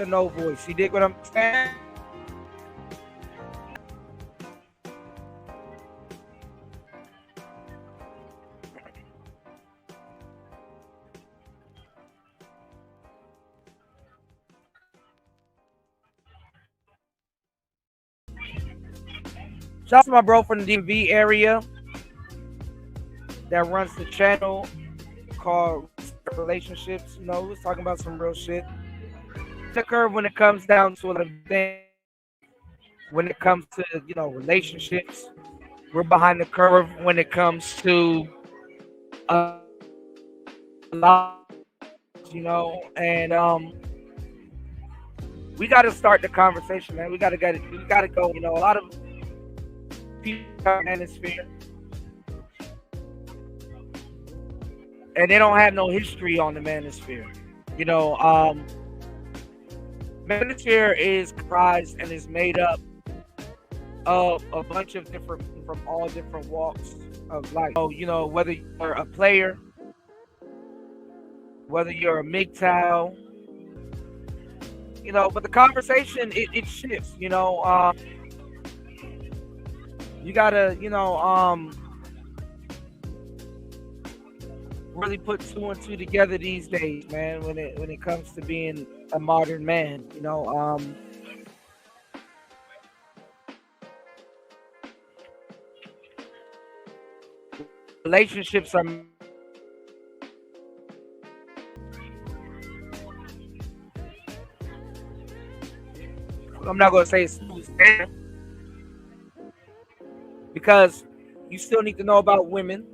no voice. You dig what I'm saying? Shout out to my bro from the DMV area that runs the channel called Relationships. You know, we was talking about some real shit. The curve when it comes down to a thing, when it comes to, you know, relationships, we're behind the curve when it comes to a lot, you know, and we got to start the conversation, man. We got to go. You know, a lot of people are in this sphere, and they don't have no history on the manosphere. You know, manosphere is comprised and is made up of a bunch of different from all different walks of life. So, you know, whether you're a player, whether you're a MGTOW, you know, but the conversation it shifts. You know, you gotta, you know, really put two and two together these days, man. When it comes to being a modern man, you know, relationships are. I'm not gonna say it's smooth sailing because you still need to know about women,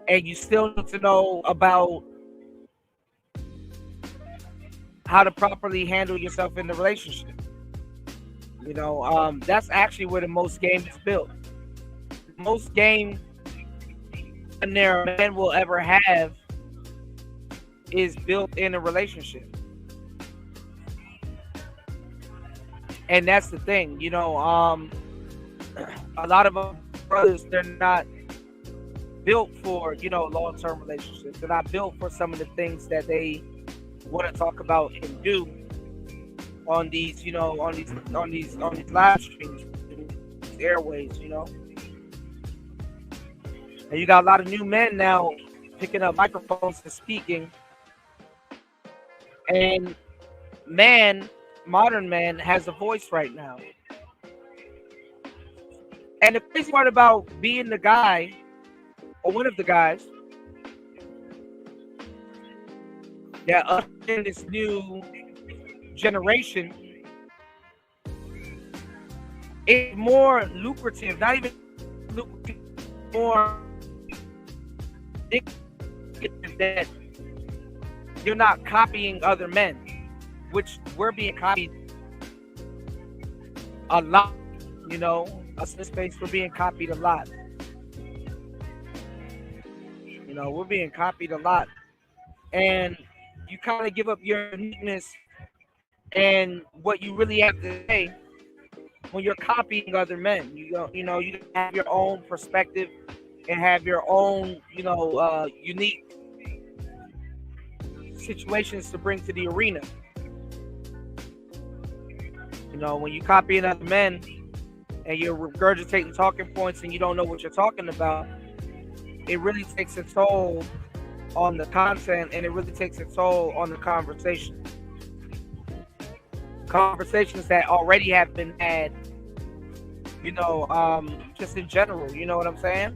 and you still need to know about how to properly handle yourself in the relationship. You know, that's actually where the most game is built. Most game a man will ever have is built in a relationship. And that's the thing, you know, a lot of our brothers, they're not built for, you know, long-term relationships. They're not built for some of the things that they want to talk about and do on these, you know, on these live streams, these airways, you know. And you got a lot of new men now picking up microphones and speaking. And modern man has a voice right now. And the crazy part about being the guy, or one of the guys, that us in this new generation, it's more lucrative, not even lucrative, more that you're not copying other men, which we're being copied a lot. You know, us in this space, we're being copied a lot. You know, we're being copied a lot, and you kind of give up your uniqueness and what you really have to say when you're copying other men. You don't, you know, you have your own perspective and have your own, you know, unique situations to bring to the arena. You know, when you copy another men and you're regurgitating talking points and you don't know what you're talking about, it really takes a toll on the content, and it really takes a toll on the conversation. Conversations that already have been had, you know, just in general, you know what I'm saying?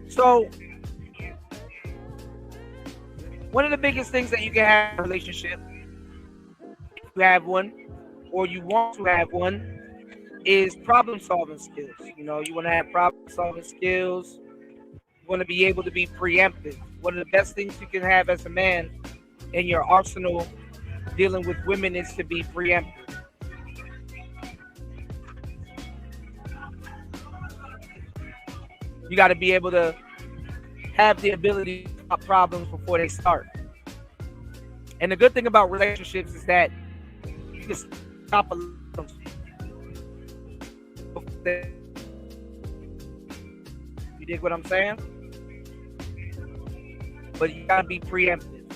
So, one of the biggest things that you can have in a relationship, if you have one, or you want to have one, is problem solving skills. You know, you want to have problem solving skills. You want to be able to be preemptive. One of the best things you can have as a man in your arsenal dealing with women is to be preemptive. You got to be able to have the ability to stop problems before they start. And the good thing about relationships is that you can stop a lot. You dig what I'm saying? But you gotta be preemptive.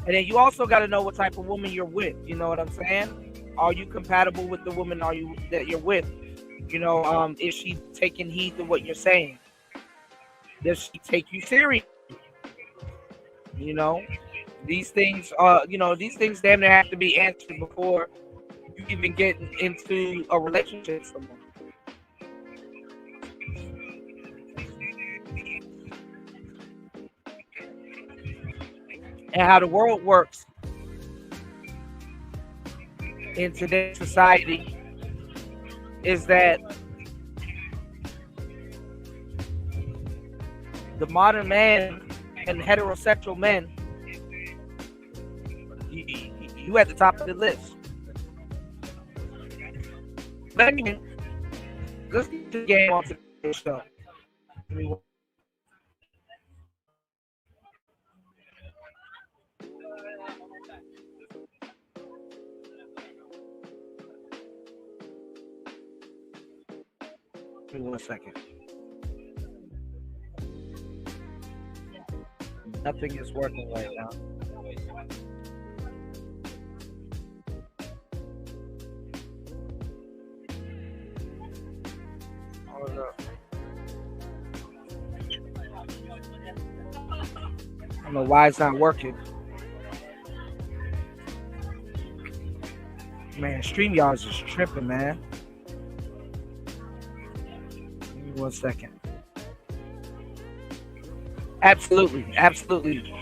And then you also got to know what type of woman you're with. You know what I'm saying? Are you compatible with the woman that you're with? Is she taking heed to what you're saying? Does she take you serious? You know, these things damn near have to be answered before you even get into a relationship with someone. And how the world works in today's society is that the modern man and heterosexual men, you at the top of the list. But anyway, let's get to the game on today's show. Give me 1 second. Nothing is working right now. Hold up. I don't know why it's not working. Man, Streamyards is tripping, man. Give me 1 second. Absolutely, absolutely.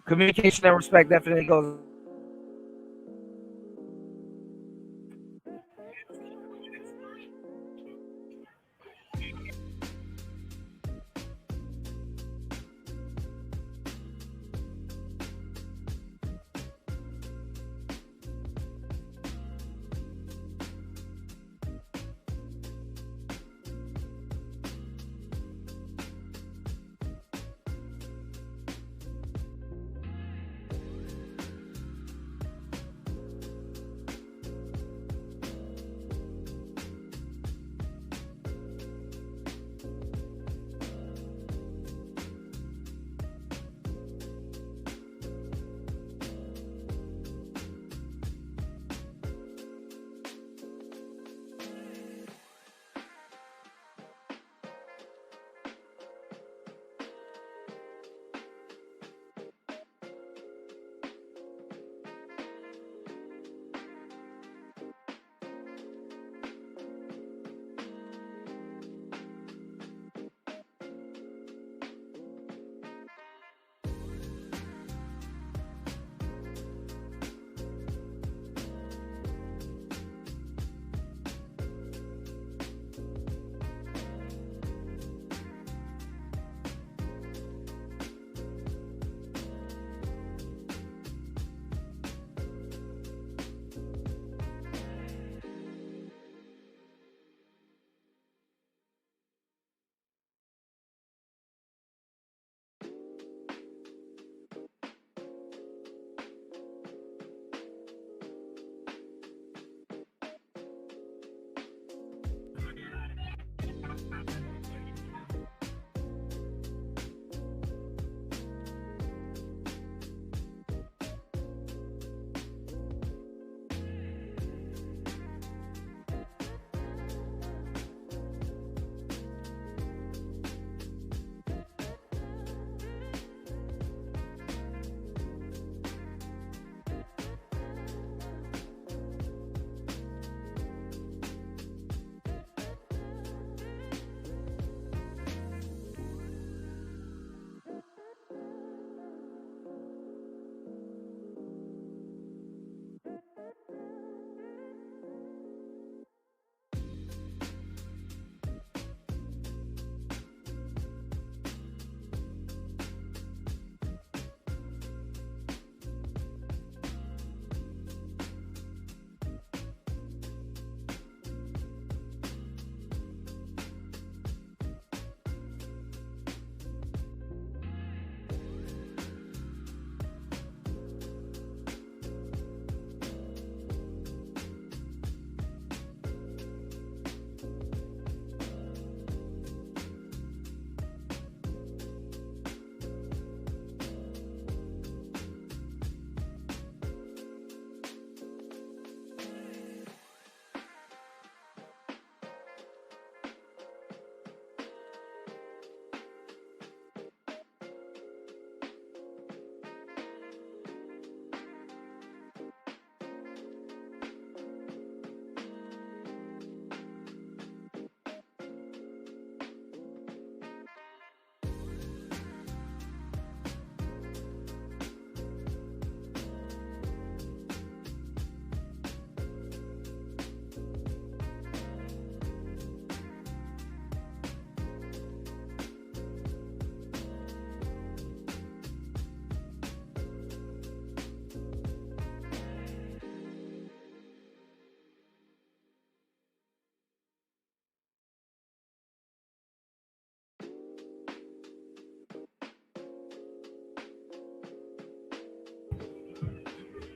Communication and respect definitely goes.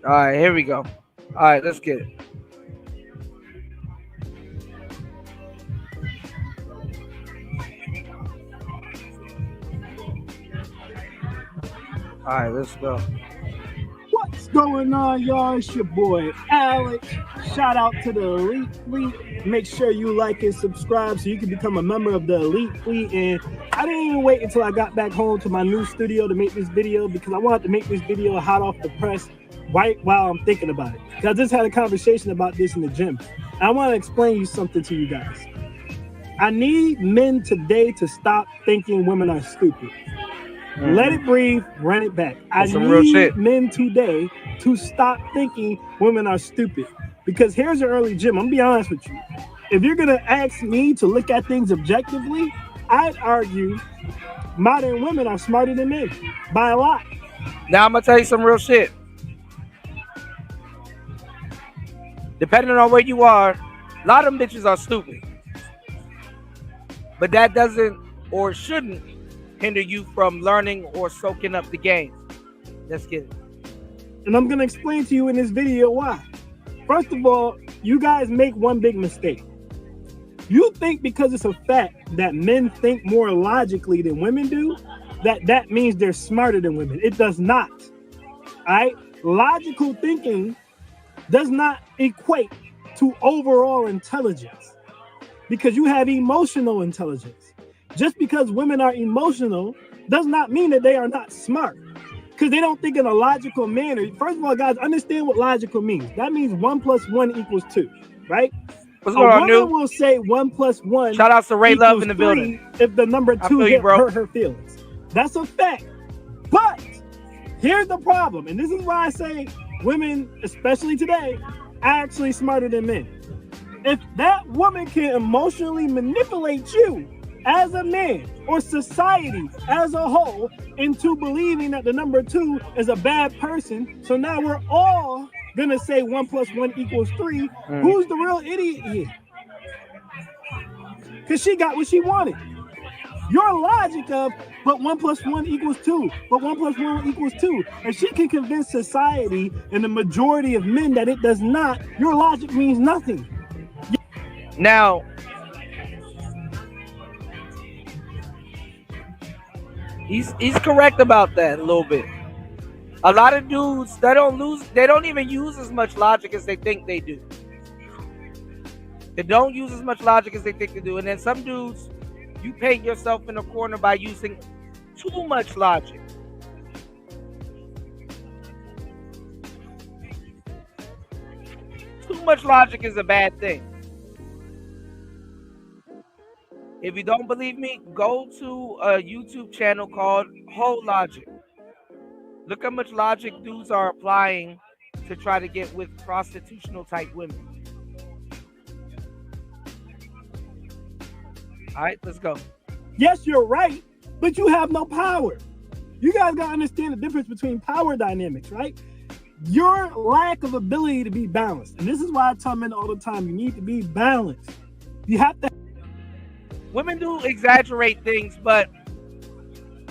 All right, here we go. All right, let's get it. All right, let's go. What's going on, y'all? It's your boy Alex. Shout out to the Elite Fleet. Make sure you like and subscribe so you can become a member of the Elite Fleet. And I didn't even wait until I got back home to my new studio to make this video because I wanted to make this video hot off the press right while I'm thinking about it. Because I just had a conversation about this in the gym. I want to explain you something to you guys. I need men today to stop thinking women are stupid. Let it breathe, run it back. I need men today to stop thinking women are stupid. Because here's an early gym. I'm gonna be honest with you. If you're gonna ask me to look at things objectively, I'd argue modern women are smarter than men by a lot. Now I'm gonna tell you some real shit. Depending on where you are, a lot of them bitches are stupid. But that doesn't or shouldn't hinder you from learning or soaking up the game. Let's get it. And I'm going to explain to you in this video why. First of all, you guys make one big mistake. You think because it's a fact that men think more logically than women do, that means they're smarter than women. It does not. All right? Logical thinking does not equate to overall intelligence because you have emotional intelligence. Just because women are emotional does not mean that they are not smart because they don't think in a logical manner. First of all, guys, understand what logical means. That means 1 + 1 = 2, right? What's going on, woman will say 1 + 1 Shout out to Ray Love in the building. If the number 2 hurt her feelings. That's a fact. But here's the problem, and this is why I say women, especially today, are actually smarter than men. If that woman can emotionally manipulate you as a man or society as a whole into believing that the number 2 is a bad person, so now we're all gonna say 1 + 1 = 3. Who's the real idiot here? Because she got what she wanted. Your logic of but 1 + 1 = 2, but 1 + 1 = 2, and she can convince society and the majority of men that it does not, your logic means nothing. Now, he's correct about that a little bit. A lot of dudes, they don't even use as much logic as they think they do. They don't use as much logic as they think they do. And then some dudes, you paint yourself in a corner by using too much logic. Too much logic is a bad thing. If you don't believe me, go to a YouTube channel called Whole Logic. Look how much logic dudes are applying to try to get with prostitutional type women. All right, let's go. Yes, you're right, but you have no power. You guys got to understand the difference between power dynamics, right? Your lack of ability to be balanced. And this is why I tell men all the time, you need to be balanced. You have to. Women do exaggerate things, but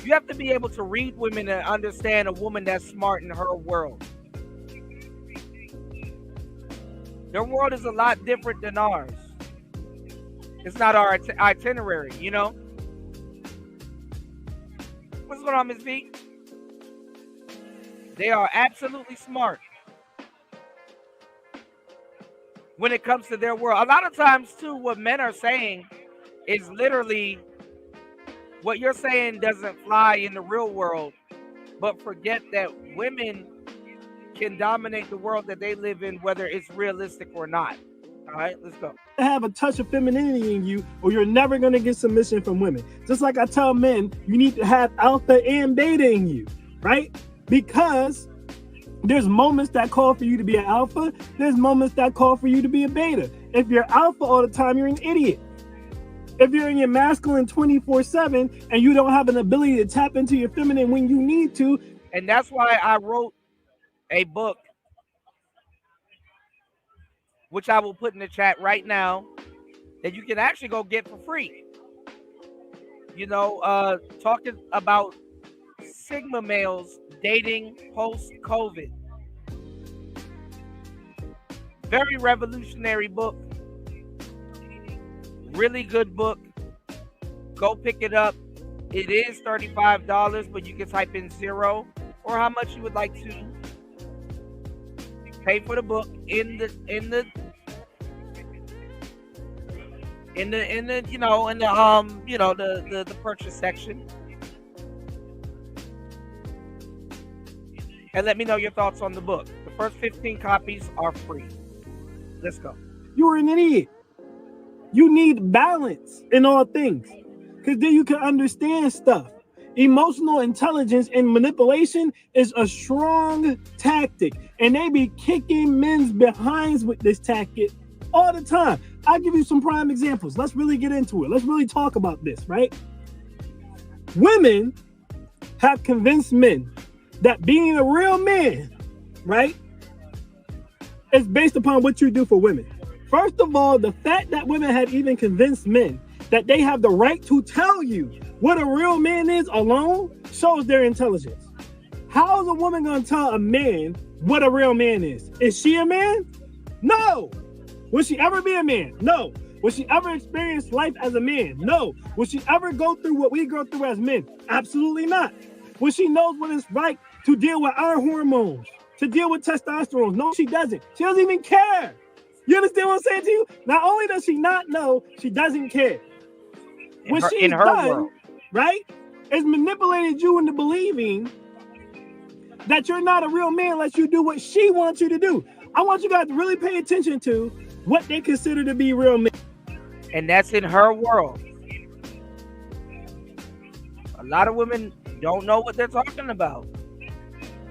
you have to be able to read women and understand a woman that's smart in her world. Their world is a lot different than ours. It's not our itinerary, you know? What's going on, Ms. V? They are absolutely smart when it comes to their world. A lot of times, too, what men are saying is literally what you're saying doesn't fly in the real world, but forget that women can dominate the world that they live in, whether it's realistic or not. All right, let's go. Have a touch of femininity in you, or you're never going to get submission from women. Just like I tell men, you need to have alpha and beta in you, right? Because there's moments that call for you to be an alpha. There's moments that call for you to be a beta. If you're alpha all the time, you're an idiot. If you're in your masculine 24/7 and you don't have an ability to tap into your feminine when you need to. And that's why I wrote a book, which I will put in the chat right now, that you can actually go get for free. You know, talking about Sigma males dating post-COVID. Very revolutionary book. Really good book. Go pick it up. It is $35, but you can type in 0 or how much you would like to pay for the book in the purchase section. And let me know your thoughts on the book. The first 15 copies are free. Let's go. You're an idiot. You need balance in all things, because then you can understand stuff. Emotional intelligence and manipulation is a strong tactic, and they be kicking men's behinds with this tactic all the time. I'll give you some prime examples. Let's really get into it. Let's really talk about this, right? Women have convinced men that being a real man, right, is based upon what you do for women. First of all, the fact that women have even convinced men that they have the right to tell you what a real man is alone shows their intelligence. How is a woman going to tell a man what a real man is? Is she a man? No. Will she ever be a man? No. Will she ever experience life as a man? No. Will she ever go through what we go through as men? Absolutely not. Will she know what it's like to deal with our hormones, to deal with testosterone? No, she doesn't. She doesn't even care. You understand what I'm saying to you? Not only does she not know, she doesn't care. What she's done, world, right, is manipulated you into believing that you're not a real man unless you do what she wants you to do. I want you guys to really pay attention to what they consider to be real men. And that's in her world. A lot of women don't know what they're talking about,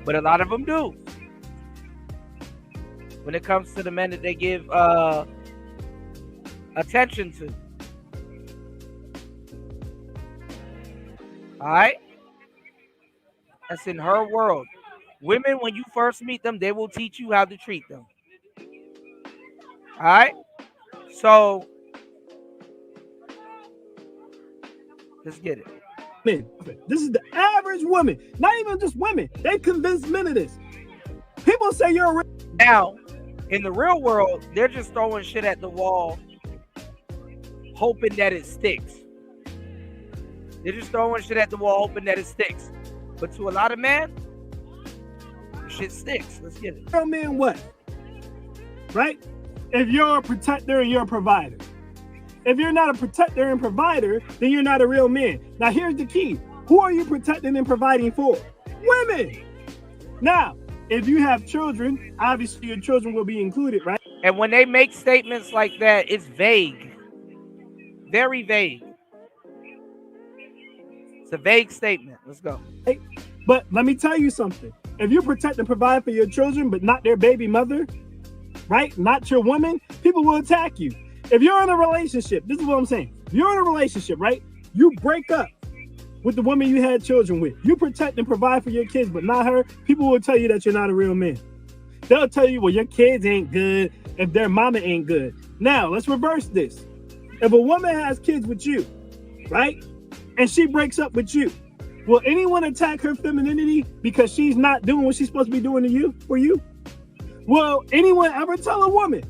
but a lot of them do. When it comes to the men that they give attention to. All right? That's in her world. Women, when you first meet them, they will teach you how to treat them. All right? So, let's get it. Men, this is the average woman. Not even just women. They convince men of this. People say you're a... Now, in the real world, they're just throwing shit at the wall, hoping that it sticks. They're just throwing shit at the wall, hoping that it sticks. But to a lot of men, shit sticks. Let's get it. Real man what? Right? If you're a protector and you're a provider. If you're not a protector and provider, then you're not a real man. Now, here's the key. Who are you protecting and providing for? Women. Now, if you have children, obviously your children will be included, right? And when they make statements like that, it's vague. Very vague. It's a vague statement. Let's go. Hey, but let me tell you something. If you protect and provide for your children, but not their baby mother, right? Not your woman, people will attack you. If you're in a relationship, this is what I'm saying. If you're in a relationship, right? You break up with the woman you had children with. You protect and provide for your kids, but not her. People will tell you that you're not a real man. They'll tell you, well, your kids ain't good if their mama ain't good. Now, let's reverse this. If a woman has kids with you, right? And she breaks up with you, will anyone attack her femininity because she's not doing what she's supposed to be doing to you, for you? Will anyone ever tell a woman?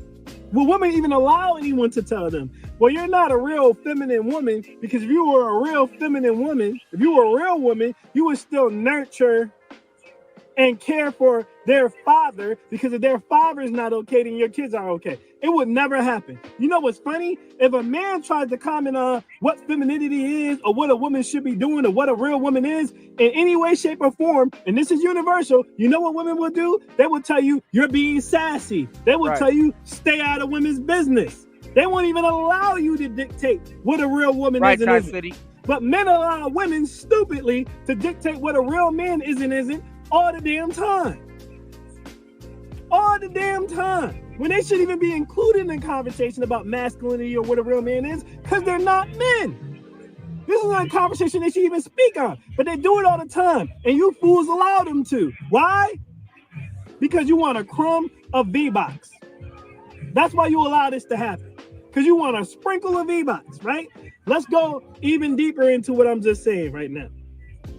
Will women even allow anyone to tell them, well, you're not a real feminine woman, because if you were a real feminine woman, if you were a real woman, you would still nurture and care for their father, because if their father is not okay, then your kids are okay. It would never happen. You know what's funny? If a man tries to comment on what femininity is, or what a woman should be doing, or what a real woman is, in any way, shape, or form, and this is universal, you know what women will do? They will tell you you're being sassy. They will tell you stay out of women's business. They won't even allow you to dictate what a real woman is and isn't. But men allow women stupidly to dictate what a real man is and isn't all the damn time. All the damn time. When they shouldn't even be included in the conversation about masculinity or what a real man is, because they're not men. This is not a conversation they should even speak on, but they do it all the time, and you fools allow them to. Why? Because you want a crumb of V-Box. That's why you allow this to happen, because you want a sprinkle of V-Box, right? Let's go even deeper into what I'm just saying right now.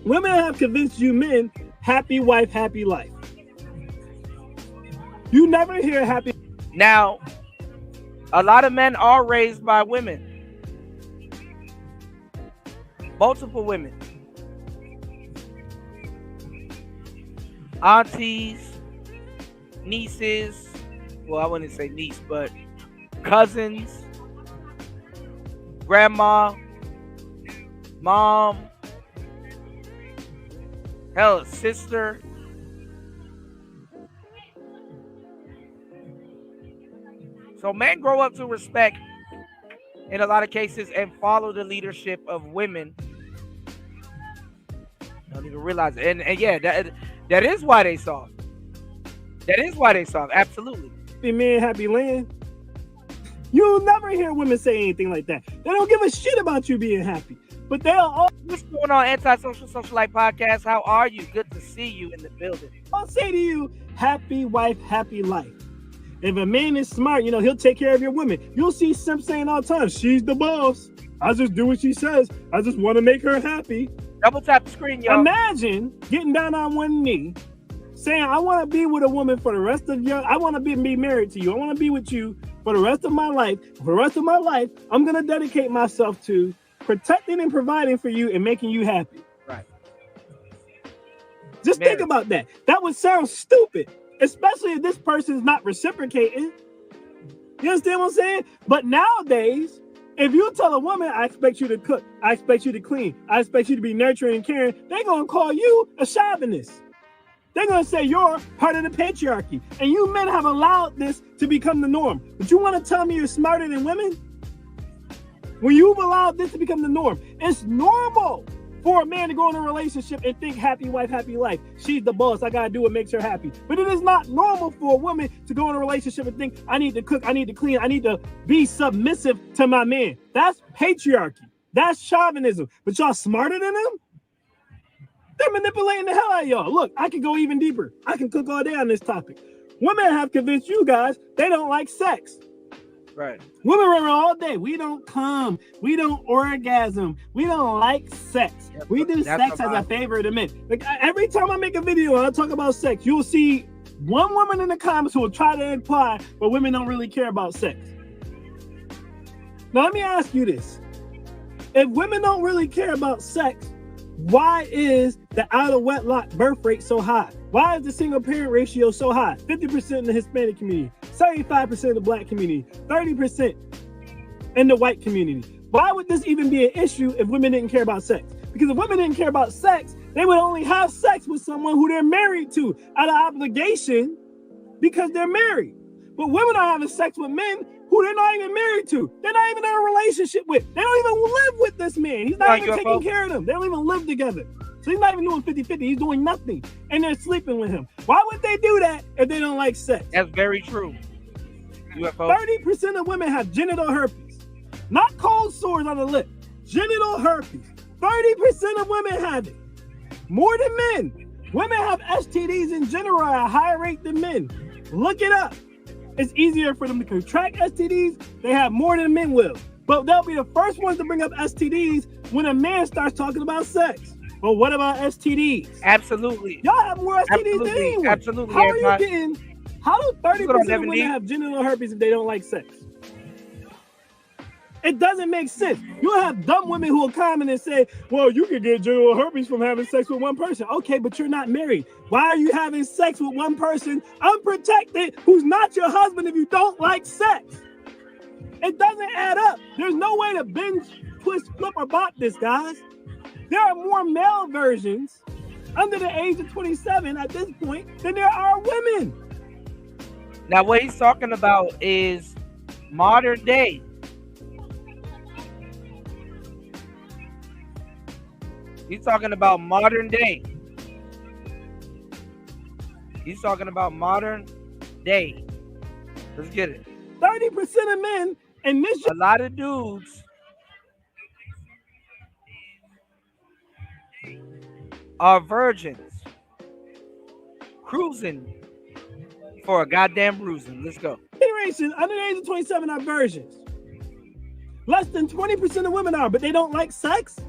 Women have convinced you men, happy wife, happy life. You never hear happy. Now, a lot of men are raised by women, multiple women, aunties, nieces. Well, I wouldn't say niece, but cousins, grandma, mom, hell, sister. So men grow up to respect, in a lot of cases, and follow the leadership of women. Don't even realize it. And yeah, that is why they soft. That is why they soft. Absolutely. Happy man, happy land. You'll never hear women say anything like that. They don't give a shit about you being happy. But they'll all... What's going on, Antisocial Socialite Podcast? How are you? Good to see you in the building. I'll say to you, happy wife, happy life. If a man is smart, he'll take care of your women. You'll see simps saying all the time, she's the boss. I just do what she says. I just want to make her happy. Double tap the screen, y'all. Imagine getting down on one knee, saying, I want to be with a woman for the rest of I want to be married to you. I want to be with you for the rest of my life. For the rest of my life, I'm going to dedicate myself to protecting and providing for you and making you happy. Right. Just think about that. That would sound stupid, especially if this person's not reciprocating. You understand what I'm saying? But nowadays, if you tell a woman, I expect you to cook, I expect you to clean, I expect you to be nurturing and caring, they're going to call you a chauvinist. They're going to say you're part of the patriarchy. And you men have allowed this to become the norm. But you want to tell me you're smarter than women? When you've allowed this to become the norm, it's normal for a man to go in a relationship and think happy wife, happy life. She's the boss. I got to do what makes her happy. But it is not normal for a woman to go in a relationship and think, I need to cook, I need to clean, I need to be submissive to my man. That's patriarchy. That's chauvinism. But y'all smarter than them? They're manipulating the hell out of y'all. Look, I can go even deeper. I can cook all day on this topic. Women have convinced you guys they don't like sex. Right. Women run around all day. We don't come. We don't orgasm. We don't like sex. We do sex as a favor to men. Like every time I make a video and I talk about sex, you'll see one woman in the comments who will try to imply, but women don't really care about sex. Now let me ask you this. If women don't really care about sex, why is the out of wedlock birth rate so high? Why is the single parent ratio so high? 50% in the Hispanic community, 75% in the Black community, 30% in the white community. Why would this even be an issue if women didn't care about sex? Because if women didn't care about sex, they would only have sex with someone who they're married to out of obligation because they're married. But women are having sex with men who they're not even married to. They're not even in a relationship with. They don't even live with this man. He's not even taking care of them. They don't even live together. So he's not even doing 50-50. He's doing nothing. And they're sleeping with him. Why would they do that if they don't like sex? That's very true. UFO. 30% of women have genital herpes. Not cold sores on the lip. Genital herpes. 30% of women have it. More than men. Women have STDs in general at a higher rate than men. Look it up. It's easier for them to contract STDs. They have more than men will. But they'll be the first ones to bring up STDs when a man starts talking about sex. But what about STDs? Absolutely. Y'all have more STDs than anyone. Absolutely. How are you getting? How do 30% of women have genital herpes if they don't like sex? It doesn't make sense. You'll have dumb women who will comment and say, well, you can get genital herpes from having sex with one person. Okay, but you're not married. Why are you having sex with one person unprotected who's not your husband if you don't like sex? It doesn't add up. There's no way to binge, twist, flip, or bop this, guys. There are more male versions under the age of 27 at this point than there are women. Now, what he's talking about is modern day. He's talking about modern day. He's talking about modern day. Let's get it. 30% of men, and this a lot of dudes are virgins cruising for a goddamn bruising. Let's go. Generation under the age of 27 are virgins. Less than 20% of women are, but they don't like sex.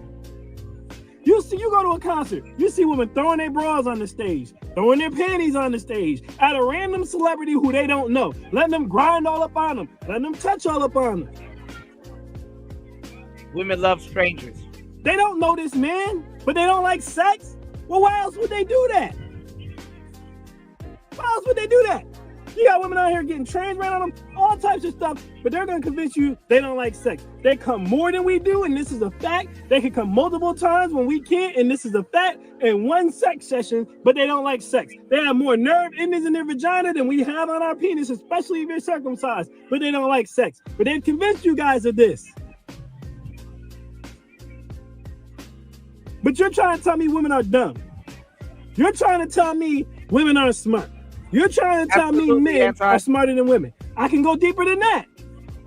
You go to a concert, you see women throwing their bras on the stage, throwing their panties on the stage at a random celebrity who they don't know, letting them grind all up on them, letting them touch all up on them. Women love strangers. They don't know this man, but they don't like sex. Well, why else would they do that? Why else would they do that? You got women out here getting trained right on them, all types of stuff, but they're going to convince you they don't like sex. They come more than we do, and this is a fact. They can come multiple times when we can't, and this is a fact, in one sex session, but they don't like sex. They have more nerve endings in their vagina than we have on our penis, especially if you're circumcised, but they don't like sex. But they've convinced you guys of this. But you're trying to tell me women are dumb. You're trying to tell me women aren't smart. You're trying to tell me men are smarter than women. I can go deeper than that.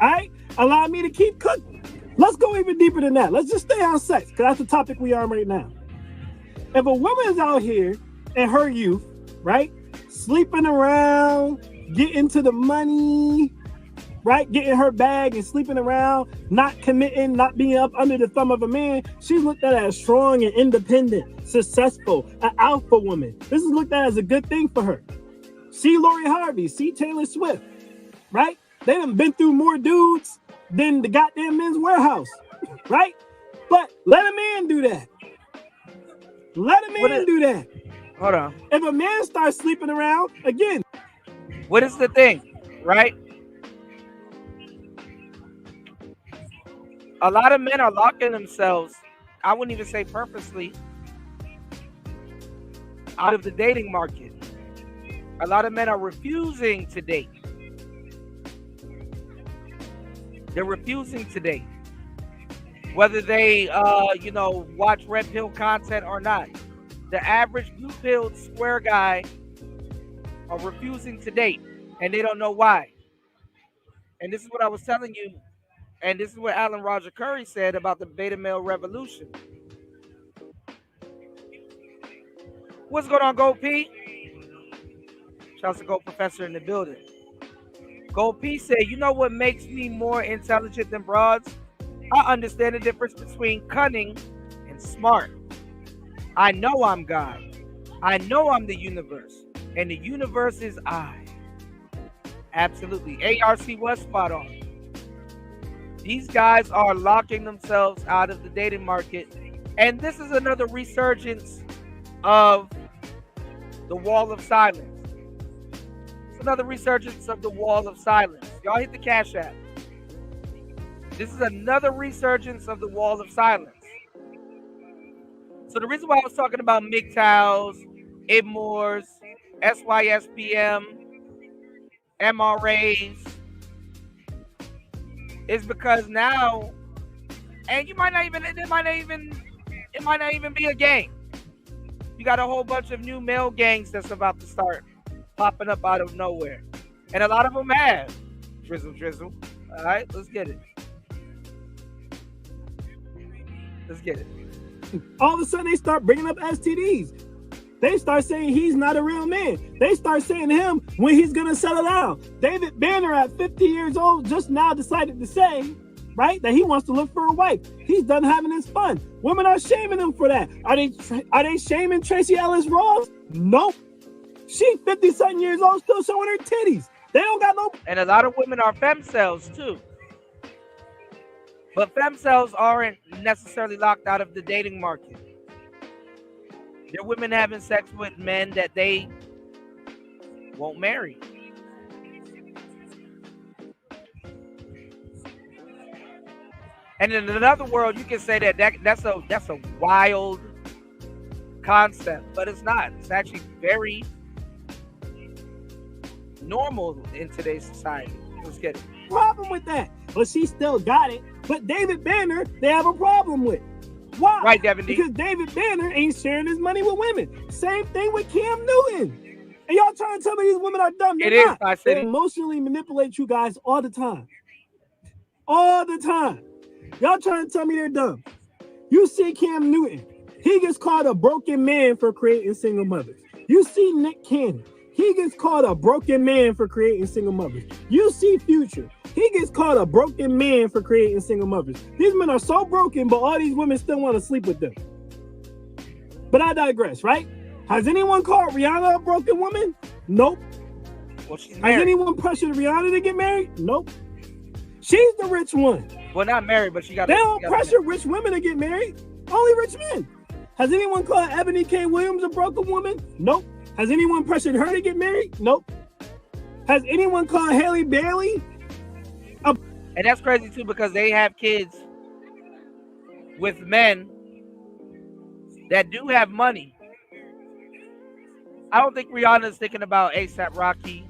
All right? Allow me to keep cooking. Let's go even deeper than that. Let's just stay on sex, because that's the topic we are right now. If a woman is out here in her youth, right, sleeping around, getting to the money, right, getting her bag and sleeping around, not committing, not being up under the thumb of a man, she's looked at as strong and independent, successful, an alpha woman. This is looked at as a good thing for her. See Lori Harvey, see Taylor Swift, right? They done been through more dudes than the goddamn Men's Warehouse, right? But let a man do that. Let a man do that. Hold on. If a man starts sleeping around, again. What is the thing, right? A lot of men are locking themselves, I wouldn't even say purposely, out of the dating market. A lot of men are refusing to date. They're refusing to date. Whether they, watch red pill content or not. The average blue pilled square guy are refusing to date, and they don't know why. And this is what I was telling you, and this is what Alan Roger Curry said about the beta male revolution. What's going on, Gold P? Shouts to Gold Professor in the building. Gold P said, you know what makes me more intelligent than broads? I understand the difference between cunning and smart. I know I'm God. I know I'm the universe. And the universe is I. Absolutely. ARC was spot on. These guys are locking themselves out of the dating market. And this is another resurgence of the wall of silence. It's another resurgence of the wall of silence. Y'all hit the Cash App. This is another resurgence of the wall of silence. So the reason why I was talking about MGTOWs, IDMORs, SYSPM, MRAs, is because now, and it might not even be a gang. You got a whole bunch of new male gangs that's about to start popping up out of nowhere. And a lot of them have. Drizzle. All right, let's get it. All of a sudden, they start bringing up STDs. They start saying he's not a real man. They start saying to him when he's going to settle down. David Banner at 50 years old just now decided to say, right, that he wants to look for a wife. He's done having his fun. Women are shaming him for that. Are they shaming Tracy Ellis Ross? Nope. She 50-something years old, still showing her titties. They don't got no... And a lot of women are femcells, too. But femcells aren't necessarily locked out of the dating market. They're women having sex with men that they won't marry. And in another world, you can say that's a wild concept, but it's not. It's actually very normal in today's society. Let's get it. Problem with that, but she still got it. But David Banner, they have a problem with. Why? Right, Devin D. Because David Banner ain't sharing his money with women. Same thing with Cam Newton. And y'all trying to tell me these women are dumb? They're not. I said they emotionally manipulate you guys all the time. All the time. Y'all trying to tell me they're dumb. You see Cam Newton. He gets called a broken man for creating single mothers. You see Nick Cannon. He gets called a broken man for creating single mothers. You see Future. He gets called a broken man for creating single mothers. These men are so broken, but all these women still want to sleep with them. But I digress, right? Has anyone called Rihanna a broken woman? Nope. Well, she's married. Has anyone pressured Rihanna to get married? Nope. She's the rich one. Well, not married, but she got. They don't pressure rich women to get married. Only rich men. Has anyone called Ebony K. Williams a broken woman? Nope. Has anyone pressured her to get married? Nope. Has anyone called Haley Bailey? And that's crazy too, because they have kids with men that do have money. I don't think Rihanna's thinking about A$AP Rocky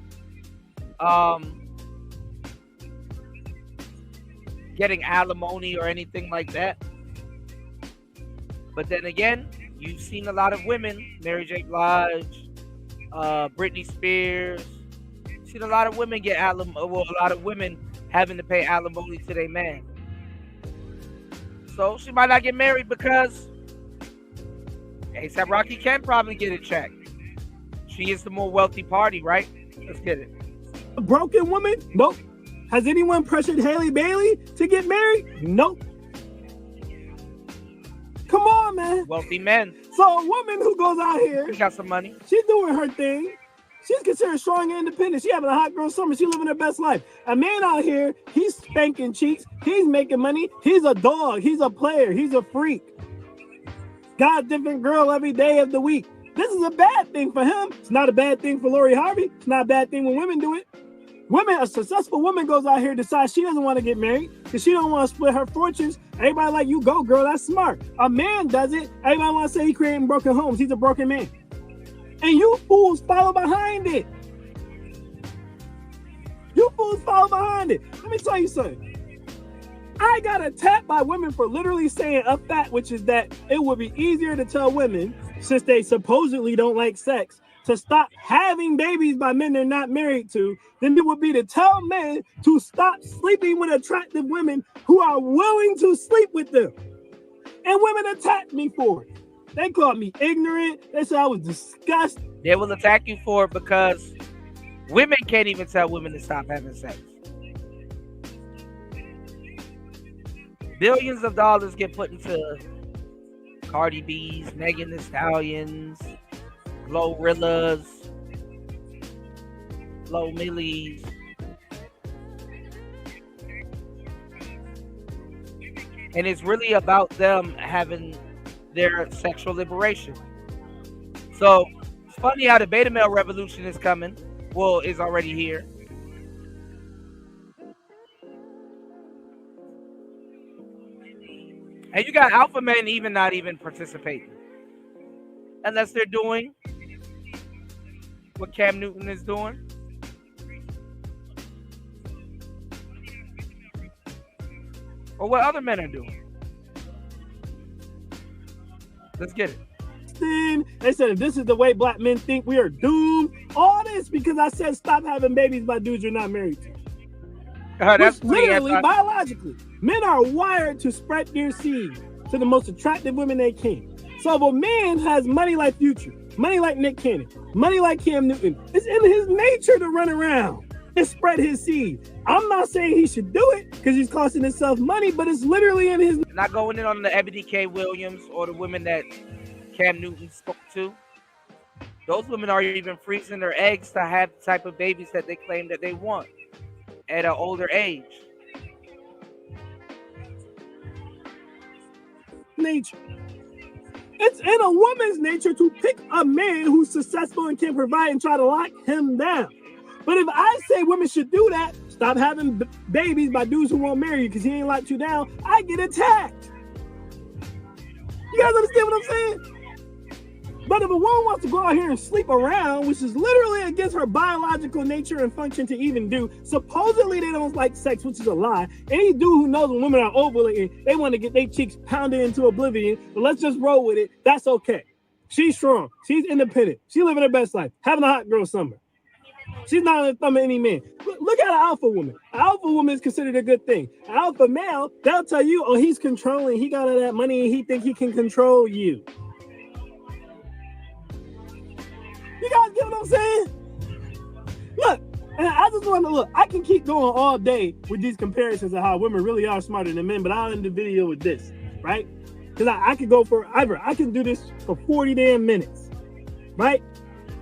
getting alimony or anything like that. But then again, you've seen a lot of women, Mary J. Blige, Britney Spears. You've seen a lot of women get a lot of women having to pay alimony to their man. So she might not get married because A$AP Rocky can probably get a check. She is the more wealthy party, right? Let's get it. A broken woman? Nope. Has anyone pressured Haley Bailey to get married? Nope. Come on, man. Wealthy men. So a woman who goes out here, She got some money. she's doing her thing. She's considered strong and independent. She having a hot girl summer. She living her best life. A man out here, he's spanking cheeks. He's making money. He's a dog. He's a player. He's a freak. Got a different girl every day of the week. This is a bad thing for him. It's not a bad thing for Lori Harvey. It's not a bad thing when women do it. A successful woman goes out here, decides she doesn't want to get married because she don't want to split her fortunes. Everybody like, you go, girl, that's smart. A man does it. Everybody want to say he creating broken homes. He's a broken man. And you fools follow behind it. You fools follow behind it. Let me tell you something. I got attacked by women for literally saying a fact, which is that it would be easier to tell women, since they supposedly don't like sex, to stop having babies by men they're not married to, than it would be to tell men to stop sleeping with attractive women who are willing to sleep with them. And women attacked me for it. They called me ignorant. They said I was disgusting. They will attack you for it because women can't even tell women to stop having sex. Billions of dollars get put into Cardi B's, Megan Thee Stallions, Glorilla's, Flo Millies. And it's really about them having their sexual liberation. So it's funny how the beta male revolution is coming. Well, is already here. And you got alpha men even not even participating. Unless they're doing what Cam Newton is doing. Or what other men are doing. Let's get it. They said, if this is the way black men think, we are doomed. All this because I said stop having babies by dudes you're not married to. That's literally, biologically, men are wired to spread their seed to the most attractive women they can. So if a man has money like Future, money like Nick Cannon, money like Cam Newton, it's in his nature to run around and spread his seed. I'm not saying he should do it because he's costing himself money, but it's literally in his... Not going in on the Ebony K. Williams or the women that Cam Newton spoke to. Those women are even freezing their eggs to have the type of babies that they claim that they want at an older age. Nature. It's in a woman's nature to pick a man who's successful and can provide and try to lock him down. But if I say women should do that, stop having babies by dudes who won't marry you because he ain't locked you down, I get attacked. You guys understand what I'm saying? But if a woman wants to go out here and sleep around, which is literally against her biological nature and function to even do, supposedly they don't like sex, which is a lie. Any dude who knows when women are ovulating, they want to get their cheeks pounded into oblivion, but let's just roll with it. That's okay. She's strong. She's independent. She's living her best life, having a hot girl summer. She's not in the thumb of any man. Look at an alpha woman. An alpha woman is considered a good thing. An alpha male, they'll tell you, oh, he's controlling. He got all that money and he think he can control you. You guys get what I'm saying? Look, and I just want to look. I can keep going all day with these comparisons of how women really are smarter than men, but I'll end the video with this, right? Because I could go forever. I can do this for 40 damn minutes. right?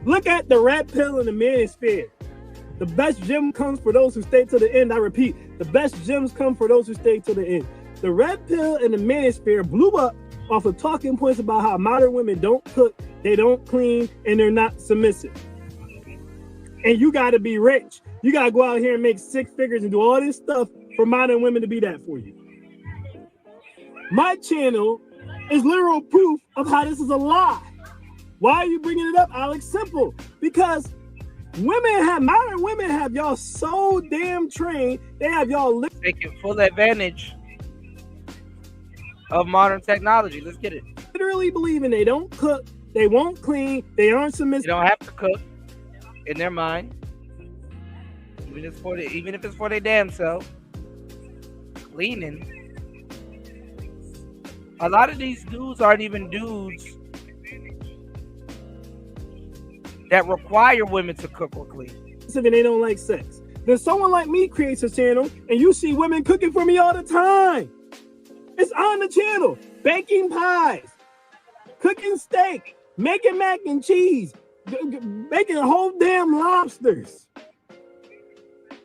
Look at the red pill and the manosphere. The best gem comes for those who stay to the end. I repeat, the best gems come for those who stay to the end. The red pill and the manosphere blew up off of talking points about how modern women don't cook, they don't clean, and they're not submissive. And you got to be rich. You got to go out here and make 6 figures and do all this stuff for modern women to be that for you. My channel is literal proof of how this is a lie. Why are you bringing it up, Alex? Simple. Because modern women have y'all so damn trained. They have y'all taking full advantage of modern technology. Let's get it. Literally believing they don't cook, they won't clean, they aren't submissive. They don't have to cook in their mind, even if it's for their damn self. Cleaning. A lot of these dudes aren't even dudes that require women to cook or clean. And they don't like sex. Then someone like me creates a channel and you see women cooking for me all the time. It's on the channel. Baking pies, cooking steak, making mac and cheese, making whole damn lobsters.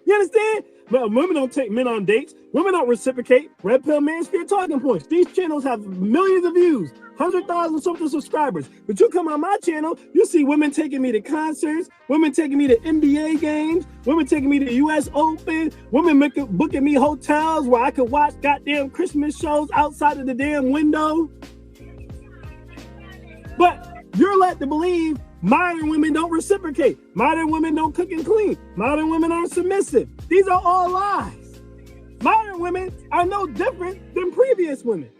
You understand? But women don't take men on dates. Women don't reciprocate. Red pill manosphere talking points. These channels have millions of views, 100,000 something subscribers. But you come on my channel, you see women taking me to concerts, women taking me to NBA games, women taking me to US Open, women booking me hotels where I could watch goddamn Christmas shows outside of the damn window. But you're led to believe modern women don't reciprocate. Modern women don't cook and clean. Modern women aren't submissive. These are all lies. Modern women are no different than previous women.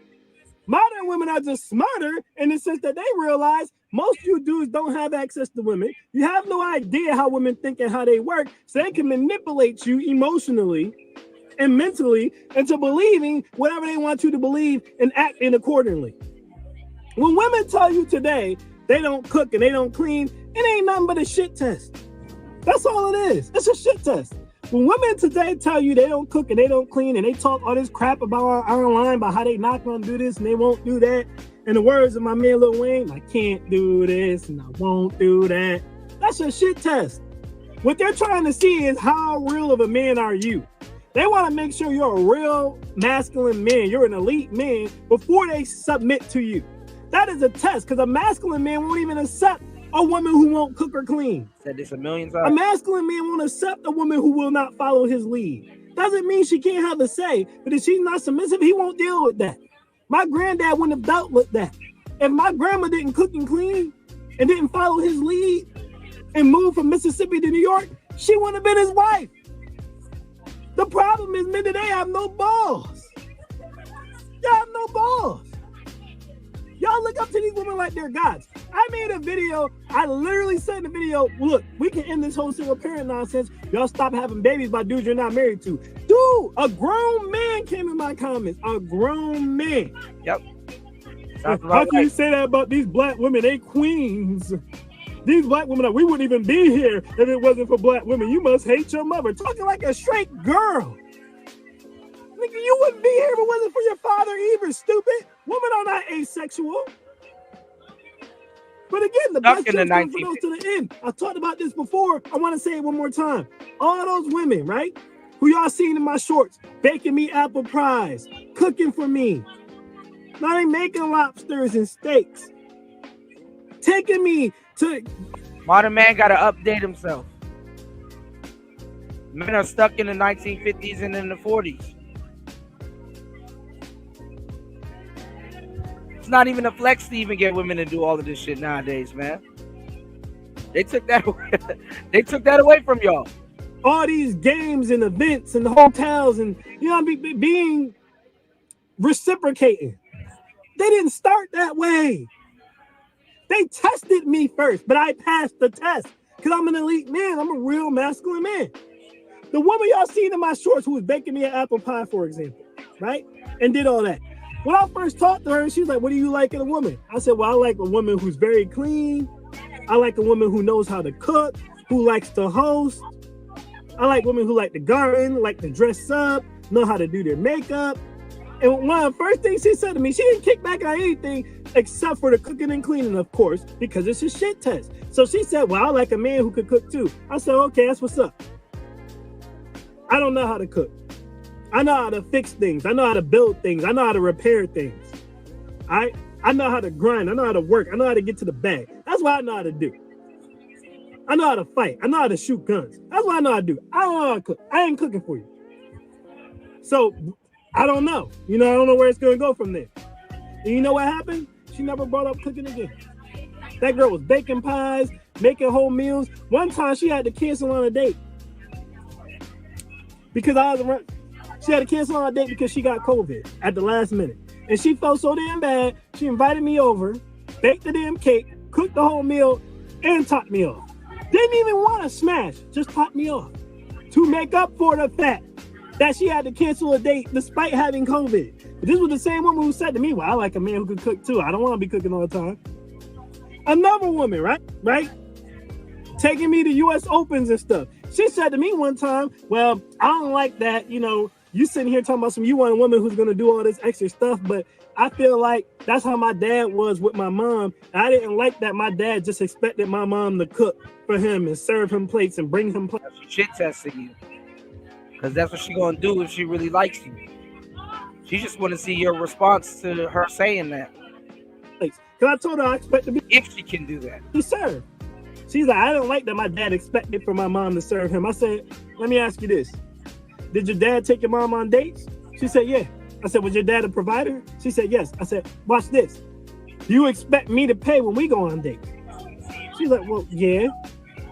Modern women are just smarter in the sense that they realize most of you dudes don't have access to women. You have no idea how women think and how they work, so they can manipulate you emotionally and mentally into believing whatever they want you to believe and acting accordingly. When women tell you today they don't cook and they don't clean, it ain't nothing but a shit test. That's all it is. It's a shit test. When women today tell you they don't cook and they don't clean and they talk all this crap about online about how they not gonna do this and they won't do that, in the words of my man Lil Wayne, I can't do this and I won't do that. That's a shit test. What they're trying to see is how real of a man are you. They want to make sure you're a real masculine man, you're an elite man before they submit to you. That is a test, because a masculine man won't even accept a woman who won't cook or clean. Said this a million times. A masculine man won't accept a woman who will not follow his lead. Doesn't mean she can't have a say, but if she's not submissive, he won't deal with that. My granddad wouldn't have dealt with that. If my grandma didn't cook and clean and didn't follow his lead and moved from Mississippi to New York, she wouldn't have been his wife. The problem is men today have no balls. Y'all have no balls. Y'all look up to these women like they're gods. I made a video. I literally said in the video, look, we can end this whole single parent nonsense. Y'all stop having babies by dudes you're not married to. Dude, a grown man came in my comments. A grown man. Yep. How can you say that about these black women? They queens. These black women, we wouldn't even be here if it wasn't for black women. You must hate your mother. Talking like a straight girl. Nigga, you wouldn't be here if it wasn't for your father either, stupid. Women are not asexual. But again, the best jokes come for those to the end. I talked about this before. I want to say it one more time. All those women, right, who y'all seen in my shorts, baking me apple pies, cooking for me. Now they making lobsters and steaks. Taking me to... Modern man got to update himself. Men are stuck in the 1950s and in the 40s. It's not even a flex to even get women to do all of this shit nowadays, man. They took that away. They took that away from y'all. All these games and events and hotels and, you know, being reciprocating. They didn't start that way. They tested me first, but I passed the test because I'm an elite man. I'm a real masculine man. The woman y'all seen in my shorts who was baking me an apple pie, for example, right? And did all that. When I first talked to her, she was like, what do you like in a woman? I said, well, I like a woman who's very clean. I like a woman who knows how to cook, who likes to host. I like women who like to garden, like to dress up, know how to do their makeup. And one of the first things she said to me, she didn't kick back on anything except for the cooking and cleaning, of course, because it's a shit test. So she said, well, I like a man who could cook too. I said, okay, that's what's up. I don't know how to cook. I know how to fix things. I know how to build things. I know how to repair things. I know how to grind. I know how to work. I know how to get to the bag. That's what I know how to do. I know how to fight. I know how to shoot guns. That's what I know how to do. I don't know how to cook. I ain't cooking for you. So I don't know. I don't know where it's going to go from there. And you know what happened? She never brought up cooking again. That girl was baking pies, making whole meals. One time she had to cancel on a date. Because she had to cancel on a date because she got COVID at the last minute. And she felt so damn bad, she invited me over, baked the damn cake, cooked the whole meal, and topped me off. Didn't even want to smash, just topped me off. To make up for the fact that she had to cancel a date despite having COVID. But this was the same woman who said to me, well, I like a man who can cook too. I don't want to be cooking all the time. Another woman, right? Taking me to US Opens and stuff. She said to me one time, well, I don't like that, you sitting here talking about you want a woman who's going to do all this extra stuff, but I feel like that's how my dad was with my mom. I didn't like that my dad just expected my mom to cook for him and serve him plates and bring him plates. She shit testing you. Because that's what she's going to do if she really likes you. She just want to see your response to her saying that. Because I told her I expect to be... If she can do that. To serve. She's like, I don't like that my dad expected for my mom to serve him. I said, let me ask you this. Did your dad take your mom on dates? She said, yeah. I said, was your dad a provider? She said, yes. I said, watch this. Do you expect me to pay when we go on dates? She's like, well, yeah.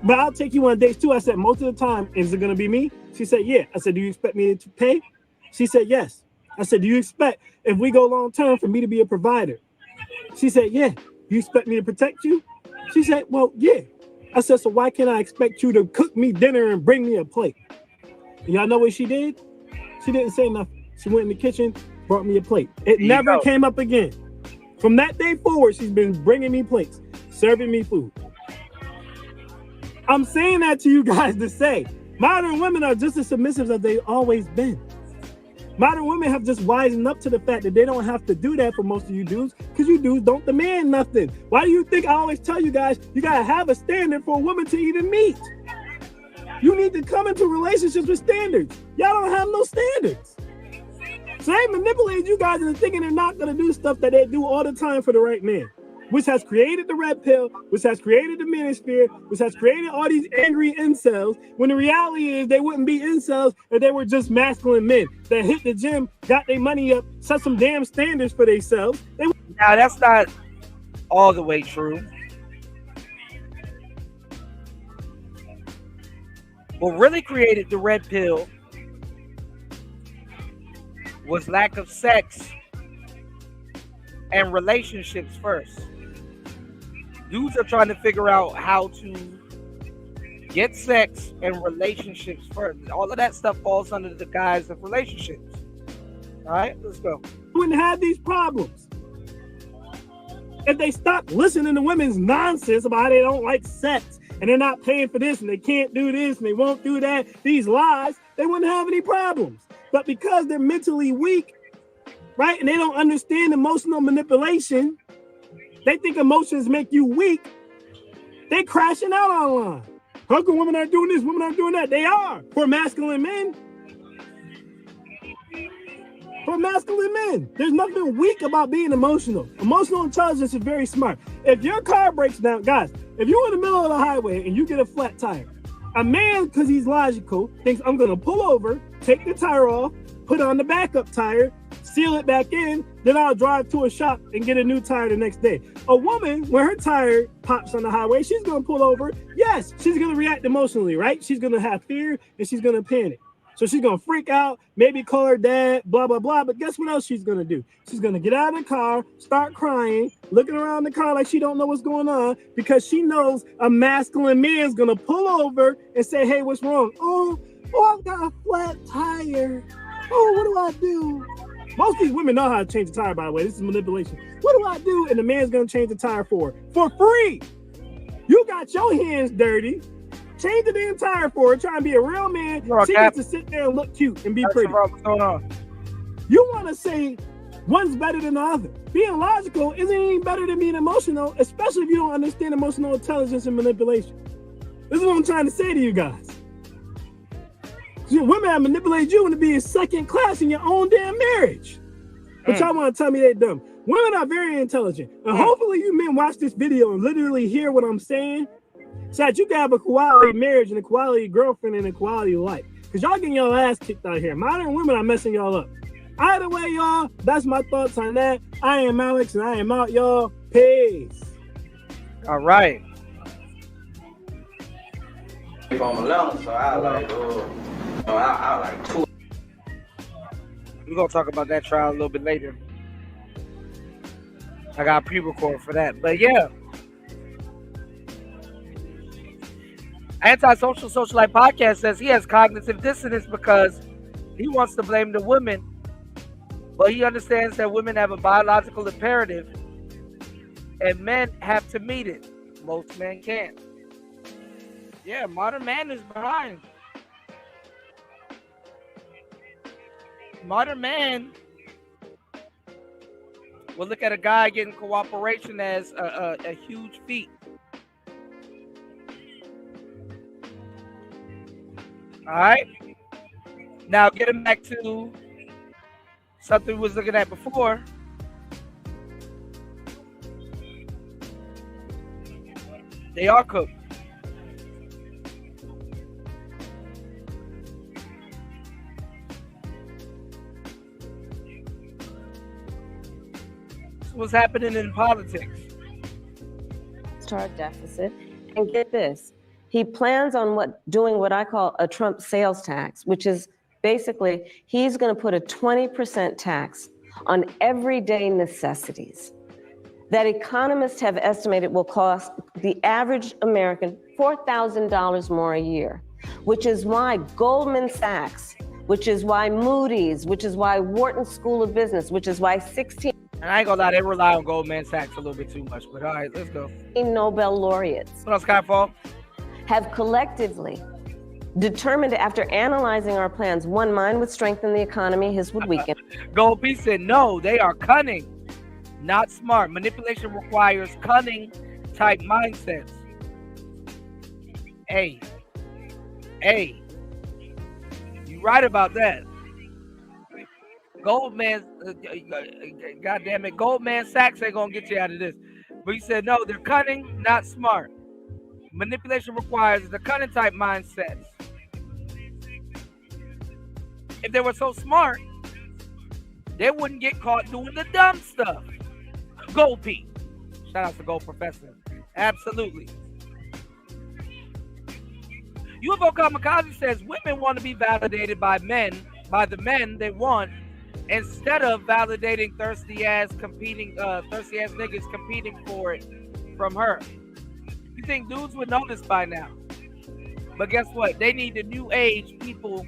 But I'll take you on dates too. I said, most of the time, is it going to be me? She said, yeah. I said, do you expect me to pay? She said, yes. I said, do you expect, if we go long term, for me to be a provider? She said, yeah. Do you expect me to protect you? She said, well, yeah. I said, so why can't I expect you to cook me dinner and bring me a plate? And y'all know what she did? She didn't say nothing. She went in the kitchen, brought me a plate. It never came up again. From that day forward, she's been bringing me plates, serving me food. I'm saying that to you guys to say, modern women are just as submissive as they've always been. Modern women have just wisened up to the fact that they don't have to do that for most of you dudes, because you dudes don't demand nothing. Why do you think I always tell you guys, you gotta have a standard for a woman to even meet? You need to come into relationships with standards. Y'all don't have no standards. So they manipulate you guys into thinking they're not gonna do stuff that they do all the time for the right man, which has created the red pill, which has created the manosphere, which has created all these angry incels, when the reality is they wouldn't be incels if they were just masculine men that hit the gym, got their money up, set some damn standards for themselves. Now, that's not all the way true. What really created the red pill was lack of sex and relationships first. Dudes are trying to figure out how to get sex and relationships first. All of that stuff falls under the guise of relationships. All right, let's go. Wouldn't have these problems if they stopped listening to women's nonsense about how they don't like sex and they're not paying for this and they can't do this and they won't do that. These lies, they wouldn't have any problems. But because they're mentally weak, right, and they don't understand emotional manipulation, they think emotions make you weak. They crashing out online. How come women aren't doing this? Women aren't doing that. They are for masculine men. For masculine men, there's nothing weak about being emotional. Emotional intelligence is very smart. If your car breaks down, guys, if you're in the middle of the highway and you get a flat tire, a man, because he's logical, thinks I'm going to pull over, take the tire off, put on the backup tire, seal it back in, then I'll drive to a shop and get a new tire the next day. A woman, when her tire pops on the highway, she's going to pull over. Yes, she's going to react emotionally, right? She's going to have fear and she's going to panic. So she's going to freak out, maybe call her dad, blah, blah, blah. But guess what else she's going to do? She's going to get out of the car, start crying, looking around the car like she don't know what's going on, because she knows a masculine man is going to pull over and say, hey, what's wrong? Oh, I've got a flat tire. Oh, what do I do? Most of these women know how to change the tire, by the way. This is manipulation. What do I do? And the man's going to change the tire for free. You got your hands dirty. Change the damn tire for her, trying to be a real man. She gets to sit there and look cute and be pretty. What's going on? You want to say one's better than the other. Being logical isn't any better than being emotional, especially if you don't understand emotional intelligence and manipulation. This is what I'm trying to say to you guys. Women have manipulated you into being second class in your own damn marriage. But y'all want to tell me they're dumb. Women are very intelligent. And hopefully you men watch this video and literally hear what I'm saying, so that you can have a quality marriage and a quality girlfriend and a quality life. Because y'all getting your ass kicked out here. Modern women are messing y'all up. Either way, y'all, that's my thoughts on that. I am Alex and I am out, y'all. Peace. All right. If I'm alone, so I like two. We're going to talk about that trial a little bit later. I got a pre-record for that. But yeah. Antisocial Socialite Podcast says he has cognitive dissonance because he wants to blame the women, but he understands that women have a biological imperative and men have to meet it. Most men can't. Yeah, modern man is behind. Modern man will look at a guy getting cooperation as a huge feat. All right. Now, getting back to something we was looking at before. They are cooked. What's happening in politics? Deficit, and get this, he plans on doing what I call a Trump sales tax, which is basically he's going to put a 20% tax on everyday necessities that economists have estimated will cost the average American $4,000 more a year, which is why Goldman Sachs, which is why Moody's, which is why Wharton School of Business, which is why 16 And I ain't gonna lie, they rely on Goldman Sachs a little bit too much, but all right, let's go. Nobel laureates What else, Skyfall? have collectively determined, after analyzing our plans, one, mine would strengthen the economy, his would weaken. Gold P said, no, they are cunning, not smart. Manipulation requires cunning type mindsets. Hey, you right about that. Goldman, goddamn it, Goldman Sachs ain't gonna get you out of this. But he said, no, they're cunning, not smart. Manipulation requires the cunning type mindsets. If they were so smart, they wouldn't get caught doing the dumb stuff. Gold P. Shout out to Gold Professor. Absolutely. UFO Kamikaze says women want to be validated by men, by the men they want, instead of validating thirsty ass niggas competing for it from her. You think dudes would know this by now? But guess what? They need the new age people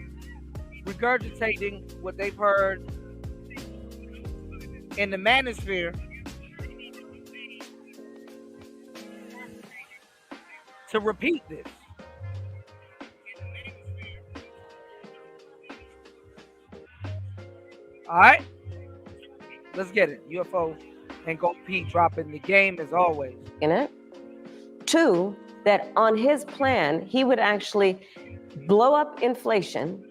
regurgitating what they've heard in the manosphere to repeat this. All right, let's get it. UFO and Gold P dropping the game as always. In it. Two, that on his plan, he would actually blow up inflation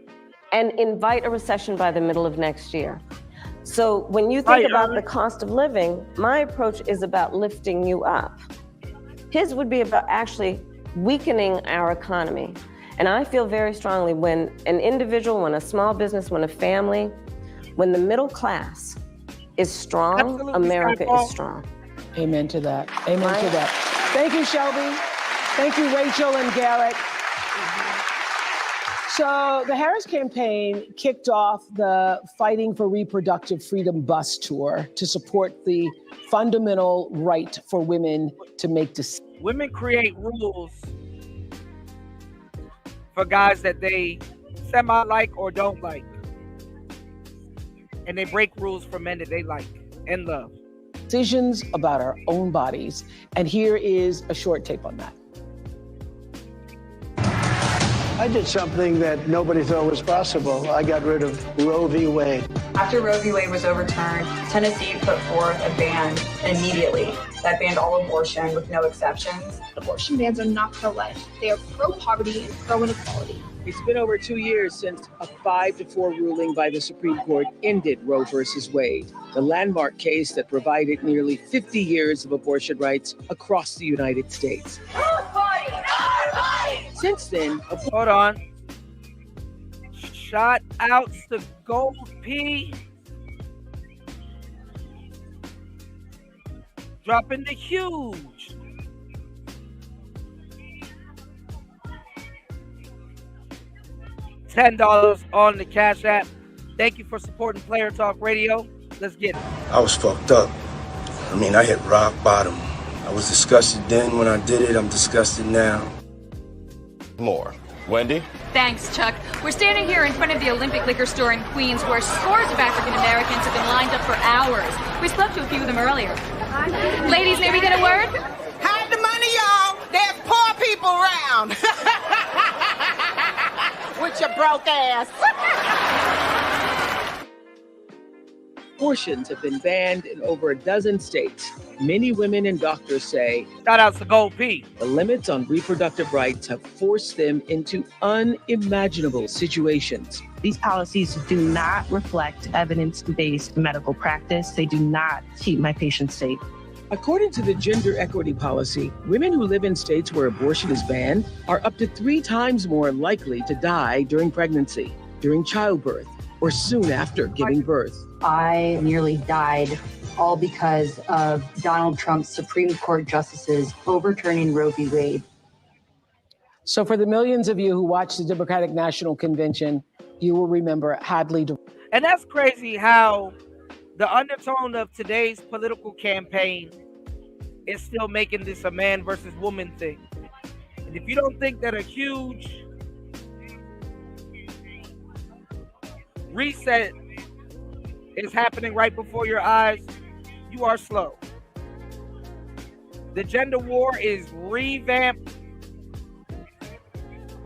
and invite a recession by the middle of next year. So when you think about the cost of living, my approach is about lifting you up. His would be about actually weakening our economy. And I feel very strongly when an individual, when a small business, when a family, when the middle class is strong, absolutely, America is strong. Amen to that. Amen to that. Thank you, Shelby. Thank you, Rachel and Garrett. So the Harris campaign kicked off the Fighting for Reproductive Freedom bus tour to support the fundamental right for women to make decisions. Women create rules for guys that they semi-like or don't like. And they break rules for men that they like and love. Decisions about our own bodies. And here is a short tape on that. I did something that nobody thought was possible. I got rid of Roe v. Wade. After Roe v. Wade was overturned, Tennessee put forth a ban immediately that banned all abortion with no exceptions. Abortion bans are not pro-life. They are pro-poverty and pro-inequality. It's been over 2 years since a 5-4 ruling by the Supreme Court ended Roe versus Wade, the landmark case that provided nearly 50 years of abortion rights across the United States. Since then, hold on. Shout outs to Gold P. Dropping the huge. $10 on the Cash App. Thank you for supporting Player Talk Radio. Let's get it. I was fucked up. I mean, I hit rock bottom. I was disgusted then when I did it. I'm disgusted now. More. Wendy? Thanks, Chuck. We're standing here in front of the Olympic Liquor Store in Queens where scores of African Americans have been lined up for hours. We spoke to a few of them earlier. Ladies, may we get a word? Hide the money, y'all. There's poor people around. With your broke ass. abortions have been banned in over a dozen states. Many women and doctors say, shout out to Gold P. The limits on reproductive rights have forced them into unimaginable situations. These policies do not reflect evidence-based medical practice. They do not keep my patients safe. According to the gender equity policy, women who live in states where abortion is banned are up to 3 times more likely to die during pregnancy, during childbirth, or soon after giving birth. I nearly died, all because of Donald Trump's Supreme Court justices overturning Roe v. Wade. So for the millions of you who watched the Democratic National Convention, you will remember Hadley. And that's crazy how the undertone of today's political campaign is still making this a man versus woman thing. And if you don't think that a huge reset is happening right before your eyes, you are slow. The gender war is revamped,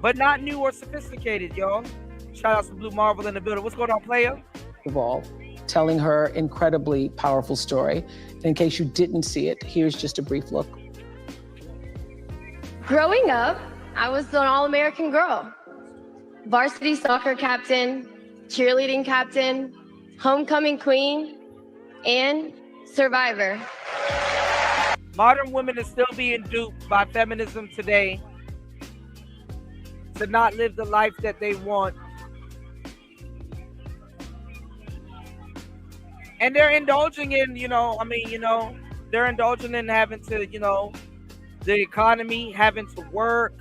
but not new or sophisticated, y'all. Shout out to Blue Marvel in the building. What's going on, player? Of all, telling her incredibly powerful story. In case you didn't see it, here's just a brief look. Growing up, I was an all-American girl. Varsity soccer captain, cheerleading captain, homecoming queen, and survivor. Modern women are still being duped by feminism today to not live the life that they want. And they're indulging in, they're indulging in having to, the economy, having to work.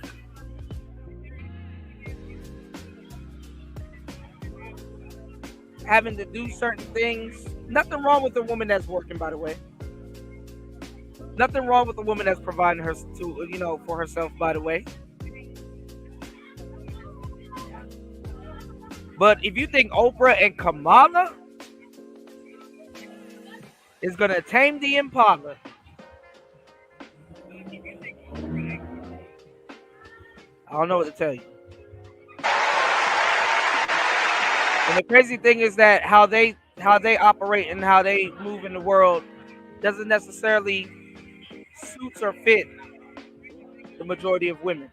Having to do certain things. Nothing wrong with a woman that's working, by the way. Nothing wrong with a woman that's providing her to, for herself, by the way. But if you think Oprah and Kamala is going to tame the Impala, I don't know what to tell you. And the crazy thing is that how they operate and how they move in the world doesn't necessarily suit or fit the majority of women.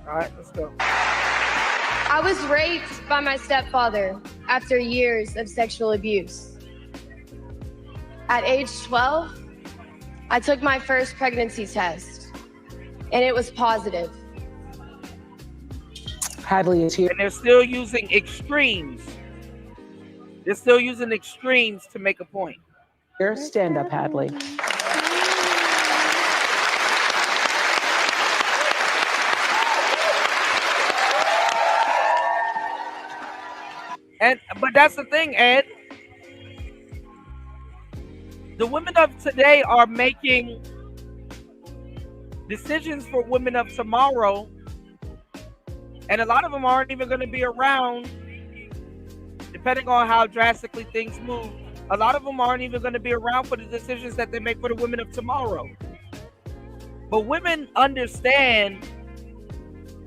All right, let's go. I was raped by my stepfather after years of sexual abuse. At age 12, I took my first pregnancy test, and it was positive. Hadley is here. And they're still using extremes. They're still using extremes to make a point. Here, stand up, Hadley. But that's the thing, Ed. The women of today are making decisions for women of tomorrow. And a lot of them aren't even going to be around, depending on how drastically things move. A lot of them aren't even going to be around for the decisions that they make for the women of tomorrow. But women understand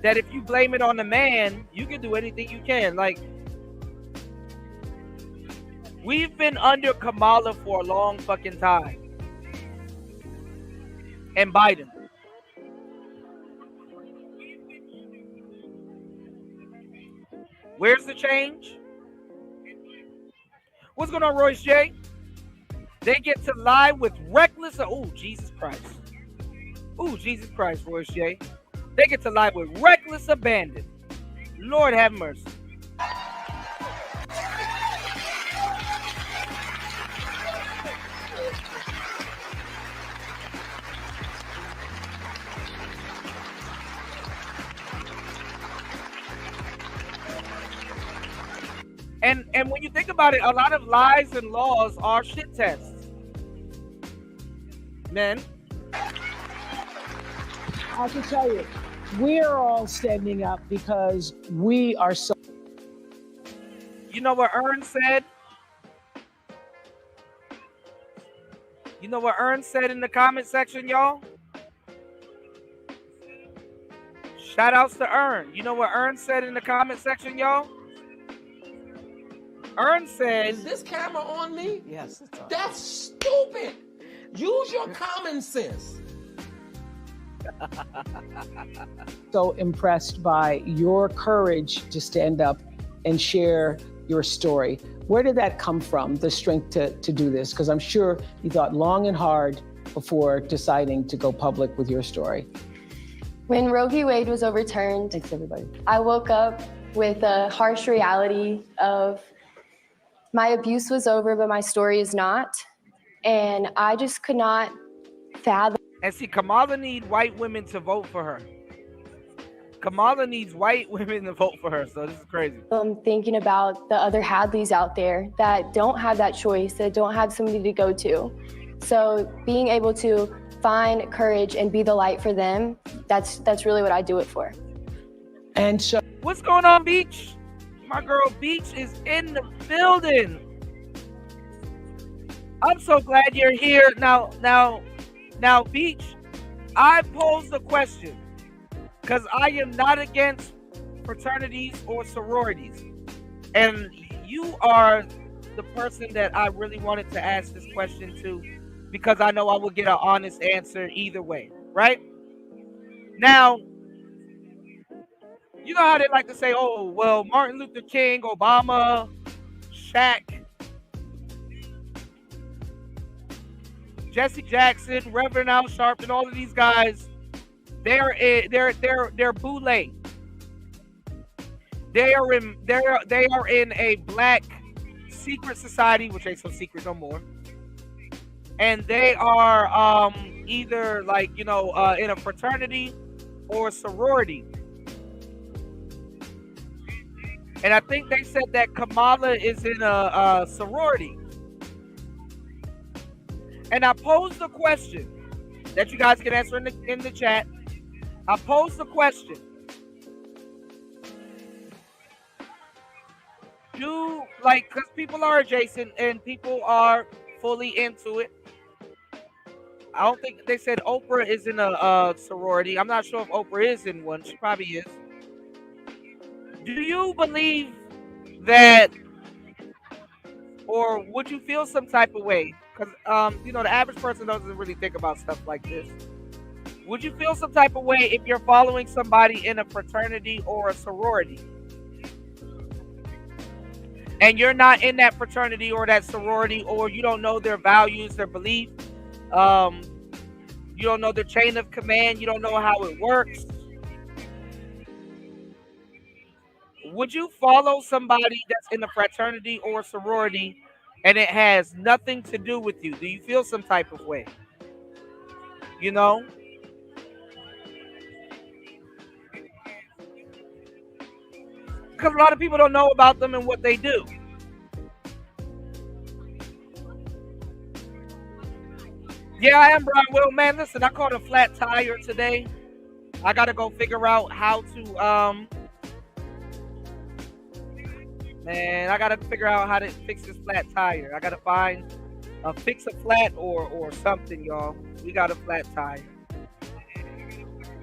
that if you blame it on the man, you can do anything you can. Like, we've been under Kamala for a long fucking time. And Biden. Where's the change? What's going on, Royce J? They get to lie with reckless. Oh, Jesus Christ. Oh, Jesus Christ, Royce J. They get to lie with reckless abandon. Lord have mercy. And when you think about it, a lot of lies and laws are shit tests. Men. I can tell you, we're all standing up because we are so. You know what Ern said? You know what Ern said in the comment section, y'all? Shout outs to Ern. You know what Ern said in the comment section, y'all? Ern said, "Is this camera on me?" Yes, it's on. That's stupid. Use your common sense. So impressed by your courage to stand up and share your story. Where did that come from, the strength to do this? Because I'm sure you thought long and hard before deciding to go public with your story. When Roe v. Wade was overturned, thanks everybody. I woke up with a harsh reality of my abuse was over, but my story is not. And I just could not fathom. And see, Kamala needs white women to vote for her. Kamala needs white women to vote for her, so this is crazy. I'm thinking about the other Hadleys out there that don't have that choice, that don't have somebody to go to. So being able to find courage and be the light for them, that's really what I do it for. And so, what's going on, Beach? My girl Beach is in the building. I'm so glad you're here. Now, Beach, I posed a question because I am not against fraternities or sororities. And you are the person that I really wanted to ask this question to because I know I will get an honest answer either way, right? Now, you know how they like to say, oh, well, Martin Luther King, Obama, Shaq, Jesse Jackson, Reverend Al Sharpton, all of these guys, they're boule. They are in a black secret society, which ain't so secret no more. And they are either like, in a fraternity or a sorority. And I think they said that Kamala is in a sorority. And I posed a question that you guys can answer in the chat. I posed a question. Because people are adjacent and people are fully into it. I don't think they said Oprah is in a sorority. I'm not sure if Oprah is in one. She probably is. Do you believe that, or would you feel some type of way? Because, the average person doesn't really think about stuff like this. Would you feel some type of way if you're following somebody in a fraternity or a sorority? And you're not in that fraternity or that sorority, or you don't know their values, their beliefs. You don't know their chain of command. You don't know how it works. Would you follow somebody that's in a fraternity or a sorority and it has nothing to do with you? Do you feel some type of way? Because a lot of people don't know about them and what they do. Yeah, I am Brian Will. Man, listen, I caught a flat tire today. I got to go figure out how to, I got to figure out how to fix this flat tire. I got to find fix a flat or something, y'all. We got a flat tire.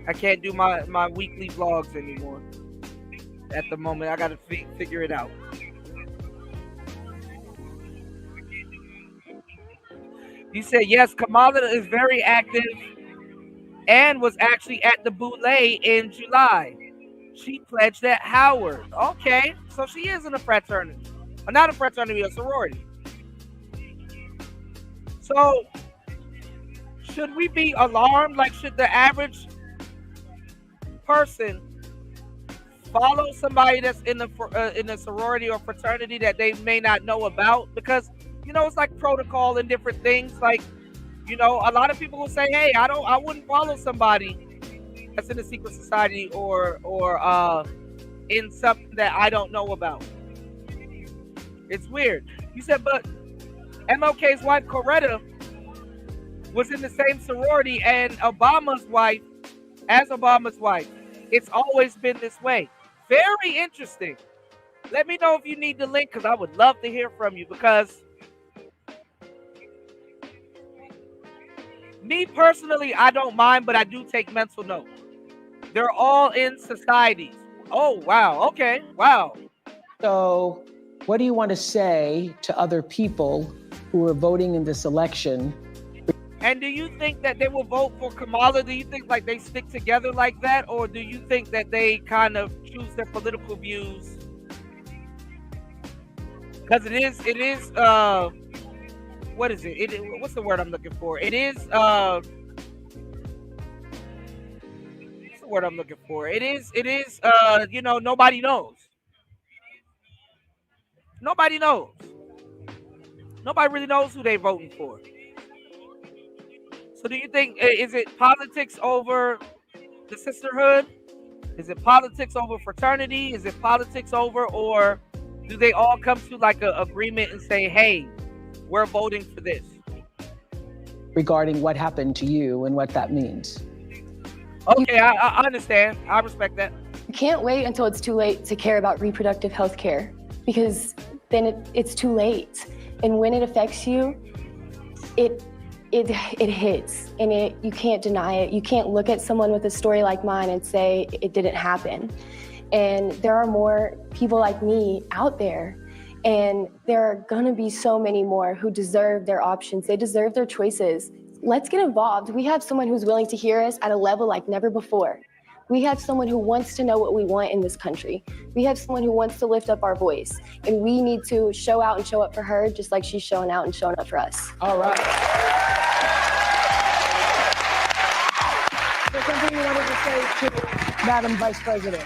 I can't do my weekly vlogs anymore. At the moment, I got to figure it out. You said yes. Kamala is very active and was actually at the Boulay in July. She pledged at Howard. Okay, so she is in a fraternity. Not a fraternity, a sorority. So, should we be alarmed? Like, should the average person follow somebody that's in a sorority or fraternity that they may not know about? Because, you know, it's like protocol and different things. Like, you know, a lot of people will say, hey, I wouldn't follow somebody that's in a secret society or in something that I don't know about. It's weird. You said, but MLK's wife, Coretta, was in the same sorority and Obama's wife. It's always been this way. Very interesting. Let me know if you need the link, because I would love to hear from you, because me personally, I don't mind, but I do take mental note. They're all in societies. Oh, wow. Okay. Wow. So what do you want to say to other people who are voting in this election? And do you think that they will vote for Kamala? Do you think like they stick together like that? Or do you think that they kind of choose their political views? Because it is, what is it? What's the word I'm looking for? It is, what's the word I'm looking for? It is, you know, nobody knows. Nobody knows. Nobody really knows who they're voting for. So do you think, is it politics over the sisterhood? Is it politics over fraternity? Is it politics over, or do they all come to like an agreement and say, hey, we're voting for this? Regarding what happened to you and what that means. Okay, I understand. I respect that. You can't wait until it's too late to care about reproductive health care, because then it's too late. And when it affects you, it hits, and you can't deny it. You can't look at someone with a story like mine and say it didn't happen. And there are more people like me out there, and there are gonna be so many more who deserve their options. They deserve their choices. Let's get involved. We have someone who's willing to hear us at a level like never before. We have someone who wants to know what we want in this country. We have someone who wants to lift up our voice, and we need to show out and show up for her just like she's showing out and showing up for us. All right. Is there something you wanted to say to Madam Vice President?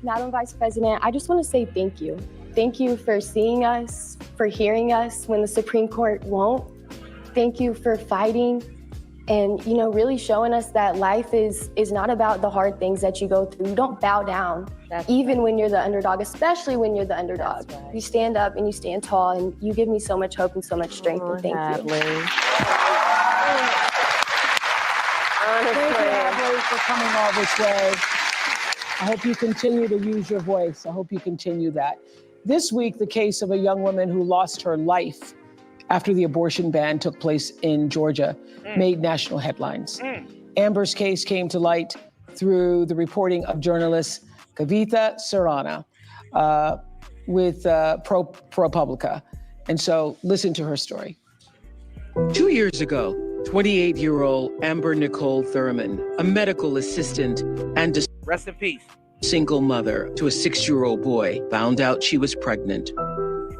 Madam Vice President, I just want to say thank you. Thank you for seeing us, for hearing us when the Supreme Court won't. Thank you for fighting and, you know, really showing us that life is not about the hard things that you go through. You don't bow down, even when you're the underdog, especially when you're the underdog. You stand up and you stand tall, and you give me so much hope and so much strength, and thank you. Thank you, Hadley, for coming all this way. I hope you continue to use your voice. I hope you continue that. This week, the case of a young woman who lost her life after the abortion ban took place in Georgia made national headlines. Amber's case came to light through the reporting of journalist Kavitha Sarana with ProPublica. And so listen to her story. 2 years ago, 28-year-old Amber Nicole Thurman, a medical assistant and a rest in peace single mother to a 6-year-old boy, found out she was pregnant.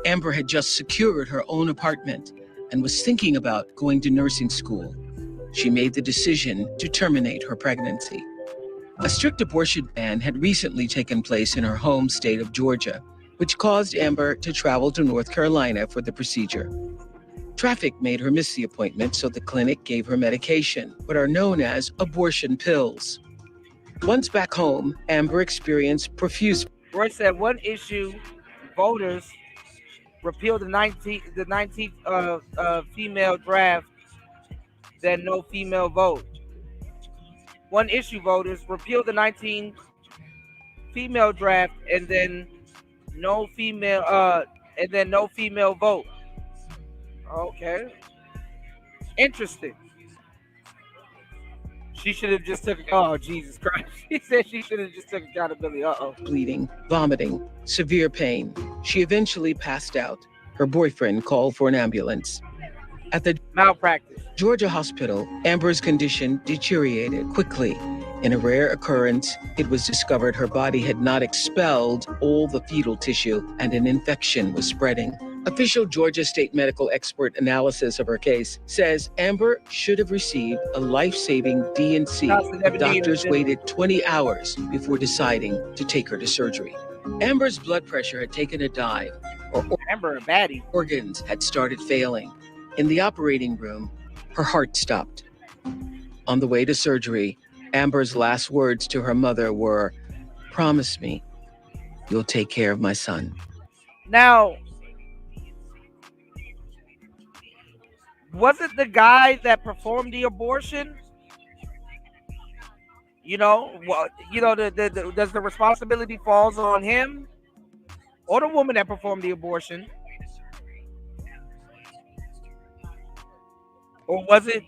Amber had just secured her own apartment and was thinking about going to nursing school. She made the decision to terminate her pregnancy. A strict abortion ban had recently taken place in her home state of Georgia, which caused Amber to travel to North Carolina for the procedure. Traffic made her miss the appointment, so the clinic gave her medication, what are known as abortion pills. Once back home, Amber experienced profuse... Roy said one issue, voters repealed the 19th female draft, then no female vote. One issue, voters repealed the 19th female draft, and then no female vote. Okay. Interesting. She should have just took. Oh, Jesus Christ! She said she should have just took accountability. Bleeding, vomiting, severe pain. She eventually passed out. Her boyfriend called for an ambulance. At the malpractice Georgia hospital, Amber's condition deteriorated quickly. In a rare occurrence, it was discovered her body had not expelled all the fetal tissue and an infection was spreading. Official Georgia State medical expert analysis of her case says Amber should have received a life-saving D&C, but doctors waited 20 hours before deciding to take her to surgery. Amber's blood pressure had taken a dive. Amber, a baddie. Organs had started failing. In the operating room, her heart stopped. On the way to surgery, Amber's last words to her mother were, "Promise me you'll take care of my son." Now, was it the guy that performed the abortion? You know, well, you know, does the responsibility falls on him or the woman that performed the abortion? Or was it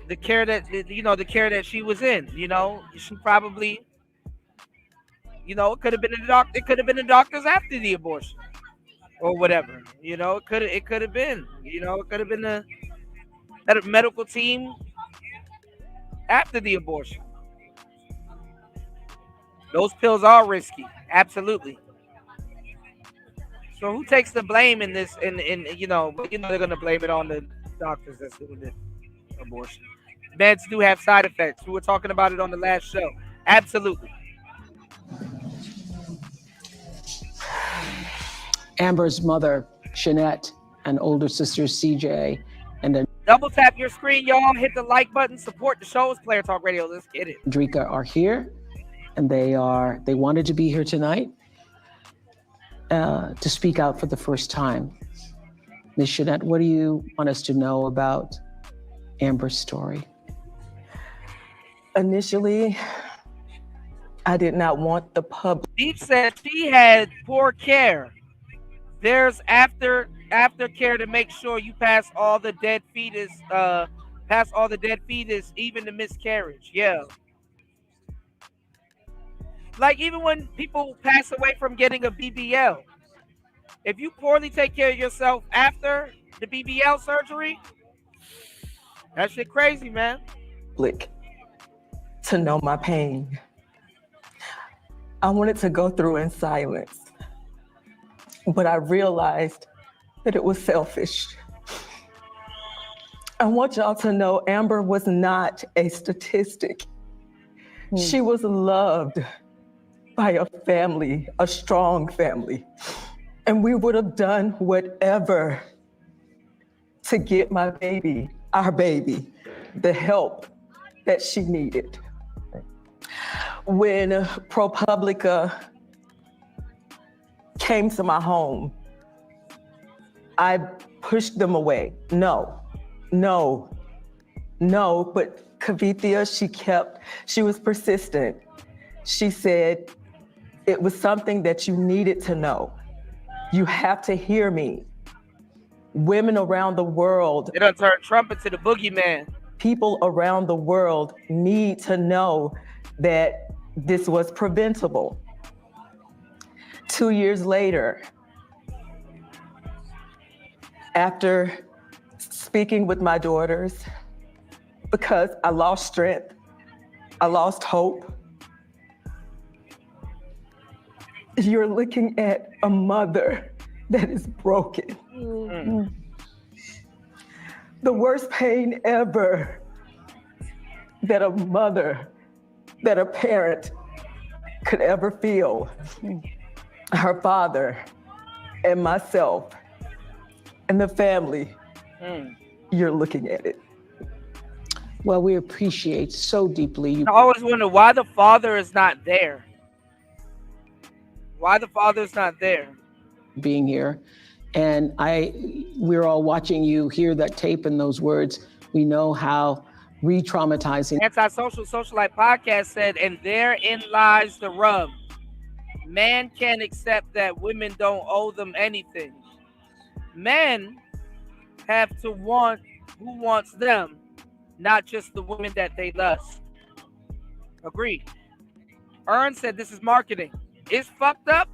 the care that, you know, the care that she was in? You know, she probably, you know, it could have been the doctor. It could have been the doctors after the abortion, or whatever. You know, it could have been. You know, it could have been the medical team after the abortion. Those pills are risky, absolutely. So who takes the blame in this? In you know they're gonna blame it on the doctors that's doing the abortion. Meds do have side effects. We were talking about it on the last show. Absolutely. Amber's mother, Shanette, and older sister, CJ, and then Double tap your screen, y'all. Hit the like button. Support the show. It's Player Talk Radio. Let's get it. Drika are here, and they wanted to be here tonight to speak out for the first time. Ms. Shanette, what do you want us to know about Amber's story? Initially, I did not want the public. Deep said she had poor care. There's aftercare to make sure you pass all the dead fetus, even the miscarriage. Yeah. Like even when people pass away from getting a BBL, if you poorly take care of yourself after the BBL surgery, that shit crazy, man. To know my pain. I wanted to go through in silence, but I realized that it was selfish. I want y'all to know Amber was not a statistic. She was loved by a family, a strong family. And we would have done whatever to get my baby, our baby, the help that she needed. When ProPublica came to my home, I pushed them away. No, but Kavithia, she was persistent. She said, it was something that you needed to know. You have to hear me. Women around the world. It done turned Trump into the boogeyman. People around the world need to know that this was preventable. 2 years later, after speaking with my daughters, because I lost strength, I lost hope, you're looking at a mother that is broken. Mm. The worst pain ever that a mother, that a parent could ever feel. Her father and myself and the family, you're looking at it. Well, we appreciate so deeply. I always wonder why the father is not there. Why the father's not there? Being here. And we're all watching you hear that tape and those words. We know how re-traumatizing. Antisocial Socialite Podcast said, and therein lies the rub. Man can't accept that women don't owe them anything. Men have to want who wants them, not just the women that they lust. Agreed. Ern said this is marketing. It's fucked up,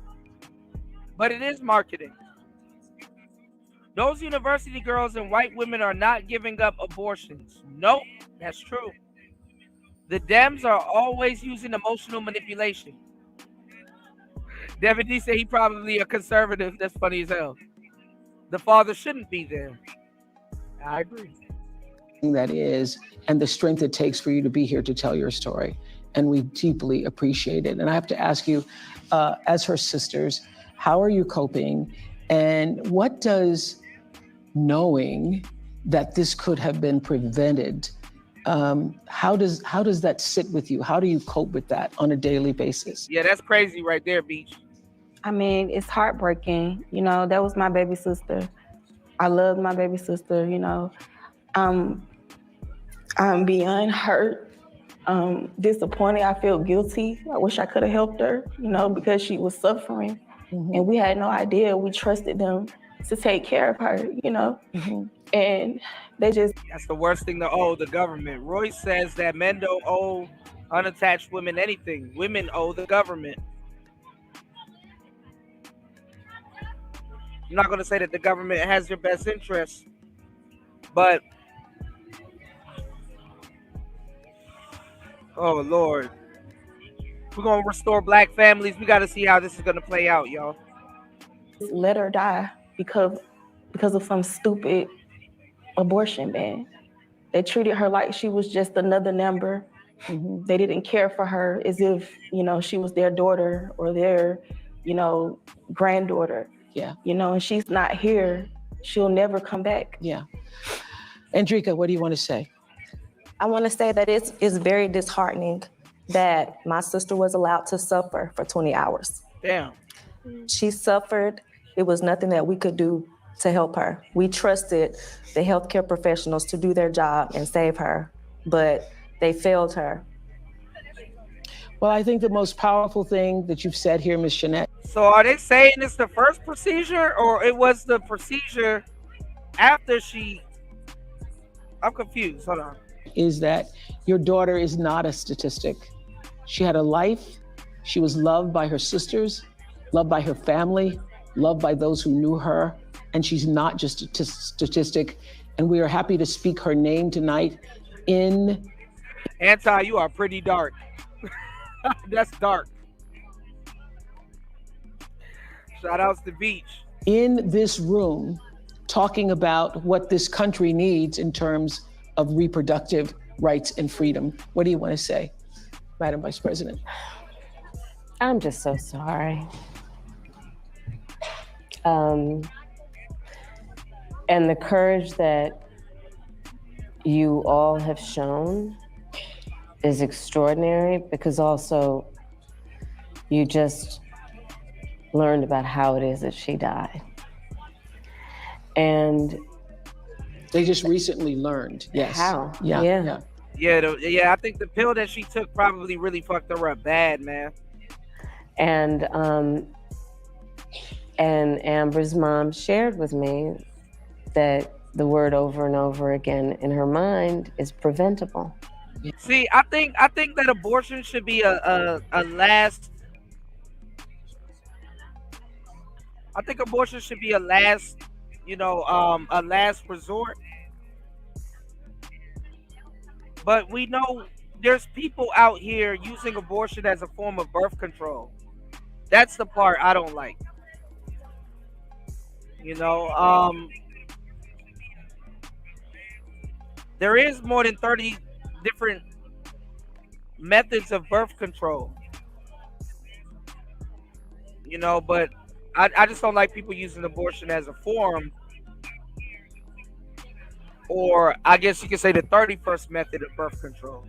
but it is marketing. Those university girls and white women are not giving up abortions. Nope, that's true. The Dems are always using emotional manipulation. Devin D said he probably a conservative. That's funny as hell. The father shouldn't be there. I agree. That is, and the strength it takes for you to be here to tell your story. And we deeply appreciate it. And I have to ask you, as her sisters, how are you coping? And what does knowing that this could have been prevented, how does that sit with you? How do you cope with that on a daily basis? Yeah, that's crazy right there, Beach. I mean, it's heartbreaking. You know, that was my baby sister. I loved my baby sister, you know. I'm beyond hurt, disappointed. I feel guilty. I wish I could have helped her, you know, because she was suffering. Mm-hmm. And we had no idea. We trusted them to take care of her, you know. Mm-hmm. And they just... That's the worst thing to owe the government. Royce says that men don't owe unattached women anything. Women owe the government. I'm not going to say that the government has your best interests, but oh Lord, we're going to restore black families. We got to see how this is going to play out, y'all. Let her die because of some stupid abortion ban. They treated her like she was just another number. Mm-hmm. They didn't care for her as if, you know, she was their daughter or their, you know, granddaughter. Yeah. You know, and she's not here. She'll never come back. Yeah. Andrika, what do you want to say? I want to say that it's very disheartening that my sister was allowed to suffer for 20 hours. Damn. She suffered. It was nothing that we could do to help her. We trusted the healthcare professionals to do their job and save her, but they failed her. Well, I think the most powerful thing that you've said here, Ms. Shanette. So are they saying it's the first procedure or it was the procedure after she... I'm confused. Hold on. Is that your daughter is not a statistic. She had a life. She was loved by her sisters, loved by her family, loved by those who knew her. And she's not just a statistic. And we are happy to speak her name tonight in... Anti, you are pretty dark. That's dark. Shout outs to Beach. In this room, talking about what this country needs in terms of reproductive rights and freedom. What do you want to say, Madam Vice President? I'm just so sorry. And the courage that you all have shown is extraordinary, because also you just learned about how it is that she died. And they just recently learned. Yes. How? Yeah. Yeah, I think the pill that she took probably really fucked her up bad, man. And Amber's mom shared with me that the word over and over again in her mind is preventable. See, I think that abortion should be a last. I think abortion should be a last, a last resort. But we know there's people out here using abortion as a form of birth control. That's the part I don't like. There is more than 30 different methods of birth control. But I just don't like people using abortion as a form, or I guess you could say the 31st method of birth control.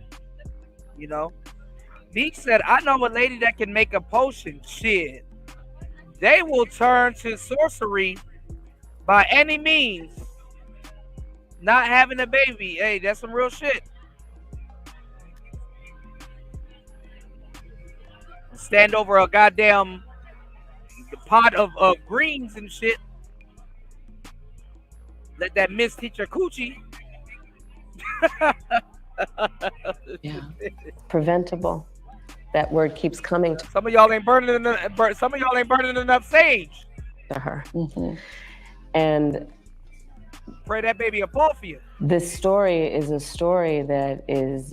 Beach said, I know a lady that can make a potion. Shit. They will turn to sorcery by any means. Not having a baby. Hey, that's some real shit. Stand over a goddamn pot of greens and shit. Let that mist hit your coochie. Yeah. Preventable. That word keeps coming Some of y'all ain't burning enough sage. to her. And Pray that baby will fall for you. this story is a story that is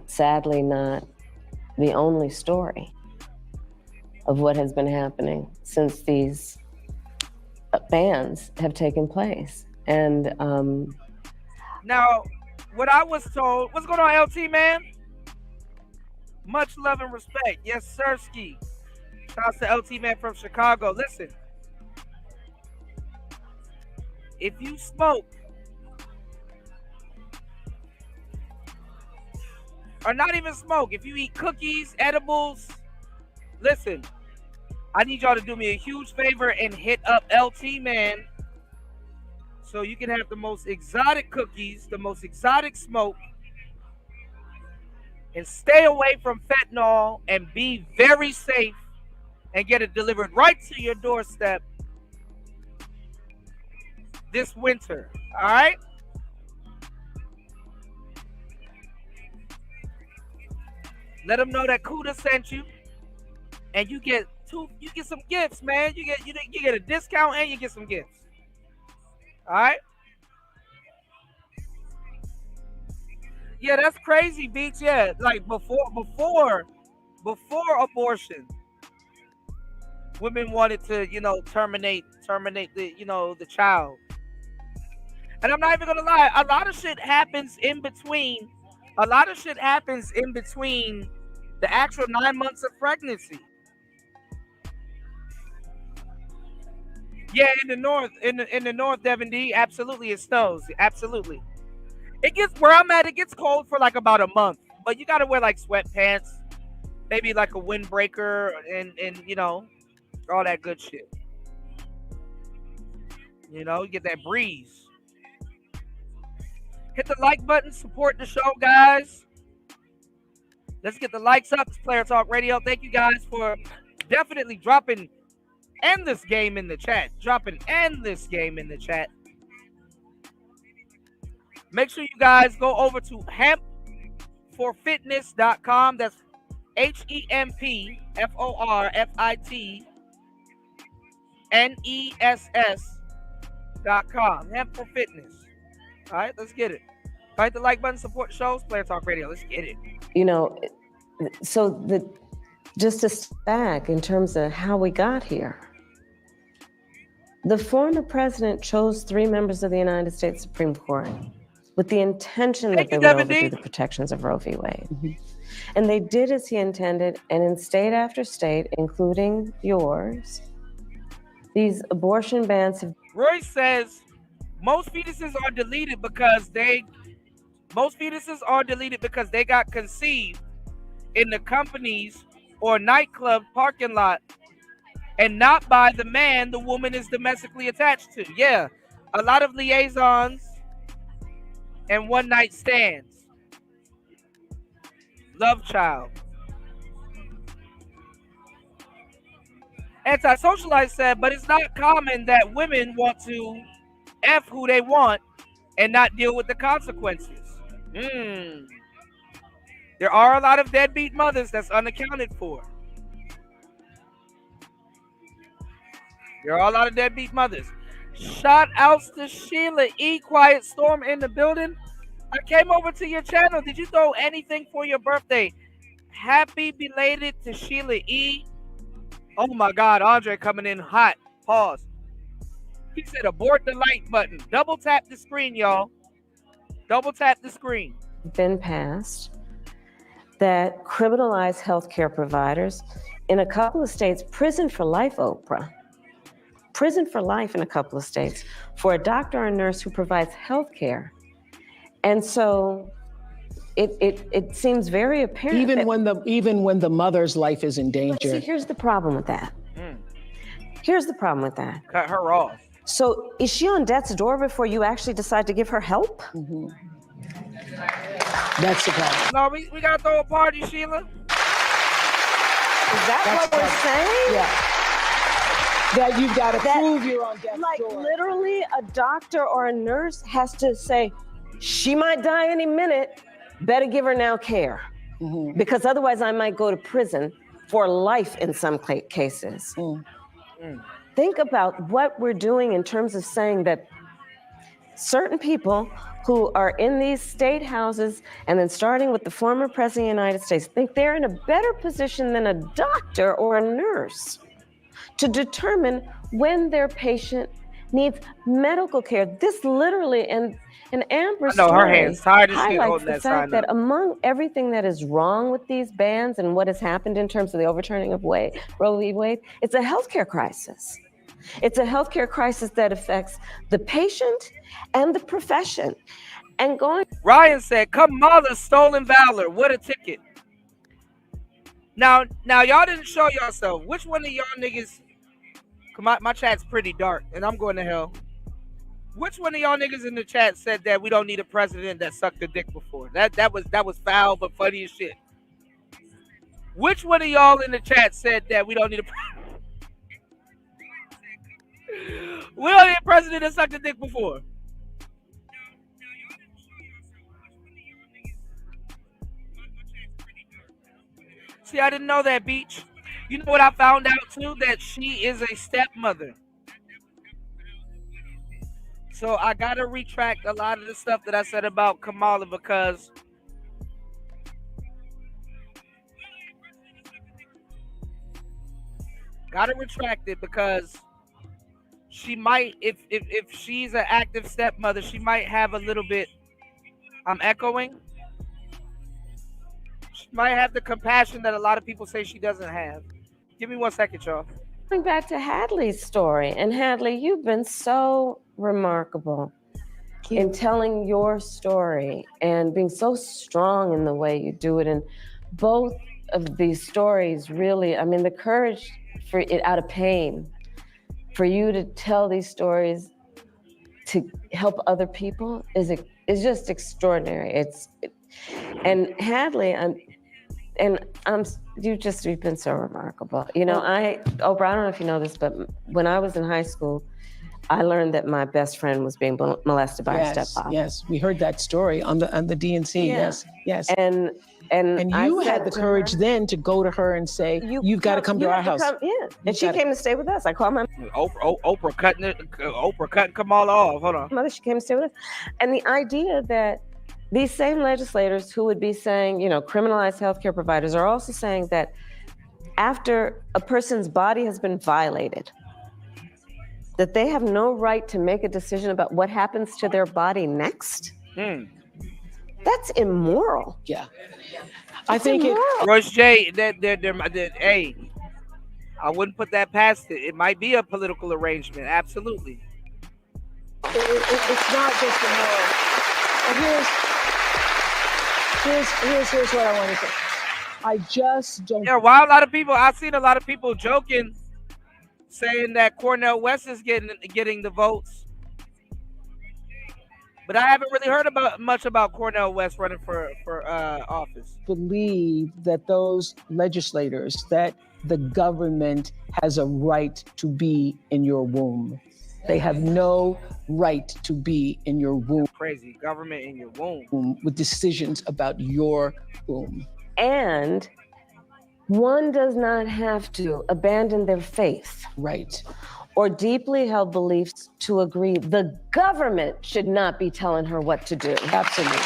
sadly not the only story of what has been happening since these bans have taken place. And Now, what I was told, what's going on, LT, man? Much love and respect. Yes, sirski. Shout out to LT, man, from Chicago. Listen, if you smoke, or not even smoke, if you eat cookies, edibles, listen, I need y'all to do me a huge favor and hit up LT, man, so you can have the most exotic cookies, the most exotic smoke, and stay away from fentanyl and be very safe and get it delivered right to your doorstep this winter. All right? Let them know that Kuda sent you, and you get some gifts, man. You get a discount and you get some gifts. All right? Yeah, that's crazy, Beats. Yeah, like before abortion, women wanted to, terminate the, the child. And I'm not even gonna lie, a lot of shit happens in between. A lot of shit happens in between the actual 9 months of pregnancy. Yeah, in the north, Devin D, absolutely it snows. Absolutely. It gets where I'm at, it gets cold for like about a month. But you gotta wear like sweatpants, maybe like a windbreaker, and all that good shit. You get that breeze. Hit the like button, support the show, guys. Let's get the likes up. It's Player Talk Radio. Thank you guys for definitely dropping endless game in the chat. Make sure you guys go over to hempforfitness.com. That's HEMPFORFITNESS.com. Hemp for Fitness. All right, let's get it. Hit the like button, support the shows, Player Talk Radio. Let's get it. So just to step back in terms of how we got here, the former president chose 3 members of the United States Supreme Court with the intention that they would overdo the protections of Roe v. Wade. And they did as he intended, and in state after state, including yours, these abortion bans have... Roy says most fetuses are deleted because they got conceived in the company's or nightclub parking lot and not by the man the woman is domestically attached to. Yeah, a lot of liaisons and one night stands. Love child. Anti-Socialite said, but it's not common that women want to F who they want and not deal with the consequences. There are a lot of deadbeat mothers that's unaccounted for. There are a lot of deadbeat mothers. Shout outs to Sheila E. Quiet Storm in the building. I came over to your channel. Did you throw anything for your birthday? Happy belated to Sheila E. Oh my God, Andre coming in hot. Pause. He said abort the like button. Double tap the screen, y'all. Double tap the screen. Been passed that criminalize healthcare providers. In a couple of states, prison for life, Oprah. Prison for life in a couple of states for a doctor or a nurse who provides healthcare. And so it seems very apparent. Even when the mother's life is in danger. See, here's the problem with that. Here's the problem with that. Cut her off. So is she on death's door before you actually decide to give her help? That's the problem. No, we gotta throw a party, Sheila. Is that what we're saying? Yeah. That you've got to prove you're on death's door. Like literally a doctor or a nurse has to say, she might die any minute. better give her now care, because otherwise I might go to prison for life in some cases. Think about what we're doing in terms of saying that certain people who are in these state houses, and then starting with the former president of the United States, think they're in a better position than a doctor or a nurse to determine when their patient needs medical care. This literally, and Amber's I know her story hands tired as shit highlights holding the that fact sign that up. among everything that is wrong with these bans and what has happened in terms of the overturning of Roe v. Wade, it's a healthcare crisis. It's a healthcare crisis that affects the patient and the profession. And Ryan said, Kamala's stolen valor. What a ticket. Now y'all didn't show yourself. Which one of y'all niggas, my chat's pretty dark and I'm going to hell. Which one of y'all niggas in the chat said that we don't need a president that sucked a dick before? That was foul but funny as shit. Which one of y'all in the chat said that we don't need a we don't need a president that sucked a dick before? See, I didn't know that, Beach. You know what I found out too? That she is a stepmother. So I gotta retract a lot of the stuff that I said about Kamala, because gotta retract it, because she might, if she's an active stepmother, she might have a little bit, I'm echoing, she might have the compassion that a lot of people say she doesn't have. Give me 1 second, y'all. going back to Hadley's story, and Hadley, you've been so remarkable in telling your story and being so strong in the way you do it. And both of these stories really, I mean, the courage for it out of pain, for you to tell these stories to help other people is just extraordinary. And Hadley, you've been so remarkable. You know, Oprah, I don't know if you know this, but when I was in high school, I learned that my best friend was being molested by her stepfather. Yes, we heard that story on the DNC. Yeah. Yes. And you had the courage then to go to her and say, you've got to come to our house. And she came to stay with us. I called my Oprah cutting Kamala off. Hold on. mother. She came to stay with us. And the idea that these same legislators who would be saying, criminalize healthcare providers are also saying that after a person's body has been violated, that they have no right to make a decision about what happens to their body next. That's immoral. Yeah. I think Royce J, hey, I wouldn't put that past it. It might be a political arrangement. Absolutely. It's not just immoral. And here's what I want to say. I just don't. Yeah, why I've seen a lot of people joking, saying that Cornel West is getting the votes. But I haven't really heard much about Cornel West running for office. Believe that those legislators, that the government has a right to be in your womb. They have no right to be in your womb. Crazy government in your womb. With decisions about your womb. And one does not have to abandon their faith. Right. Or deeply held beliefs to agree the government should not be telling her what to do. Absolutely.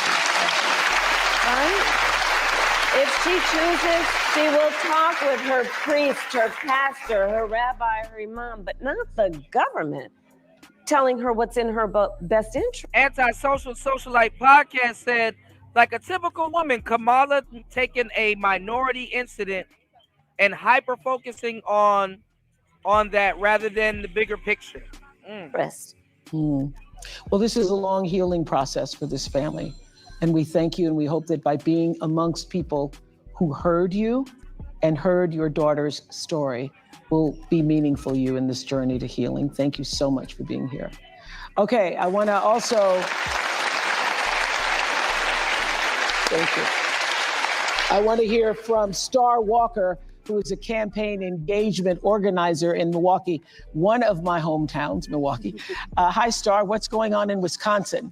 Right? If she chooses, she will talk with her priest, her pastor, her rabbi, her imam, but not the government telling her what's in her best interest. Antisocial Socialite Podcast said, like a typical woman, Kamala taking a minority incident and hyper-focusing on that rather than the bigger picture. Well, this is a long healing process for this family. And we thank you, and we hope that by being amongst people who heard you and heard your daughter's story will be meaningful to you in this journey to healing. Thank you so much for being here. Okay, I want to also... Thank you. I want to hear from Star Walker, who is a campaign engagement organizer in Milwaukee, one of my hometowns, Milwaukee. Hi, Star. What's going on in Wisconsin?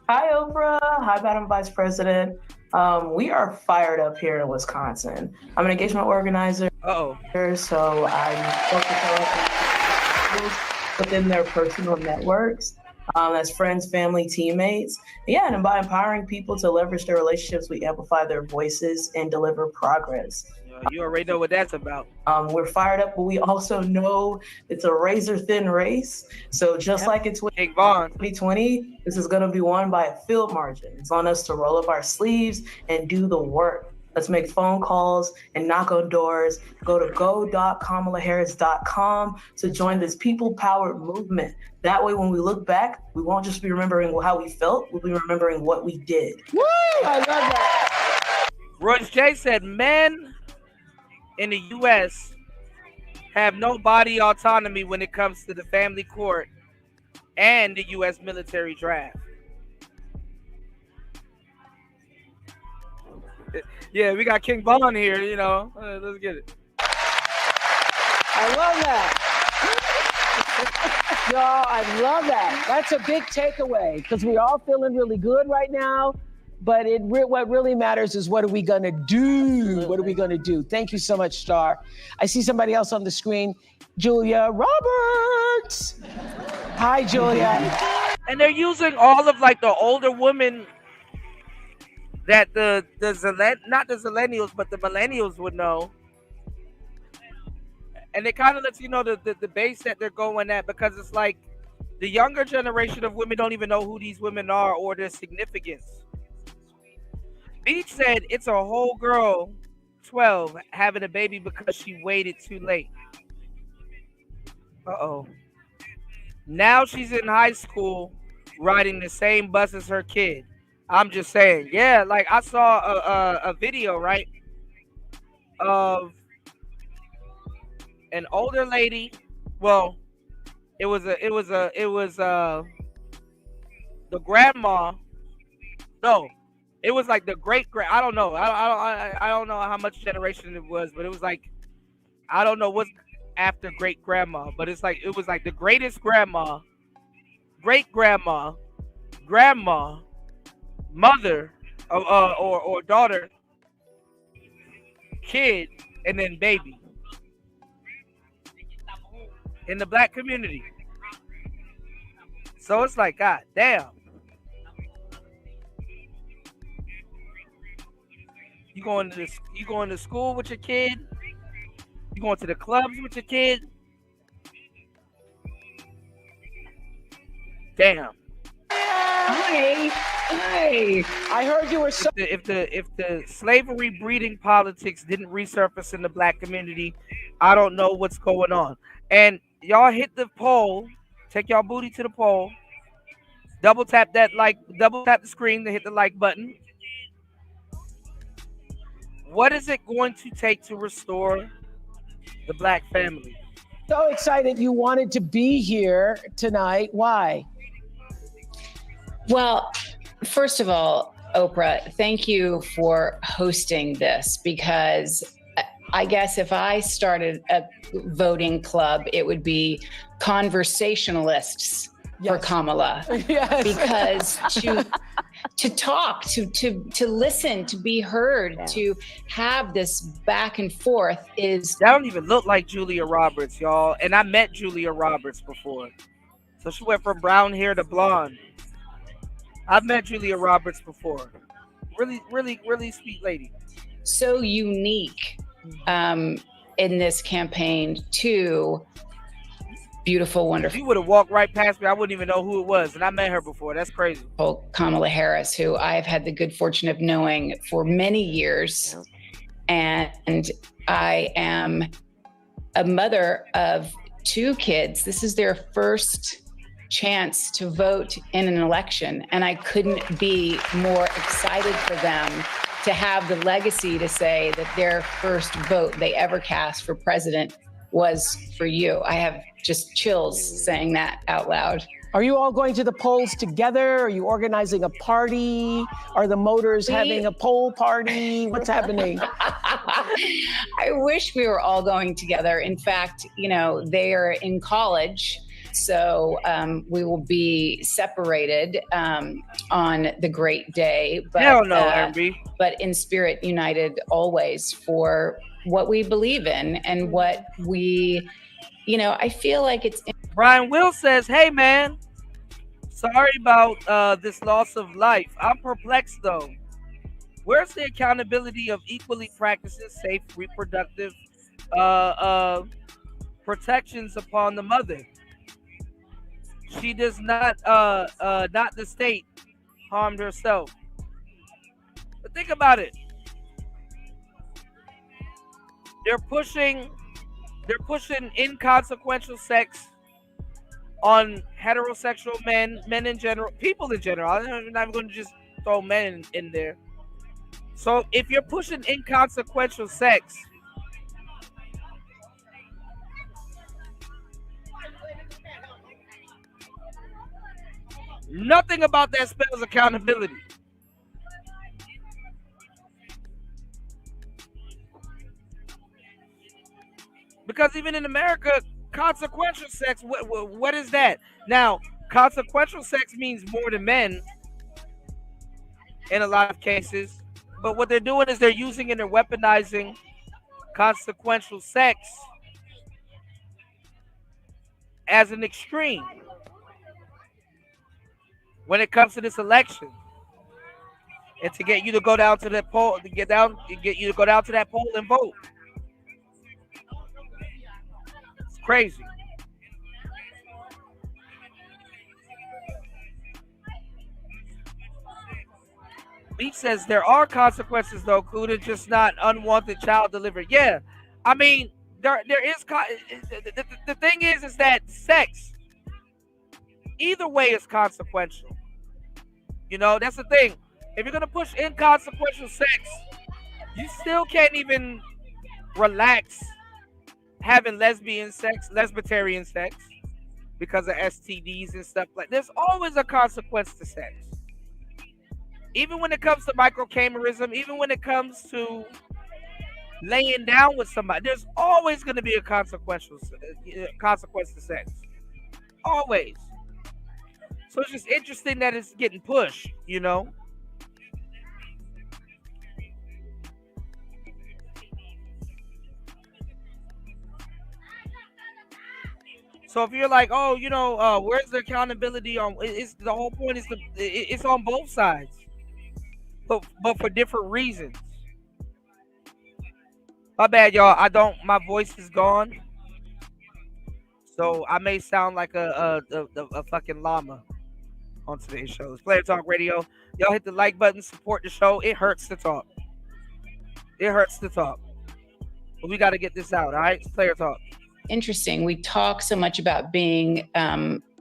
Hi, Oprah. Hi, Madam Vice President. We are fired up here in Wisconsin. I'm an engagement organizer. So I'm focused within their personal networks. As friends, family, teammates. Yeah, and by empowering people to leverage their relationships, we amplify their voices and deliver progress. You already know what that's about. We're fired up, but we also know it's a razor thin race. So just like in 2020, this is going to be won by a field margin. It's on us to roll up our sleeves and do the work. Let's make phone calls and knock on doors. Go to go.kamalaharris.com to join this people-powered movement. That way, when we look back, we won't just be remembering how we felt, we'll be remembering what we did. Woo! I love that. Royce J said, men in the U.S. have no body autonomy when it comes to the family court and the U.S. military draft. Yeah, we got King Von here, you know. Let's get it. I love that. Y'all, I love that. That's a big takeaway because we're all feeling really good right now. But what really matters is what are we going to do? What are we going to do? Thank you so much, Star. I see somebody else on the screen, Julia Roberts. Hi, Julia. And they're using all of like the older women that not the Zillennials, but the millennials would know. And it kind of lets you know the base that they're going at, because it's like the younger generation of women don't even know who these women are or their significance. Beach said it's a whole girl, 12, having a baby because she waited too late. Uh-oh. Now she's in high school riding the same bus as her kid. I'm just saying. Yeah, like I saw a video, right, of an older lady. Well, it was the grandma. No. It was like the I don't know. I don't know how much generation it was, but it was like, I don't know what's after great grandma, but it was like the greatest grandma, great grandma, grandma, mother, or daughter, kid, and then baby in the Black community. So it's like, God damn. You going to school with your kid? You going to the clubs with your kid? Damn. Hi. I heard you were so. If the slavery breeding politics didn't resurface in the Black community, I don't know what's going on. And y'all hit the poll. Take y'all booty to the poll. Double tap the screen to hit the like button. What is it going to take to restore the Black family? So excited you wanted to be here tonight. Why? Well, first of all, Oprah, thank you for hosting this, because I guess if I started a voting club, it would be conversationalists for Kamala. Yes. Because to talk, to listen, to be heard, to have this back and forth is... That don't even look like Julia Roberts, y'all. And I met Julia Roberts before. So she went from brown hair to blonde. I've met Julia Roberts before. Really, really, really sweet lady. So unique in this campaign too. Beautiful, wonderful. If you would have walked right past me, I wouldn't even know who it was. And I met her before. That's crazy. Kamala Harris, who I've had the good fortune of knowing for many years. And I am a mother of 2 kids. This is their first chance to vote in an election. And I couldn't be more excited for them to have the legacy to say that their first vote they ever cast for president was for you. I have just chills saying that out loud. Are you all going to the polls together? Are you organizing a party? Are the Motors having a poll party? What's happening? I wish we were all going together. In fact, they are in college. So we will be separated on the great day. But, Hell no, Amber. But in spirit, united always for what we believe in and what we, I feel like it's. Brian Will says, hey, man, sorry about this loss of life. I'm perplexed, though. Where's the accountability of equally practicing safe reproductive protections upon the mother? She does not the state, harmed herself. But think about it. They're pushing inconsequential sex on heterosexual men in general, people in general. I'm not going to just throw men in there. So if you're pushing inconsequential sex, nothing about that spells accountability. Because even in America, consequential sex, what is that? Now, consequential sex means more to men in a lot of cases. But what they're doing is they're using and they're weaponizing consequential sex as an extreme when it comes to this election, and to get you to go down to the poll, to get you to go down to that poll and vote. It's crazy. Beach says there are consequences, though, Kuda, just not unwanted child delivery. Yeah, I mean, there is. The thing is that sex, either way, is consequential. That's the thing. If you're gonna push inconsequential sex, you still can't even relax having lesbian sex, lesbitarian sex, because of STDs and stuff like. There's always a consequence to sex. Even when it comes to microcamerism, even when it comes to laying down with somebody, there's always going to be a consequence to sex. Always. So it's just interesting that it's getting pushed, So if you're like, where's the accountability on? It's the whole point is it's on both sides. But for different reasons. My bad, y'all. My voice is gone, so I may sound like a fucking llama on today's show. It's Player Talk Radio. Y'all hit the like button, support the show. It hurts to talk. But we got to get this out. All right, it's Player Talk. Interesting. We talk so much about being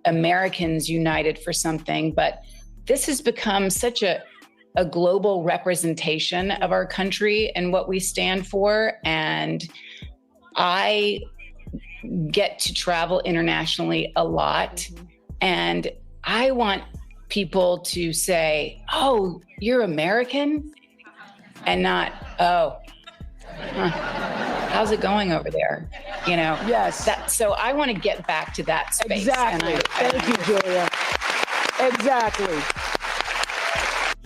Americans united for something, but this has become such a global representation of our country and what we stand for. And I get to travel internationally a lot. And I want people to say, oh, you're American? And not, oh, how's it going over there? Yes. So I want to get back to that space. Exactly. Thank you, Julia. Exactly.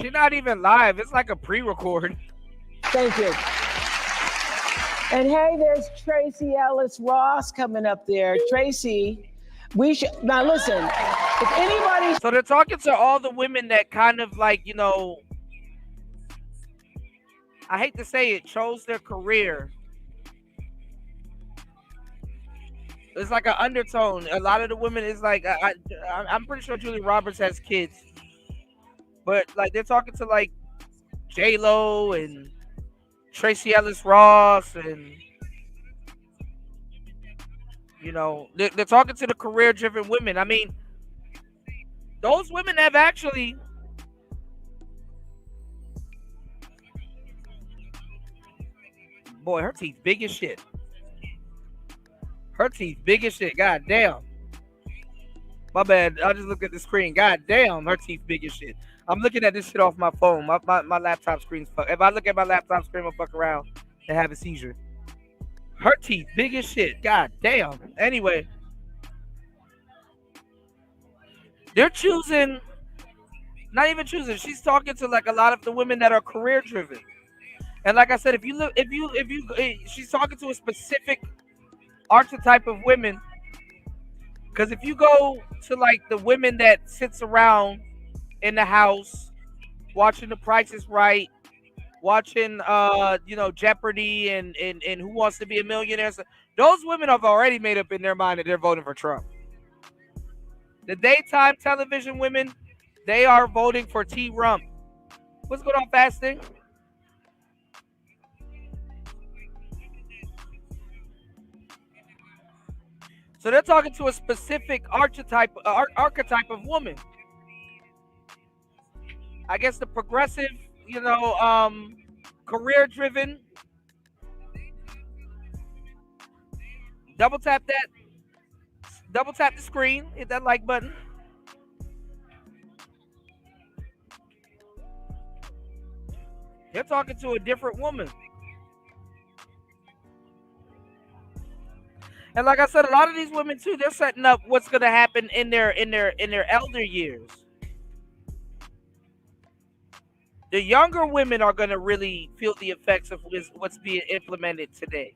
She's not even live. It's like a pre-record. Thank you. And hey, there's Tracy Ellis Ross coming up there. Tracy, now listen, if anybody. So they're talking to all the women that kind of like, I hate to say it, chose their career. It's like an undertone. A lot of the women is like, I'm pretty sure Julia Roberts has kids. But like they're talking to like J-Lo and Tracy Ellis Ross, and they're talking to the career-driven women. I mean, those women have actually boy, her teeth big as shit. God damn. My bad. I just looked at the screen. God damn, her teeth big as shit. I'm looking at this shit off my phone. My laptop screen's fuck. If I look at my laptop screen, I'll fuck around and have a seizure. Her teeth big as shit. God damn. Anyway. They're choosing, not even choosing. She's talking to like a lot of the women that are career driven. And like I said, if you she's talking to a specific archetype of women. Because if you go to like the women that sits around in the house watching The Price is Right, watching Jeopardy and Who Wants to Be a Millionaire, so those women have already made up in their mind that they're voting for Trump. The daytime television women, they are voting for T. Rump. What's going on, Fasting? So they're talking to a specific archetype of woman. I guess the progressive, career-driven. Double tap the screen, hit that like button. They're talking to a different woman. And like I said, a lot of these women too, they're setting up what's going to happen in their elder years. The younger women are going to really feel the effects of what's being implemented today.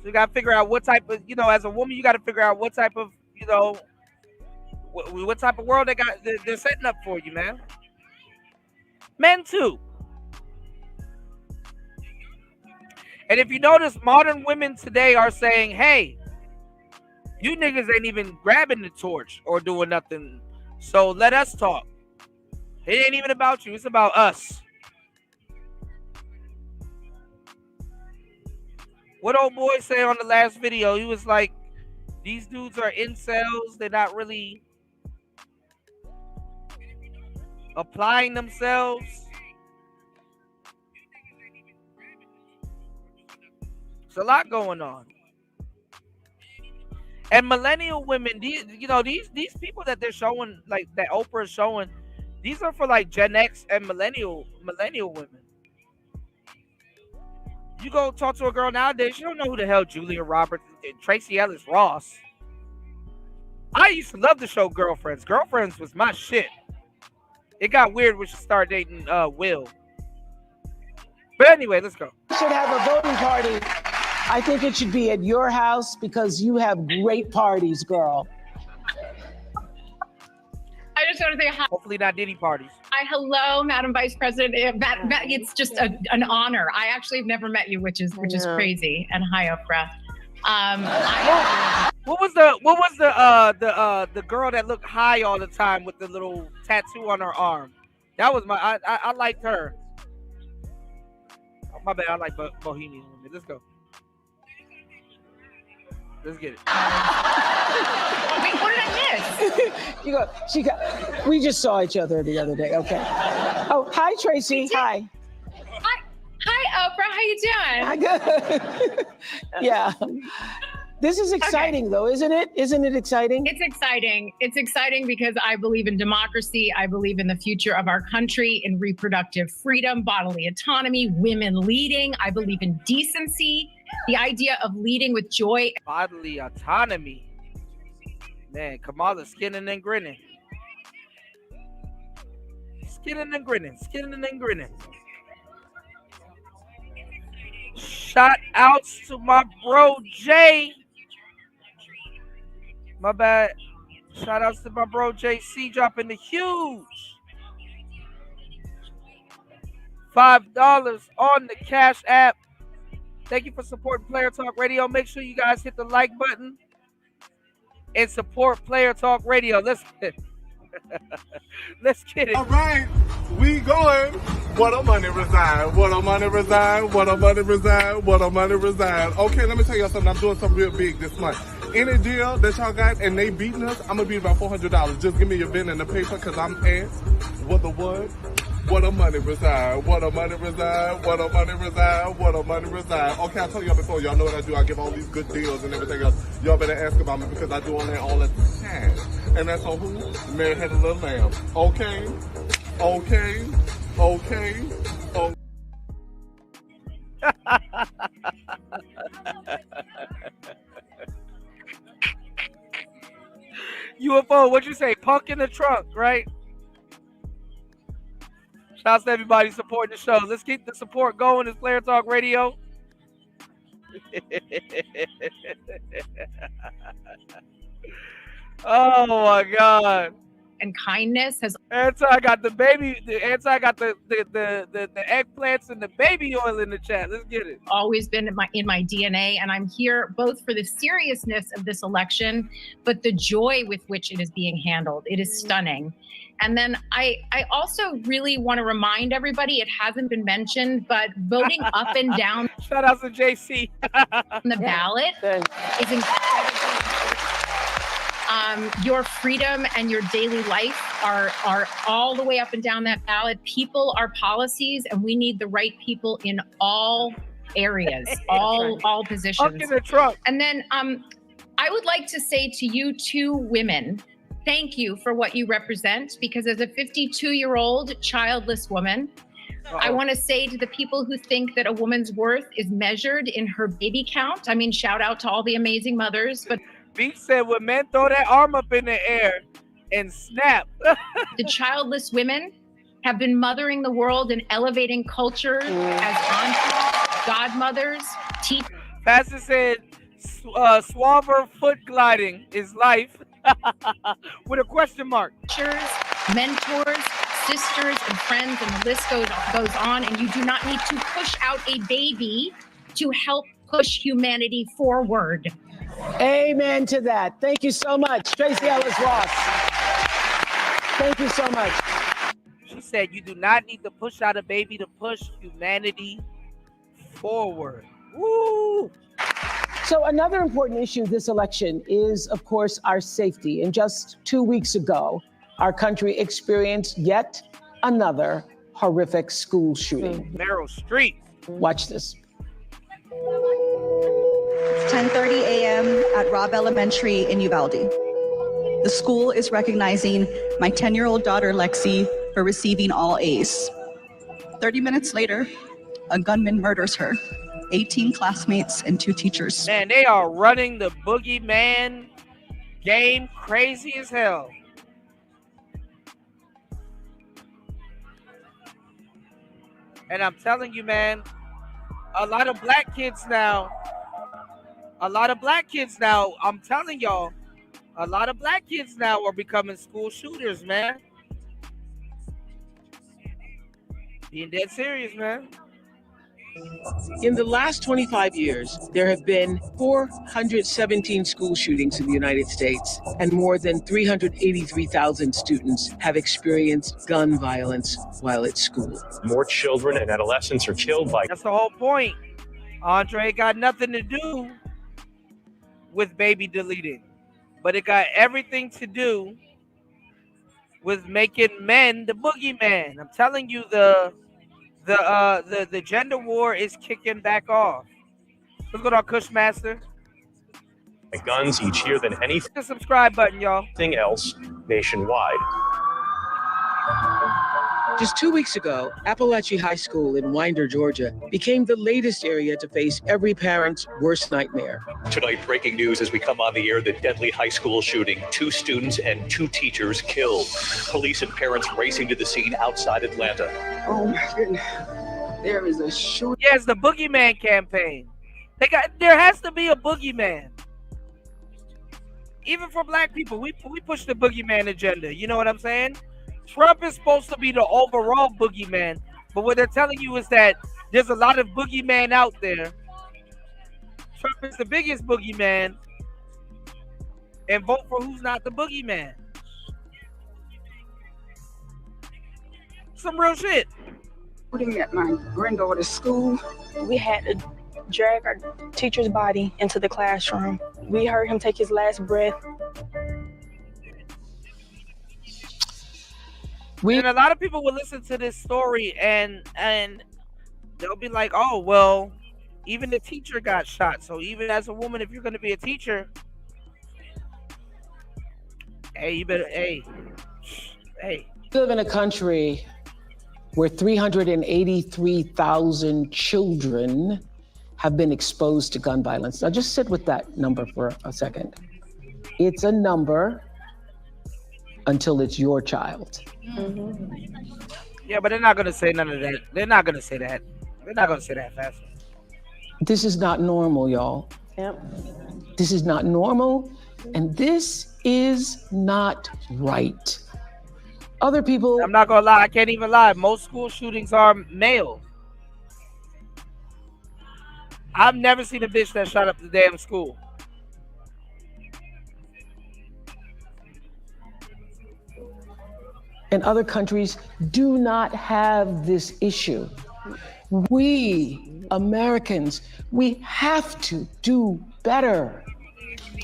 So you got to figure out what type of, as a woman, you got to figure out what type of, what type of world they're setting up for you, man. Men too. And if you notice, modern women today are saying, hey, you niggas ain't even grabbing the torch or doing nothing. So let us talk. It ain't even about you. It's about us. What old boy say on the last video? He was like, these dudes are incels. They're not really applying themselves. There's a lot going on. And millennial women, these people that they're showing, like that Oprah is showing, these are for like Gen X and millennial women. You go talk to a girl nowadays, you don't know who the hell Julia Roberts and Tracy Ellis Ross. I used to love the show Girlfriends. Girlfriends was my shit. It got weird when she started dating Will. But anyway, let's go. We should have a voting party. I think it should be at your house because you have great parties, girl. I just want to say hi. Hopefully not Diddy parties. Hi, hello, Madam Vice President. It's just an honor. I actually have never met you, which is crazy. And hi, Oprah. What was the girl that looked high all the time with the little tattoo on her arm? That was I liked her. Oh, my bad. I like Bohemian women. Let's go. Let's get it. Wait, what did I miss? We just saw each other the other day. Okay. Oh, hi, Tracy. Hi. Hi, Oprah. How you doing? Good. Yeah. This is exciting, though, isn't it? Isn't it exciting? It's exciting. It's exciting because I believe in democracy. I believe in the future of our country, in reproductive freedom, bodily autonomy, women leading. I believe in decency, the idea of leading with joy. Bodily autonomy. Man, Kamala's skinning and grinning. Skinning and grinning. Skinning and grinning. Shout outs to my bro Jay. My bad. Shout outs to my bro JC dropping the huge $5 on the Cash App. Thank you for supporting Player Talk Radio. Make sure you guys hit the like button and support Player Talk Radio. Let's get it. All right, we going. What a money reside. What a money reside. What a money reside. What a money reside. Okay, let me tell y'all something. I'm doing something real big this month. Any deal that y'all got and they beating us, I'm gonna be about $400. Just give me your pen and the paper because I'm asked. What the what? What a money reside. What a money reside. What a money reside. What a money reside. Okay, I told y'all before. Y'all know what I do. I give all these good deals and everything else. Y'all better ask about me because I do all that all the time. And that's on who? Mary Had a Little Lamb. Okay. Okay. Okay. Okay. UFO, what'd you say? Punk in the trunk, right? Shouts to everybody supporting the show. Let's keep the support going. It's Player Talk Radio. Oh my God. And kindness has Anti got the baby. The Anti got the eggplants and the baby oil in the chat. Let's get it. always been in my DNA, and I'm here both for the seriousness of this election, but the joy with which it is being handled. It is stunning. And then I also really want to remind everybody, it hasn't been mentioned, but voting up and down. Shout out to JC. On the ballot is incredibly your freedom and your daily life are all the way up and down that ballot. People are policies, and we need the right people in all areas, all positions. In the truck. And then I would like to say to you two women, thank you for what you represent, because as a 52-year-old childless woman, I want to say to the people who think that a woman's worth is measured in her baby count. I mean, shout out to all the amazing mothers, but Beach said when men throw that arm up in the air and snap. the childless women have been mothering the world and elevating culture as aunties, godmothers, teachers. Pastor said suaver foot gliding is life with a question mark. Mentors, sisters, and friends, and the list goes on. And you do not need to push out a baby to help push humanity forward. Amen to that. Thank you so much, Tracy Ellis Ross. Thank you so much. She said you do not need to push out a baby to push humanity forward. Woo! So another important issue this election is, of course, our safety. And just 2 weeks ago, our country experienced yet another horrific school shooting. Meryl Streep. Watch this. It's 10:30 a.m. at Robb Elementary in Uvalde. The school is recognizing my 10-year-old daughter, Lexi, for receiving all A's. 30 minutes later, a gunman murders her, 18 classmates and 2 teachers. Man, they are running the boogeyman game crazy as hell. And I'm telling you, man, a lot of black kids now, I'm telling y'all, a lot of black kids now are becoming school shooters, man. Being dead serious, man. In the last 25 years, there have been 417 school shootings in the United States, and more than 383,000 students have experienced gun violence while at school. More children and adolescents are killed by... That's the whole point. Andre got nothing to do with baby deleting, but it got everything to do with making men the boogeyman. I'm telling you, the gender war is kicking back off. Let's go to our Cushmaster. Guns each year than anything. Hit the subscribe button, y'all. Else nationwide. Just 2 weeks ago, Appalachia High School in Winder, Georgia, became the latest area to face every parent's worst nightmare. Tonight, breaking news as we come on the air, the deadly high school shooting. 2 students and 2 teachers killed. Police and parents racing to the scene outside Atlanta. Oh my goodness. There is a shooting. Yeah, it's the boogeyman campaign. There has to be a boogeyman. Even for black people, we push the boogeyman agenda. You know what I'm saying? Trump is supposed to be the overall boogeyman, but what they're telling you is that there's a lot of boogeyman out there. Trump is the biggest boogeyman, and vote for who's not the boogeyman. Some real shit. Shooting at my granddaughter's school. We had to drag our teacher's body into the classroom. We heard him take his last breath. And a lot of people will listen to this story and they'll be like, oh, well, even the teacher got shot. So even as a woman, if you're going to be a teacher, hey, you better, hey. We live in a country where 383,000 children have been exposed to gun violence. Now just sit with that number for a second. It's a number until it's your child. Yeah, but they're not gonna say none of that. They're not gonna say that. They're not gonna say that fast. This is not normal, y'all. Yep. This is not normal, and this is not right. Other people. I'm not gonna lie. I can't even lie. Most school shootings are male. I've never seen a bitch that shot up the damn school. And other countries do not have this issue. We, Americans, we have to do better.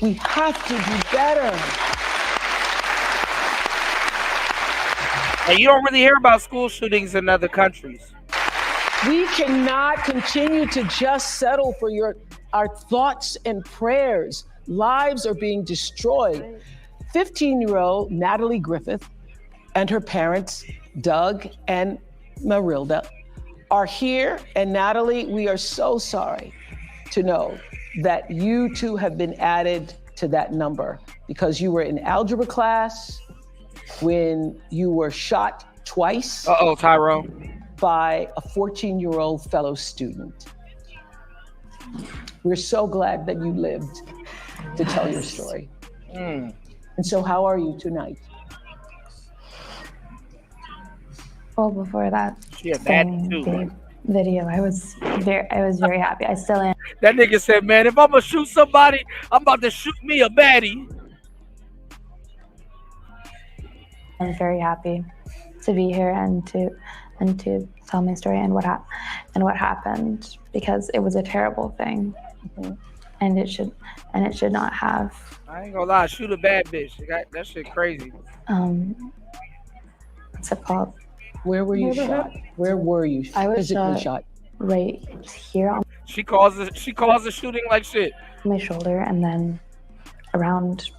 We have to do better. And you don't really hear about school shootings in other countries. We cannot continue to just settle for our thoughts and prayers. Lives are being destroyed. 15-year-old Natalie Griffith and her parents, Doug and Marilda, are here. And Natalie, we are so sorry to know that you too have been added to that number because you were in algebra class when you were shot twice. Tyrone. By a 14-year-old fellow student. We're so glad that you lived to tell your story. And so how are you tonight? Well, before that video, I was very happy. I still am. That nigga said, man, if I'm gonna shoot somebody, I'm about to shoot me a baddie. I'm very happy to be here and to tell my story and what happened, because it was a terrible thing. And it should not have. I ain't gonna lie, shoot a bad bitch. That shit crazy. What's it called? Where were you shot? Where were you I was physically shot? Right here on She calls the shooting like shit. my shoulder, and then around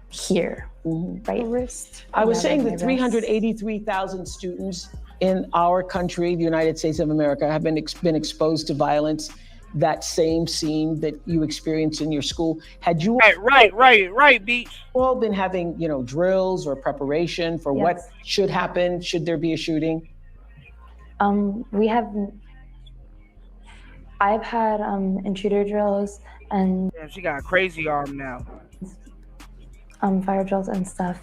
here, right wrist. I was Yeah, saying my that wrist. 383,000 students in our country, the United States of America, have been exposed to violence. That same scene that you experienced in your school. Had you right, Beach. all been having, drills or preparation for what should happen? Should there be a shooting? I've had intruder drills and Damn, she got a crazy arm now. fire drills and stuff.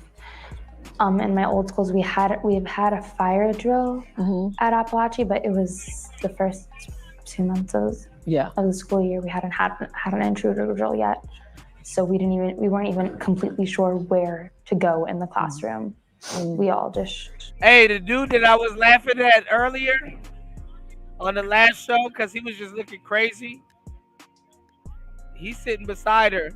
In my old schools, we've had a fire drill at Appalachia, but it was the first 2 months of the school year. We hadn't had an intruder drill yet, so we weren't even completely sure where to go in the classroom. We all just. Hey, the dude that I was laughing at earlier on the last show, because he was just looking crazy. He's sitting beside her.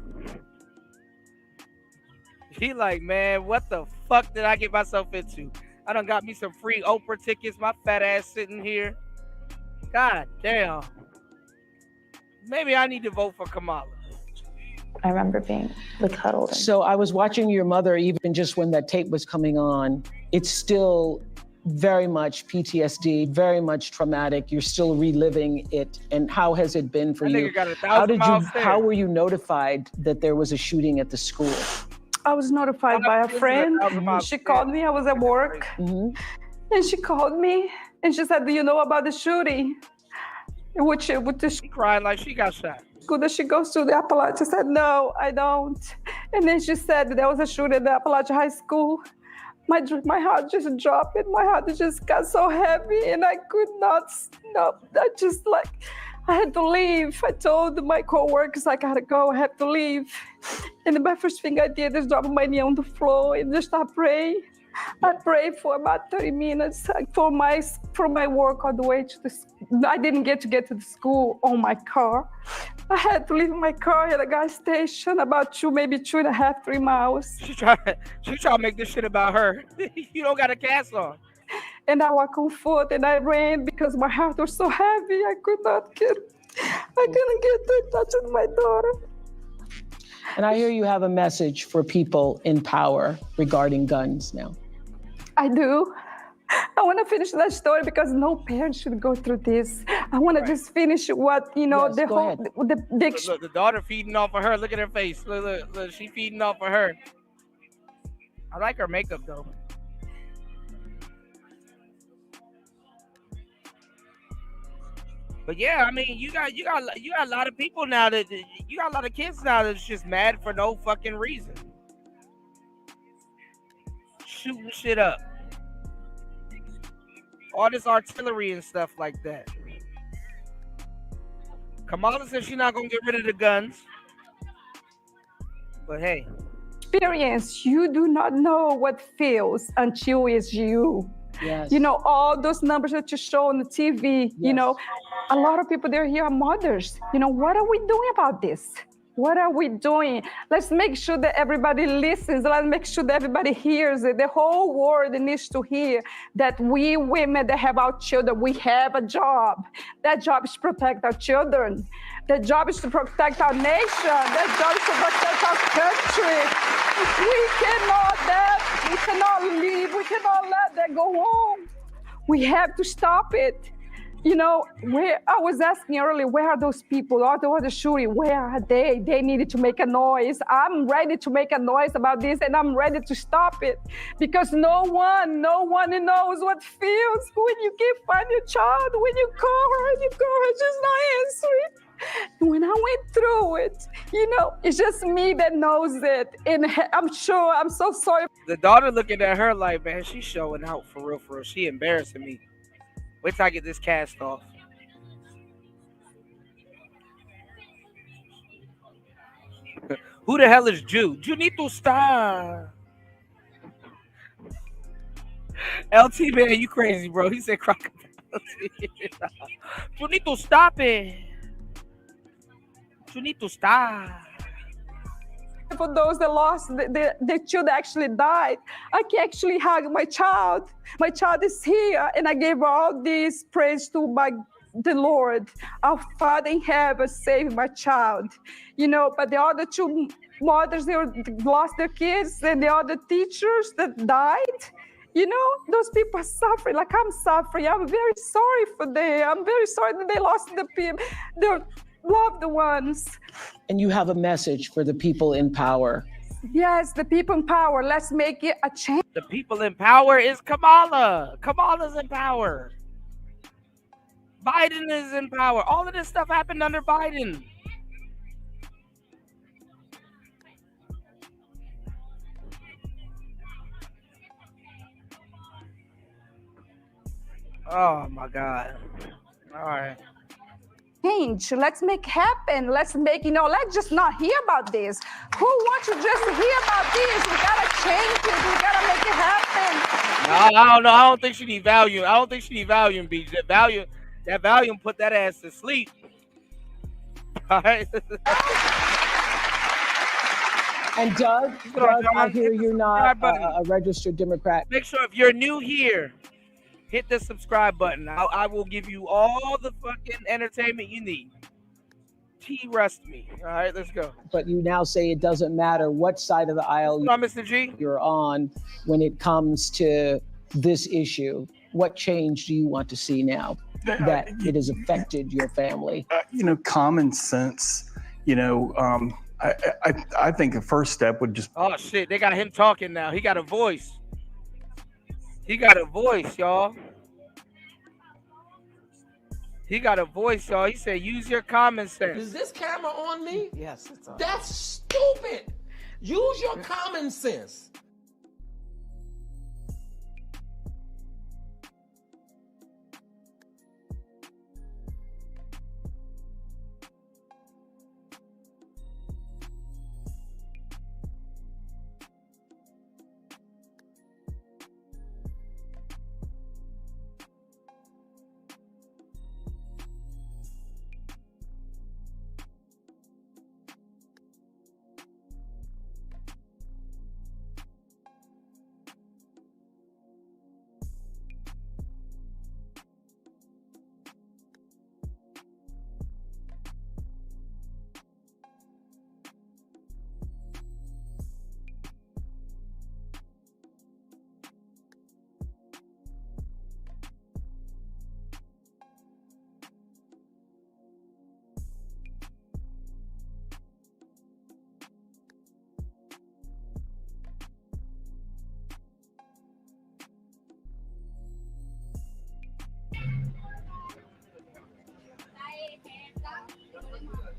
He like, man, what the fuck did I get myself into? I done got me some free Oprah tickets. My fat ass sitting here. God damn. Maybe I need to vote for Kamala. I remember being huddled. So I was watching your mother, even just when that tape was coming on. It's still very much PTSD, very much traumatic. You're still reliving it. And how has it been for you? How were you notified that there was a shooting at the school? I was notified by a friend. She called me. I was at work. And she called me and she said, do you know about the shooting? She cried like she got shot. School that she goes to, the Appalachia. I said, no, I don't. And then she said there was a shooting at the Appalachia High School. My heart just dropped. My heart just got so heavy and I could not stop. I had to leave. I told my coworkers, I gotta go, I have to leave. And the first thing I did is drop my knee on the floor and just start praying. I prayed for about 30 minutes for my work all the way to the school. I didn't get to the school on my car. I had to leave my car at a gas station about maybe 2.5, 3 miles. She tried to make this shit about her. You don't got a cast on. And I walked on foot and I ran because my heart was so heavy. I couldn't get in touch with my daughter. And I hear you have a message for people in power regarding guns now. I do. I want to finish that story because no parent should go through this. I want to just finish what, Look, the daughter feeding off of her. Look at her face. Look, she feeding off of her. I like her makeup though. But yeah, I mean, you got a lot of people now that you got a lot of kids now that's just mad for no fucking reason, shooting shit up, all this artillery and stuff like that. Kamala says she's not gonna get rid of the guns, but hey, experience, you do not know what feels until it's you. Yes. You know, all those numbers that you show on the TV, you know, a lot of people, they're here mothers. You know, what are we doing about this? What are we doing? Let's make sure that everybody listens. Let's make sure that everybody hears it. The whole world needs to hear that we women that have our children, we have a job. That job is to protect our children. That job is to protect our nation. That job is to protect our country. We cannot leave. We cannot let that go on. We have to stop it. You know, I was asking earlier, where are those people? All the shooting, where are they? They needed to make a noise. I'm ready to make a noise about this, and I'm ready to stop it. Because no one knows what feels when you can't find your child, when you call her and you call her just not answering. When I went through it, you know, it's just me that knows it. And I'm sure, I'm so sorry. The daughter looking at her like, man, she's showing out for real, for real. She embarrassing me. Wait till I get this cast off. Who the hell is Jew? Junito Star. LT, man, you crazy, bro. He said crocodile. Junito, stop it. Junito, stop. For those that lost the child actually died, I can actually hug my child. My child is here, and I gave all this praise to the Lord. Our Father in heaven saved my child. You know, but the other two mothers, they lost their kids, and the other teachers that died. You know, those people are suffering like I'm suffering. I'm very sorry for them. I'm very sorry that they lost their loved ones. And you have a message for the people in power. Yes, the people in power. Let's make it a change. The people in power is Kamala. Kamala's in power. Biden is in power. All of this stuff happened under Biden. Oh my God. All right. Change. Let's make happen. Let's make, you know, let's just not hear about this. Who wants to just hear about this? We gotta change it. We gotta make it happen. No, I don't know. I don't think she need Valium. I don't think she need Valium, B. That Valium put that ass to sleep. All right. And Doug, I hear you're not a registered Democrat. Make sure if you're new here, hit the subscribe button. I will give you all the fucking entertainment you need. Rest me. All right, let's go. But you now say it doesn't matter what side of the aisle Mr. G? You're on when it comes to this issue. What change do you want to see now that it has affected your family? You know, common sense. You know, I think the first step would just. Oh shit! They got him talking now. He got a voice. He got a voice, y'all. He got a voice, y'all. He said, use your common sense. Is this camera on me? Yes, it's on. That's stupid. Use your common sense.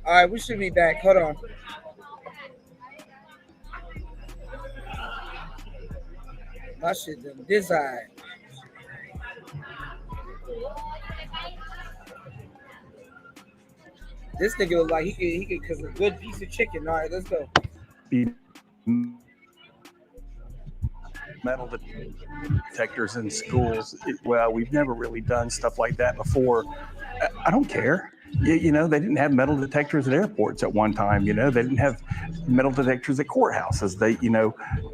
All right, we should be back. Hold on. My shit done design. This nigga look like he could cook a good piece of chicken. All right, let's go. Metal detectors in schools. Well, we've never really done stuff like that before. I don't care. You know, they didn't have metal detectors at airports at one time. You know, they didn't have metal detectors at courthouses.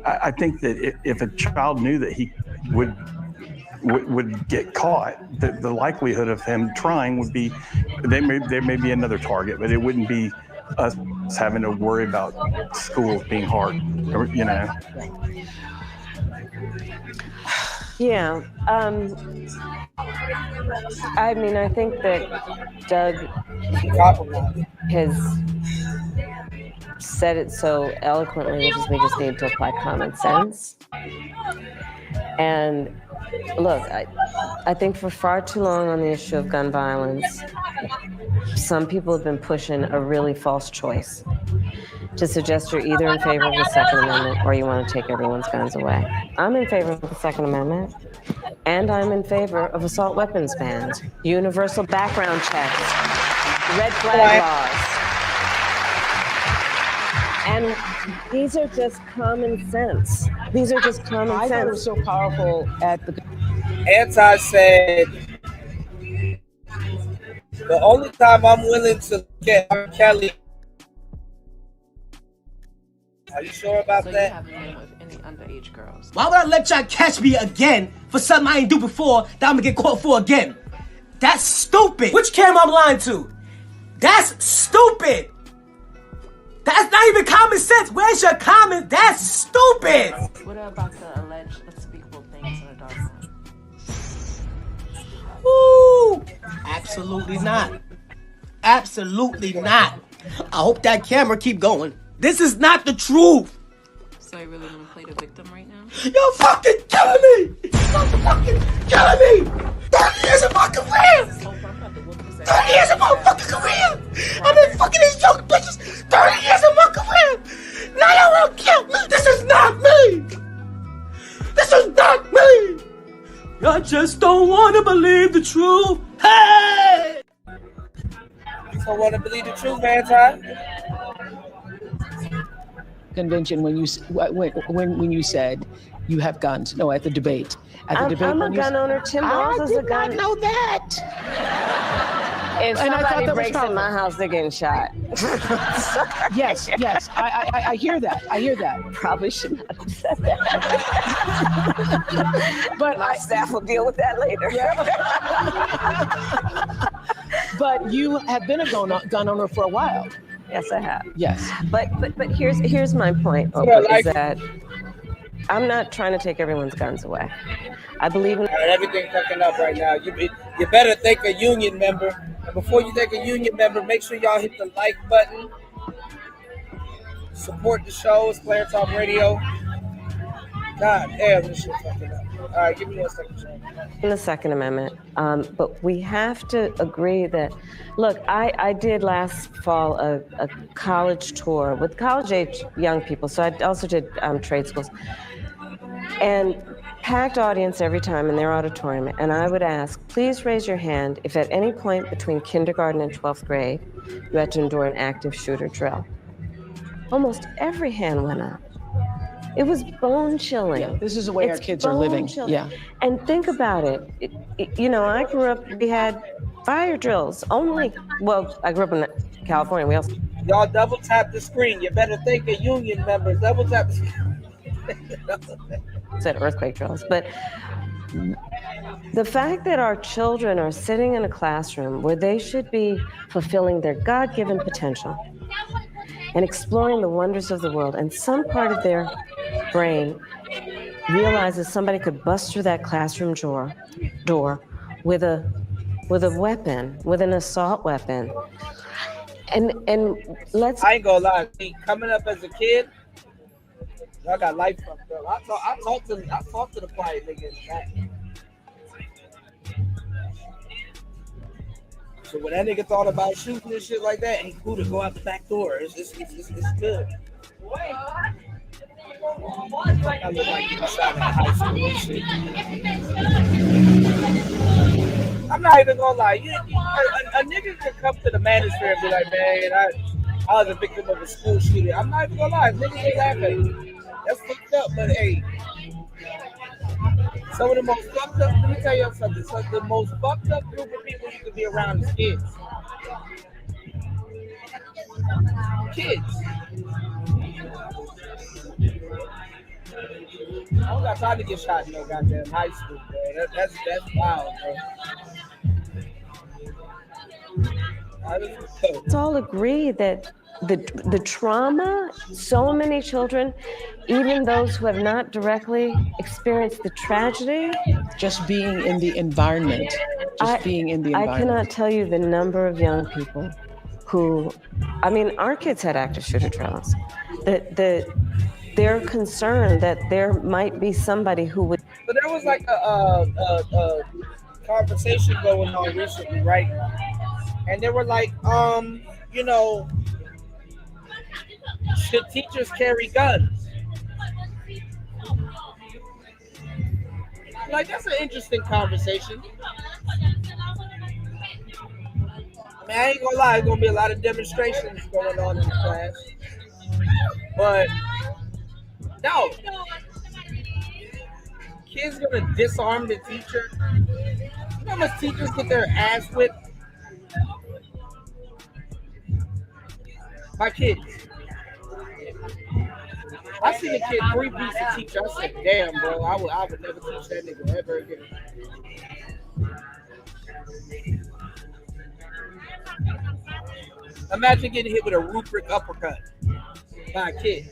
I think that if a child knew that he would get caught, the likelihood of him trying would be, there may be another target, but it wouldn't be us having to worry about schools being hard, you know. Yeah. I mean, I think that Doug has said it so eloquently, which is we just need to apply common sense. And look, I think for far too long on the issue of gun violence, some people have been pushing a really false choice to suggest you're either in favor of the Second Amendment or you want to take everyone's guns away. I'm in favor of the Second Amendment, and I'm in favor of assault weapons bans, universal background checks, red flag laws. And these are just common sense. These are just common sense. I thought it was so powerful at the... Anti said, the only time I'm willing to get R. Kelly. Are you sure about that? You haven't been with any underage girls. Why would I let y'all catch me again for something I ain't do before that I'm gonna get caught for again? That's stupid. Which camera I'm lying to? That's stupid. That's not even common sense. Where's your common? That's stupid. What about the alleged unspeakable things in the dark room? Woo! Absolutely not. Absolutely not. I hope that camera keep going. This is not the truth. So you really want to play the victim right now? You're fucking killing me. You're fucking killing me. 30 years of my career. 30 years of my fucking career. I've been fucking these young bitches 30 years of my career. Now y'all want to kill me. This is not me. This is not me. I just don't want to believe the truth. Hey! You don't want to believe the truth, Anti? Convention when you said you have guns. No, at the debate. At the debate, I'm a gun owner. Tim Walz is a gun. I did not know that. If And I thought somebody that was breaks in my house, they're getting shot. Yes. I hear that. I hear that. Probably should not have said that. But my staff will deal with that later. But you have been a gun owner for a while. Yes, I have. Yes. But here's my point, Oprah, is that I'm not trying to take everyone's guns away. I believe in... All right, everything fucking up right now. You better thank a union member. And before you thank a union member, make sure y'all hit the like button. Support the show. It's Player Talk Radio. God damn, this shit fucking up. All right, give me 1 second, Sean. In the Second Amendment, but we have to agree that, look, I did last fall a college tour with college-age young people, so I also did trade schools, and packed audience every time in their auditorium, and I would ask, please raise your hand if at any point between kindergarten and 12th grade you had to endure an active shooter drill. Almost every hand went up. It was bone chilling. Yeah, this is the way our kids are living. Chilling. Yeah. And think about it. You know, I grew up, we had fire drills only. Well, I grew up in California. We also. Y'all double tap the screen. You better thank a union member. Double tap the screen. Said earthquake drills. But the fact that our children are sitting in a classroom where they should be fulfilling their God-given potential and exploring the wonders of the world, and some part of their brain realizes somebody could bust through that classroom door with a weapon, with an assault weapon. And let's... I ain't gonna lie, coming up as a kid, I got life fucked up. I talk to the quiet nigga in the back. So when that nigga thought about shooting and shit like that, he cool to go out the back door. It's good. I look like you shot at high school and shit. I'm not even gonna lie. A nigga could come to the manosphere and be like, man, I was a victim of a school shooting. I'm not even gonna lie. Niggas ain't laughing. That's fucked up, but hey. Some of the most fucked up, let me tell you something. So the most fucked up group of people you could be around is kids. Kids. I don't got time to get shot in no goddamn high school, bro. That's wild, bro. Let's all agree that the trauma, so many children, even those who have not directly experienced the tragedy, just being in the environment, I cannot tell you the number of young people who, I mean, our kids had active shooter traumas. They're concerned that there might be somebody who would. So there was like a conversation going on recently, right? And they were like, you know, should teachers carry guns? Like, that's an interesting conversation. I mean, I ain't gonna lie, there's gonna be a lot of demonstrations going on in the class. But no. Kids gonna disarm the teacher. You know how much teachers get their ass whipped? My kids. I seen a kid 3-piece a teacher. I said, damn, bro, I would never teach that nigga ever again. Imagine getting hit with a rubric uppercut by a kid.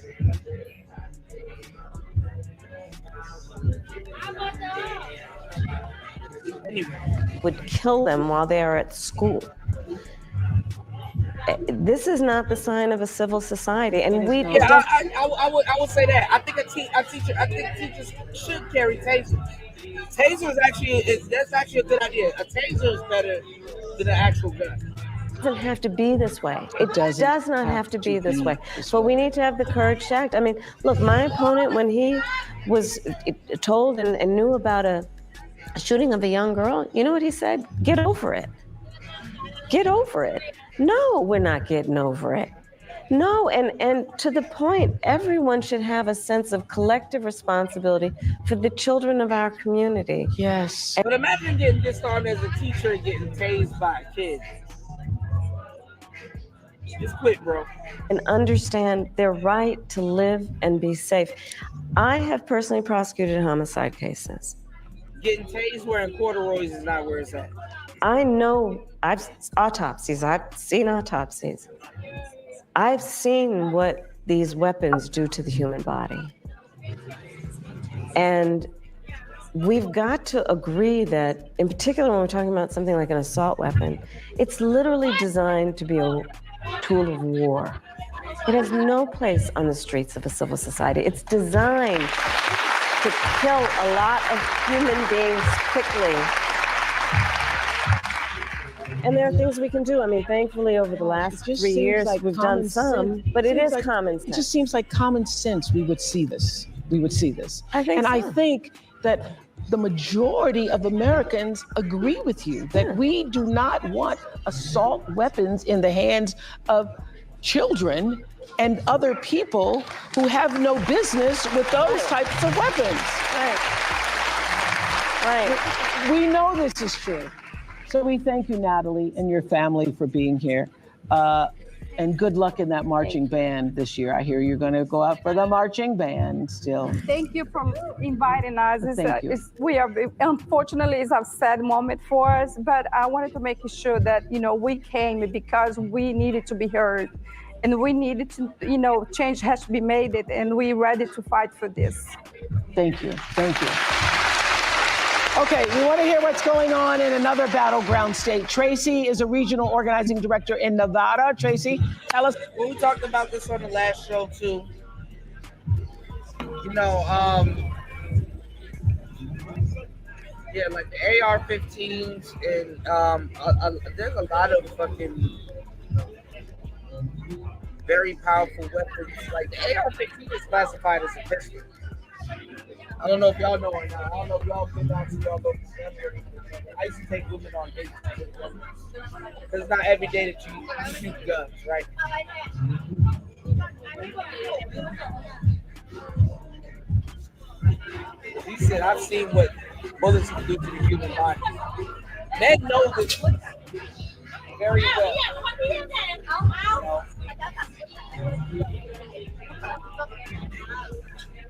Would kill them while they are at school. This is not the sign of a civil society, and we. Yeah, I would say that. I think teachers should carry tasers. Tasers that's actually a good idea. A taser is better than an actual gun. It doesn't have to be this way. It does not have to be this way. But we need to have the courage to act. I mean, look, my opponent, when he was told and knew about a shooting of a young girl, you know what he said? Get over it. Get over it. No, we're not getting over it. No, and to the point, everyone should have a sense of collective responsibility for the children of our community. Yes. But imagine getting disarmed as a teacher and getting tased by a kid. Just quit, bro. And understand their right to live and be safe. I have personally prosecuted homicide cases. Getting tased wearing corduroys is not where it's at. I know I've seen autopsies. I've seen what these weapons do to the human body. And we've got to agree that, in particular when we're talking about something like an assault weapon, it's literally designed to be a tool of war. It has no place on the streets of a civil society. It's designed to kill a lot of human beings quickly. And there are things we can do. I mean, thankfully, over the last 3 years, like we've done some, but it is common sense. It just seems like common sense we would see this. I think I think that the majority of Americans agree with you that we do not want assault weapons in the hands of children and other people who have no business with those types of weapons. Right. We know this is true. So we thank you, Natalie, and your family for being here. And good luck in that marching band this year. I hear you're going to go out for the marching band still. Thank you for inviting us. Unfortunately, it's a sad moment for us, but I wanted to make sure that, we came because we needed to be heard. And we needed to, change has to be made, and we're ready to fight for this. Thank you. Okay, we want to hear what's going on in another battleground state. Tracy is a regional organizing director in Nevada. Tracy, tell us. Well, we talked about this on the last show too. Yeah, like the AR-15s and there's a lot of fucking very powerful weapons. Like the AR-15 is classified as a pistol. I don't know if y'all know or not. I don't know if y'all been down to y'all local cemetery. I used to take women on dates because it's not every day that you shoot guns, right? He said, "I've seen what bullets can do to the human body." Men know this very well.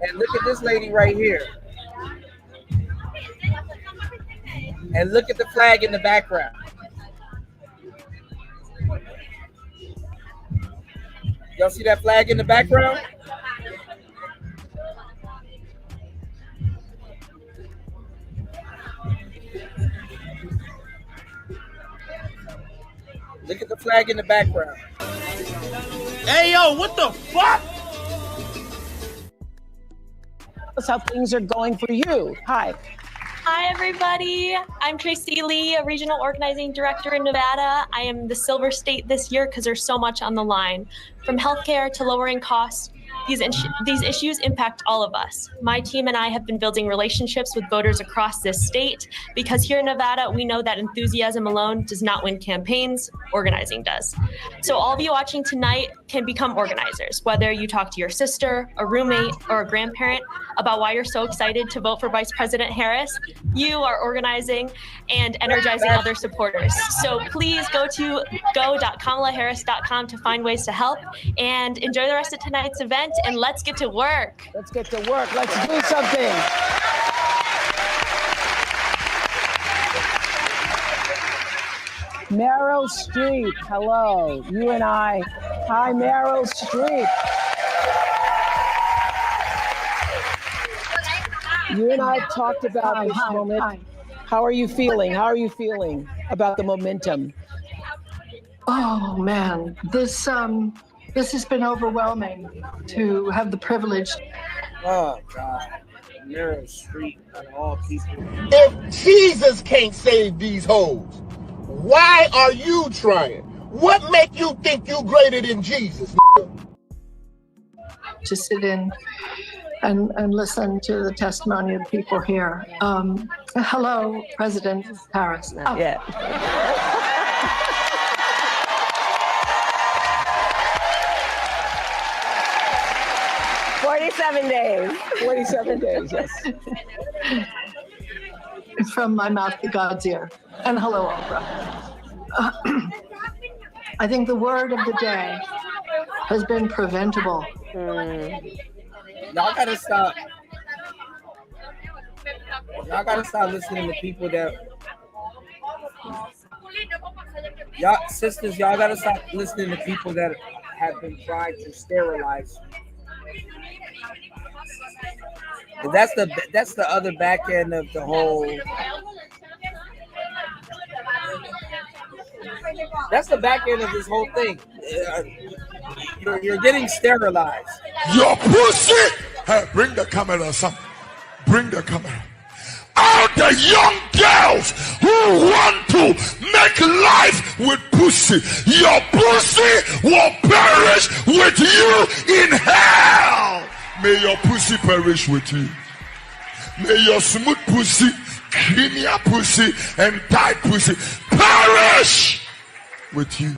And look at this lady right here. And look at the flag in the background. Y'all see that flag in the background? Look at the flag in the background. Hey, yo, what the fuck? That's how things are going for you. Hi. Hi, everybody. I'm Tracy Lee, a regional organizing director in Nevada. I am the Silver State this year because there's so much on the line. From healthcare to lowering costs, these issues impact all of us. My team and I have been building relationships with voters across this state because here in Nevada, we know that enthusiasm alone does not win campaigns, organizing does. So all of you watching tonight can become organizers, whether you talk to your sister, a roommate, or a grandparent about why you're so excited to vote for Vice President Harris. You are organizing and energizing other supporters. So please go to go.kamalaharris.com to find ways to help and enjoy the rest of tonight's event. And let's get to work. Let's get to work. Let's do something. Meryl Streep, hello. You and I. Hi, Meryl Streep. You and I talked about this moment. Hi. How are you feeling? How are you feeling about the momentum? Oh, man. This has been overwhelming to have the privilege. Oh, God. Meryl Streep out of all people. If Jesus can't save these hoes, why are you trying? What make you think you greater than Jesus? To sit in and listen to the testimony of people here. Hello, President Harris. Not yet. 47 days. 47 days, yes. From my mouth to God's ear. And hello, Oprah. I think the word of the day has been preventable. Y'all gotta stop. Y'all gotta stop listening to people that. Y'all sisters, y'all gotta stop listening to people that have been trying to sterilize. And that's the other back end of the whole. That's the back end of this whole thing. You're getting sterilized. Your pussy! Hey, bring the camera, son. Bring the camera. All the young girls who want to make life with pussy, your pussy will perish with you in hell. May your pussy perish with you. May your smooth pussy, creamier pussy, and tight pussy perish with you.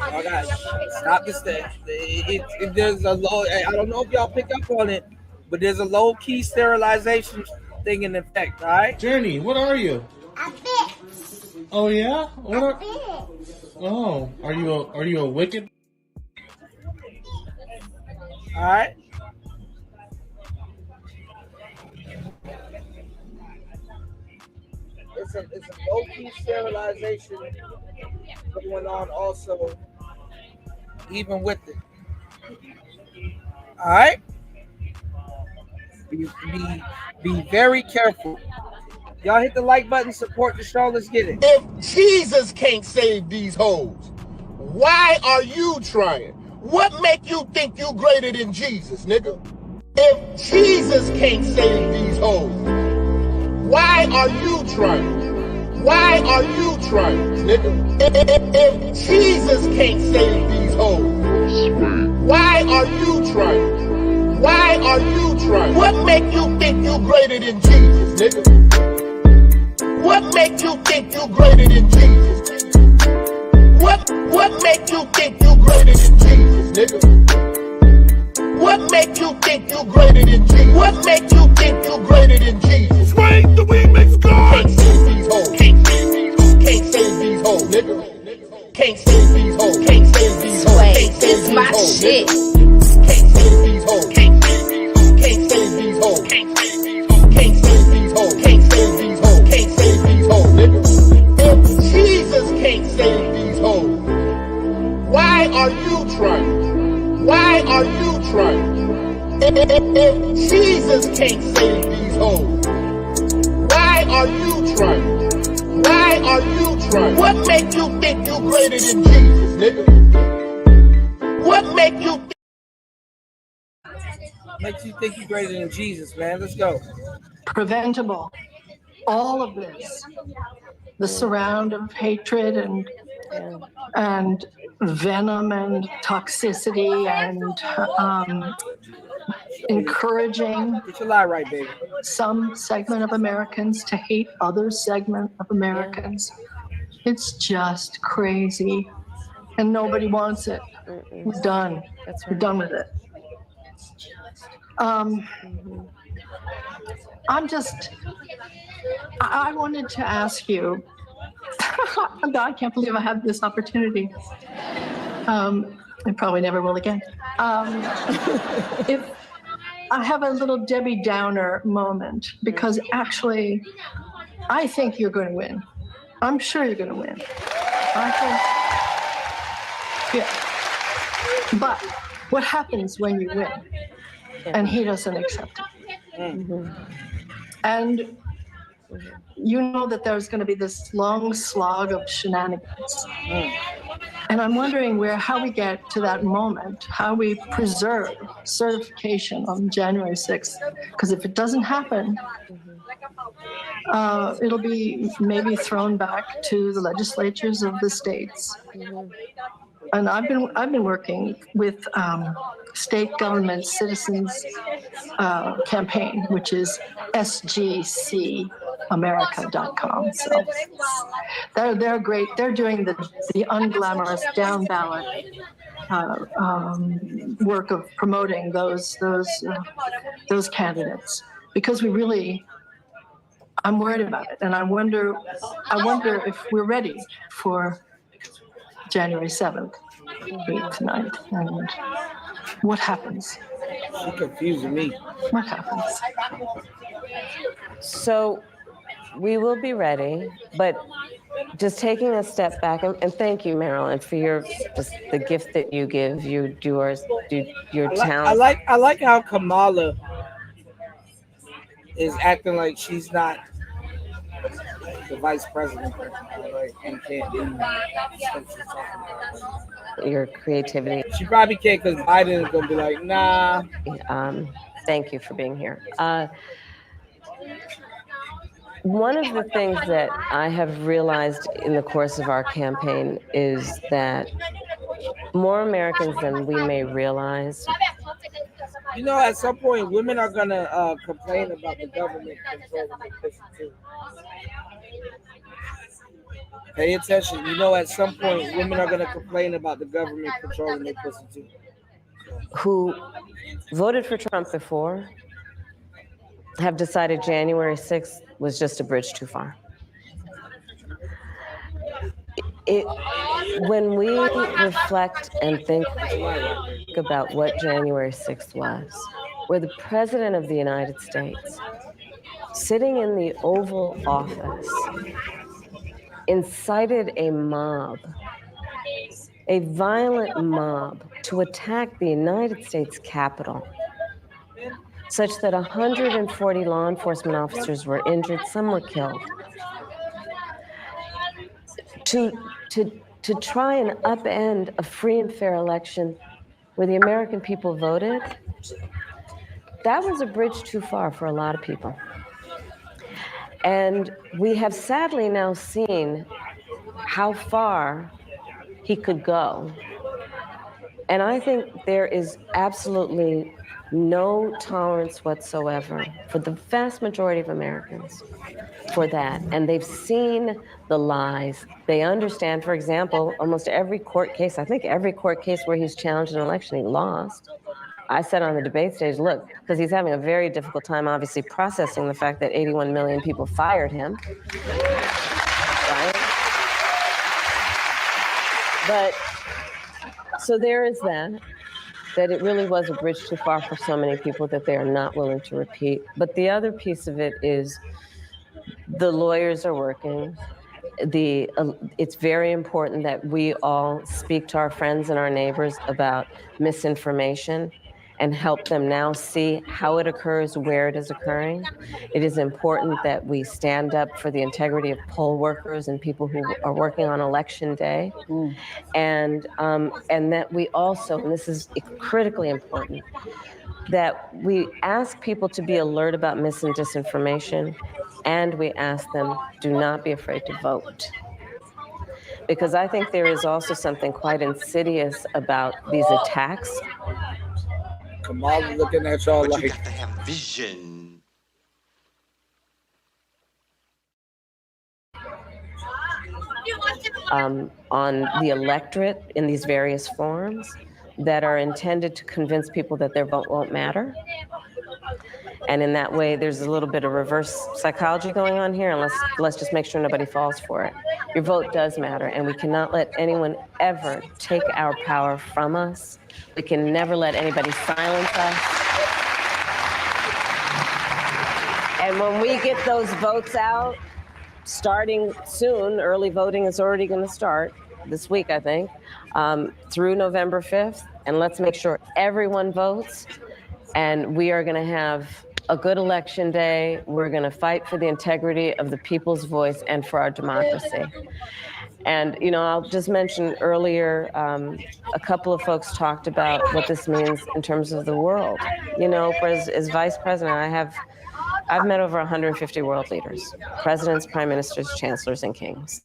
Oh gosh, stop this thing. There's a low, I don't know if y'all pick up on it, but there's a low key sterilization thing in effect, all right? Journey, what are you? A bitch. Oh yeah? What A are bitch. Oh, are you a wicked? All right. It's a low key sterilization going on also, even with it. All right. Be very careful. Y'all hit the like button, support the show. Let's get it. If Jesus can't save these hoes, why are you trying? What make you think you greater than Jesus, nigga? If Jesus can't save these hoes, why are you trying? Why are you trying, nigga? If Jesus can't save these hoes, why are you trying? Why are you trying? What make you think you greater than Jesus, nigga? What make you think you greater than Jesus? What make you think you greater than Jesus, nigga? What make you think you greater than Jesus? What make you think you greater than Jesus? Swing the remix God! Can't save these hoes. Can't save these hoes. Can't save these hoes, nigga. Can't save these hoes. Can't save these hoes. Can't save these hoes. Shit. Can't save these hoes. Can't save these hoes. Can't save these hoes. Can't save these hoes. Can't save these hoes. Can't save these hoes. Can't save these hoes, nigga. If Jesus can't save these hoes, why are you trying? Why are you trying? If Jesus can't save these hoes, why are you trying? Why are you trying? What make you think you greater than Jesus, nigga? What make you think Makes you think you're greater than Jesus, man? Let's go. Preventable. All of this, the surround of hatred and venom and toxicity and encouraging Get your lie right, baby. some segment of Americans to hate other segment of Americans. It's just crazy, and nobody wants it. We're done. We're done with it. I wanted to ask you, I can't believe I have this opportunity. I probably never will again. If I have a little Debbie Downer moment, because actually, I think you're going to win. I'm sure you're going to win. Yeah. But what happens when you win and he doesn't accept it? And you know that there's going to be this long slog of shenanigans. And I'm wondering how we get to that moment, how we preserve certification on January 6th. Because if it doesn't happen, it'll be maybe thrown back to the legislatures of the states. And I've been working with state government citizens campaign, which is sgcamerica.com. So they're great. They're doing the unglamorous down ballot work of promoting those candidates, because I'm worried about it, and I wonder if we're ready for January 7th, 8th, 9th, and what happens? She's confusing me. What happens? So we will be ready, but just taking a step back, and thank you, Marilyn, for the gift that you give. You do your talent. I like how Kamala is acting like she's not the vice president, and can't do stuff she's talking about. Your creativity. She probably can't, because Biden is gonna be like, nah. Thank you for being here. One of the things that I have realized in the course of our campaign is that more Americans than we may realize. You know, at some point, women are gonna complain about the government controlling their pussy too. Pay attention. You know, at some point, women are gonna complain about the government controlling their pussy too. Who voted for Trump before have decided January 6th was just a bridge too far. When we reflect and think about what January 6th was, where the President of the United States, sitting in the Oval Office, incited a mob, a violent mob, to attack the United States Capitol, such that 140 law enforcement officers were injured, some were killed. To try and upend a free and fair election where the American people voted, that was a bridge too far for a lot of people. And we have sadly now seen how far he could go. And I think there is absolutely no tolerance whatsoever for the vast majority of Americans for that. And they've seen the lies. They understand, for example, almost every court case, I think every court case where he's challenged an election, he lost. I said on the debate stage, look, because he's having a very difficult time, obviously, processing the fact that 81 million people fired him, right? But, so there is that it really was a bridge too far for so many people that they are not willing to repeat. But the other piece of it is the lawyers are working. It's very important that we all speak to our friends and our neighbors about misinformation and help them now see how it occurs, where it is occurring. It is important that we stand up for the integrity of poll workers and people who are working on election day. And that we also, and this is critically important, that we ask people to be alert about mis and disinformation, and we ask them, do not be afraid to vote. Because I think there is also something quite insidious about these attacks. Kamala looking at y'all like, you got to have vision. On the electorate in these various forums that are intended to convince people that their vote won't matter. And in that way, there's a little bit of reverse psychology going on here, and let's just make sure nobody falls for it. Your vote does matter, and we cannot let anyone ever take our power from us. We can never let anybody silence us. And when we get those votes out, starting soon, early voting is already going to start this week, I think, through November 5th. And let's make sure everyone votes. And we are going to have a good election day. We're going to fight for the integrity of the people's voice and for our democracy. And, you know, I'll just mention earlier, a couple of folks talked about what this means in terms of the world. You know, as vice president, I've met over 150 world leaders, presidents, prime ministers, chancellors, and kings.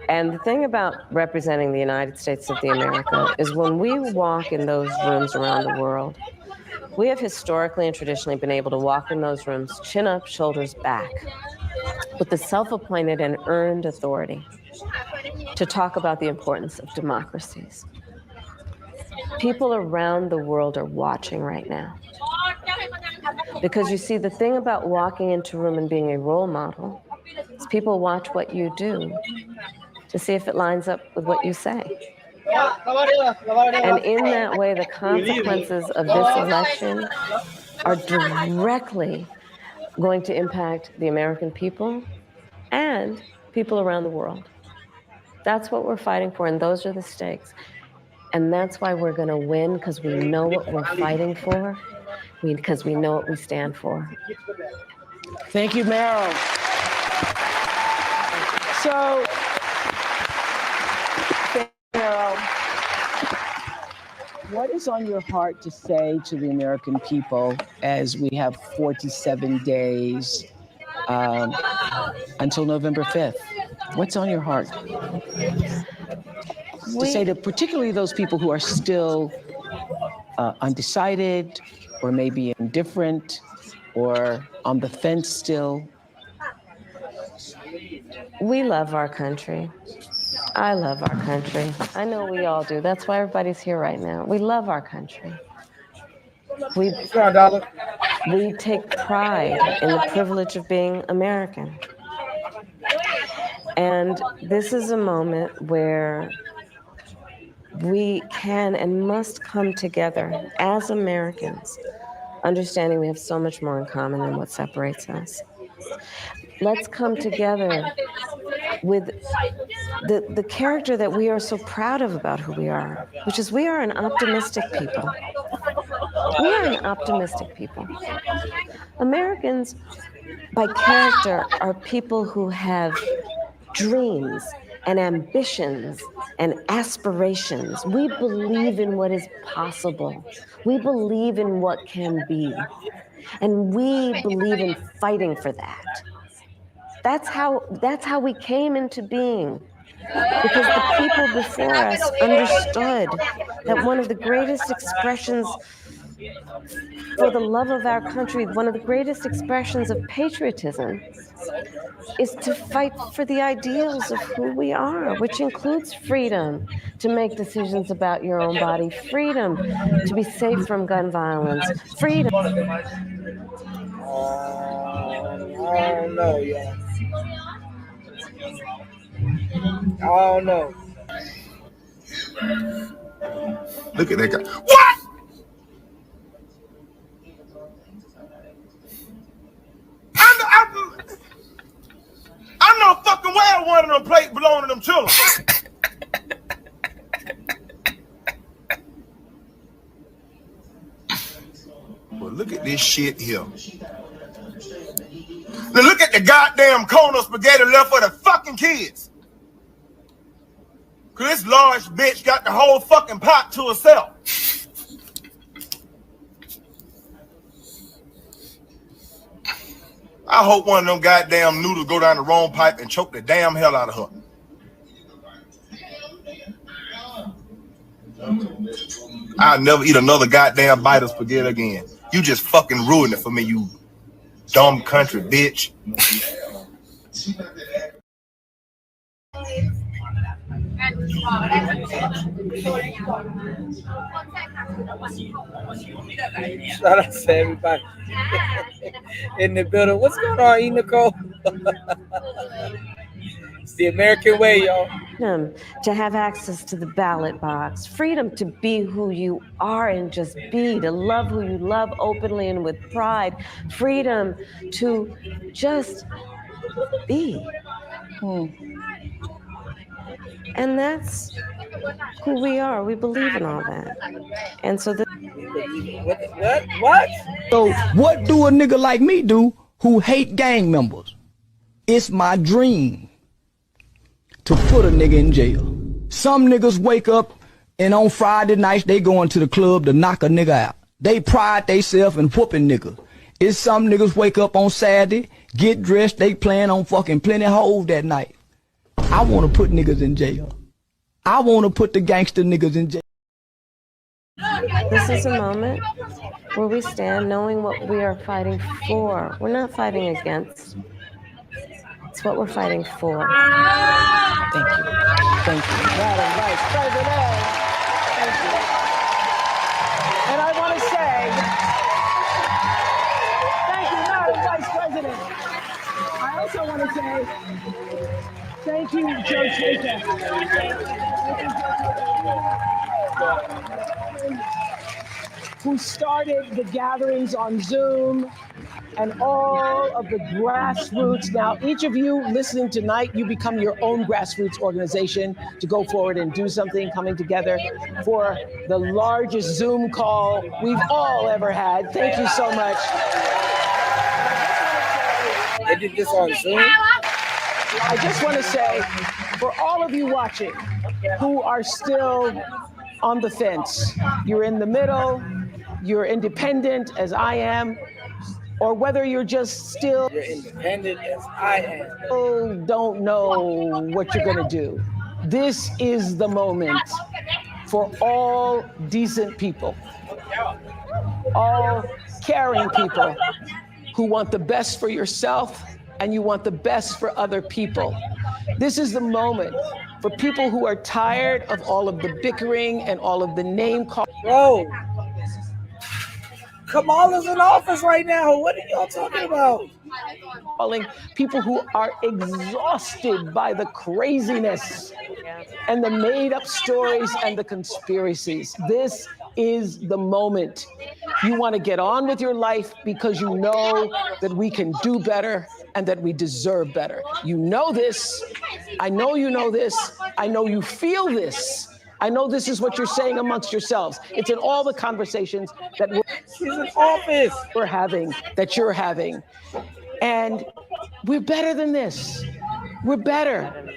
And the thing about representing the United States of America is when we walk in those rooms around the world, we have historically and traditionally been able to walk in those rooms, chin up, shoulders back, with the self-appointed and earned authority to talk about the importance of democracies. People around the world are watching right now. Because you see, the thing about walking into a room and being a role model is people watch what you do to see if it lines up with what you say. And in that way, the consequences of this election are directly going to impact the American people and people around the world. That's what we're fighting for, and those are the stakes. And that's why we're going to win, because we know what we're fighting for, because we know what we stand for. Thank you, Meryl. So, Meryl, what is on your heart to say to the American people as we have 47 days until November 5th? What's on your heart? To say to particularly those people who are still undecided, or maybe indifferent, or on the fence still. We love our country. I love our country. I know we all do. That's why everybody's here right now. We love our country. We take pride in the privilege of being American. And this is a moment where we can and must come together as Americans, understanding we have so much more in common than what separates us. Let's come together with the character that we are so proud of about who we are, which is we are an optimistic people. We are an optimistic people. Americans, by character, are people who have dreams and ambitions and aspirations. We believe in what is possible. We believe in what can be. And we believe in fighting for that. That's how we came into being. Because the people before us understood that one of the greatest expressions for the love of our country, one of the greatest expressions of patriotism is to fight for the ideals of who we are, which includes freedom to make decisions about your own body, freedom to be safe from gun violence, freedom. I don't know, y'all. I don't know. Look at that guy. What? I know fucking well one of them plates belong to them children. Well, look at this shit here. Now look at the goddamn cone of spaghetti left for the fucking kids. Cause this large bitch got the whole fucking pot to herself. I hope one of them goddamn noodles go down the wrong pipe and choke the damn hell out of her. I'll never eat another goddamn bite of spaghetti again. You just fucking ruined it for me, you dumb country bitch. Shout out to everybody in the building. What's going on, E. Nicole? It's the American way, y'all. Freedom to have access to the ballot box, freedom to be who you are and just be, to love who you love openly and with pride, freedom to just be. And that's who we are. We believe in all that. And so What? So what do a nigga like me do who hate gang members? It's my dream to put a nigga in jail. Some niggas wake up and on Friday nights they going to the club to knock a nigga out. They pride theyself in whooping niggas. It's some niggas wake up on Saturday, get dressed, they plan on fucking plenty hoes that night. I want to put niggas in jail. I want to put the gangster niggas in jail. this is a moment where we stand knowing what we are fighting for. We're not fighting against. It's what we're fighting for. Thank you. Thank you. Madam Vice President. Thank you. And I want to say, thank you, Madam Vice President. I also want to say, thank you, Judge who started the gatherings on Zoom and all of the grassroots. Now, each of you listening tonight, you become your own grassroots organization to go forward and do something, coming together for the largest Zoom call we've all ever had. Thank you so much. They did this on Zoom? I just want to say, for all of you watching who are still on the fence, you're in the middle, you're independent as I am, or whether you're just still independent as I am, don't know what you're going to do. This is the moment for all decent people, all caring people who want the best for yourself and you want the best for other people. This is the moment for people who are tired of all of the bickering and all of the name calling. Bro, Kamala's in office right now. What are y'all talking about? Calling people who are exhausted by the craziness and the made-up stories and the conspiracies. This is the moment. You want to get on with your life because you know that we can do better and that we deserve better. You know this. I know you know this. I know you feel this. I know this is what you're saying amongst yourselves. It's in all the conversations that we're having, that you're having. And we're better than this. We're better.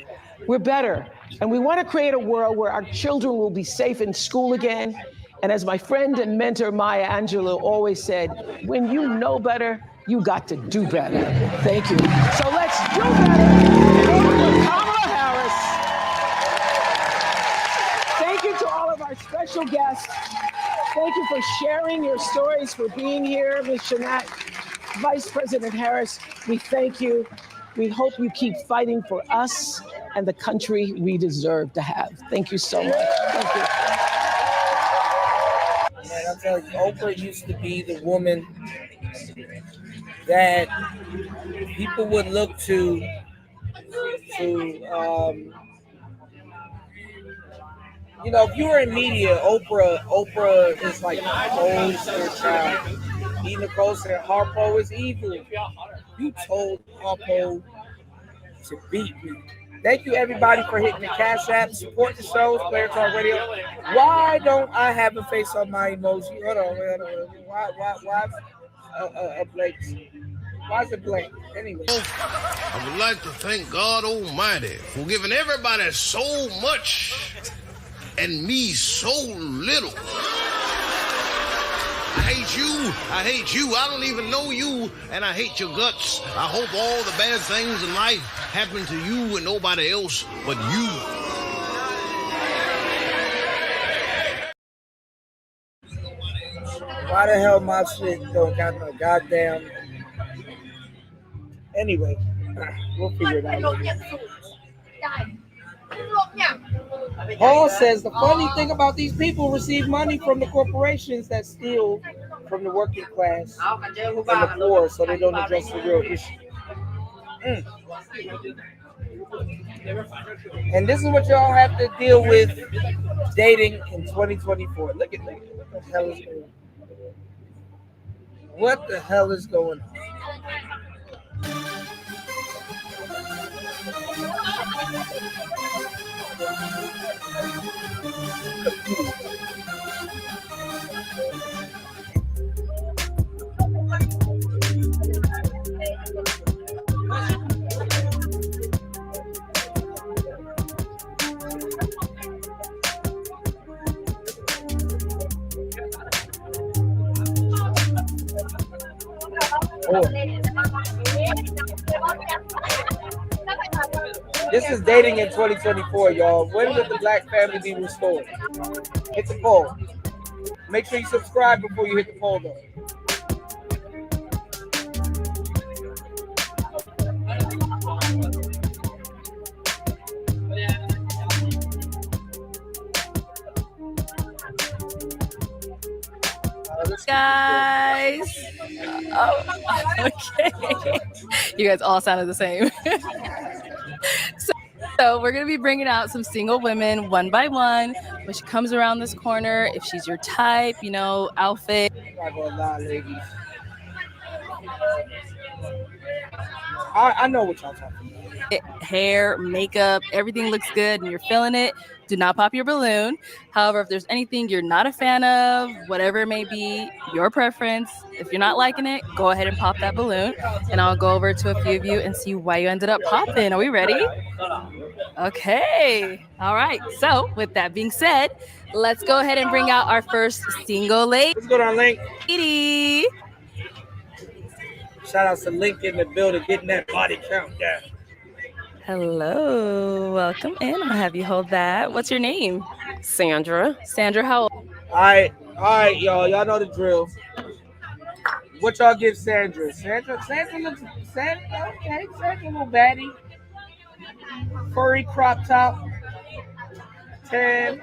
We're better. And we want to create a world where our children will be safe in school again. And as my friend and mentor Maya Angelou always said, when you know better, you got to do better. Thank you. So let's do better. Vote for Kamala Harris. Thank you to all of our special guests. Thank you for sharing your stories, for being here, Ms. Shanat. Vice President Harris, we thank you. We hope you keep fighting for us and the country we deserve to have. Thank you so much. Thank you. Man, I'm telling you, Oprah used to be the woman that people would look to you know, if you were in media, Oprah is like the poster child. E. Nicole said Harpo is evil. You told Harpo to beat me. Thank you, everybody, for hitting the Cash App. Support the shows, Player Talk Radio. Why don't I have a face on my emoji? Hold on. Why a blank? Why is it blank? Anyway. I would like to thank God Almighty for giving everybody so much and me so little. I hate you. I hate you. I don't even know you, and I hate your guts. I hope all the bad things in life happen to you and nobody else but you. Why the hell my shit don't got no goddamn... Anyway, we'll figure it out. Paul says the funny thing about these people receive money from the corporations that steal from the working class and the poor, so they don't address the real issue. And this is what y'all have to deal with dating in 2024. Look at what the hell is going on? What the hell is going on? This is dating in 2024, y'all. When will the black family be restored? Hit the poll. Make sure you subscribe before you hit the poll, though. Guys. Oh, okay. You guys all sounded the same. So we're going to be bringing out some single women one by one. When she comes around this corner, if she's your type, you know, outfit. I'm not gonna lie, ladies. I know what y'all talking about. Hair, makeup, everything looks good and you're feeling it. Do not pop your balloon. However, if there's anything you're not a fan of, whatever it may be, your preference, if you're not liking it, go ahead and pop that balloon. And I'll go over to a few of you and see why you ended up popping. Are we ready? Okay. All right. So with that being said, let's go ahead and bring out our first single lady. Let's go to our link. Lady. Shout out to Link in the building, getting that body count down. Hello, welcome in. I'll have you hold that. What's your name? Sandra. Sandra, how old? All right, y'all. Y'all know the drill. What y'all give Sandra? Sandra looks okay. Sandra, little baddie. Furry crop top. 10.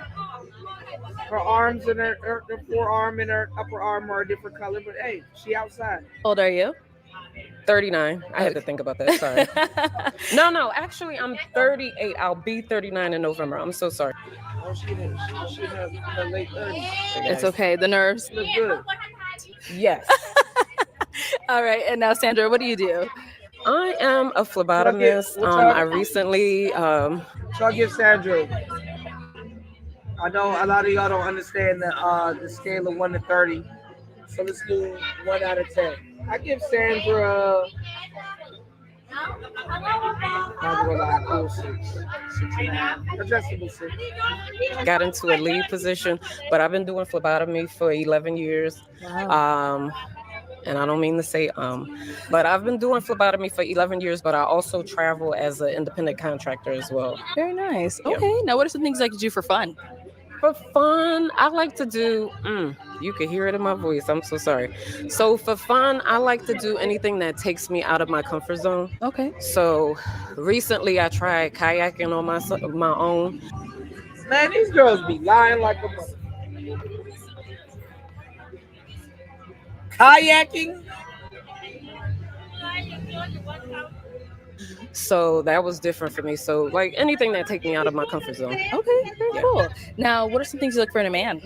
Her arms and her forearm and her upper arm are a different color, but hey, she outside. How old are you? 39. I had to think about that. Sorry. No. Actually, I'm 38. I'll be 39 in November. I'm so sorry. Oh, she in her late 30s. It's okay. The nerves. Look good. Yes. All right. And now, Sandra, what do you do? I am a phlebotomist. I recently. So I'll give Sandra. I know a lot of y'all don't understand the scale of 1 to 30. So let's do 1 out of 10. I give Sandra Cool 6'9". Adjustable 6. Got into a lead position, but I've been doing phlebotomy for 11 years. And I don't mean to say but I've been doing phlebotomy for 11 years, but I also travel as an independent contractor as well. Very nice. Okay. Now, what are some things you like to do for fun? For fun, I like to do, you can hear it in my voice. I'm so sorry. So for fun, I like to do anything that takes me out of my comfort zone. Okay. So recently I tried kayaking on my own. Man, these girls be lying like a mother. Kayaking? So that was different for me. So like anything that take me out of my comfort zone. Okay, very cool. Now, what are some things you look for in a man?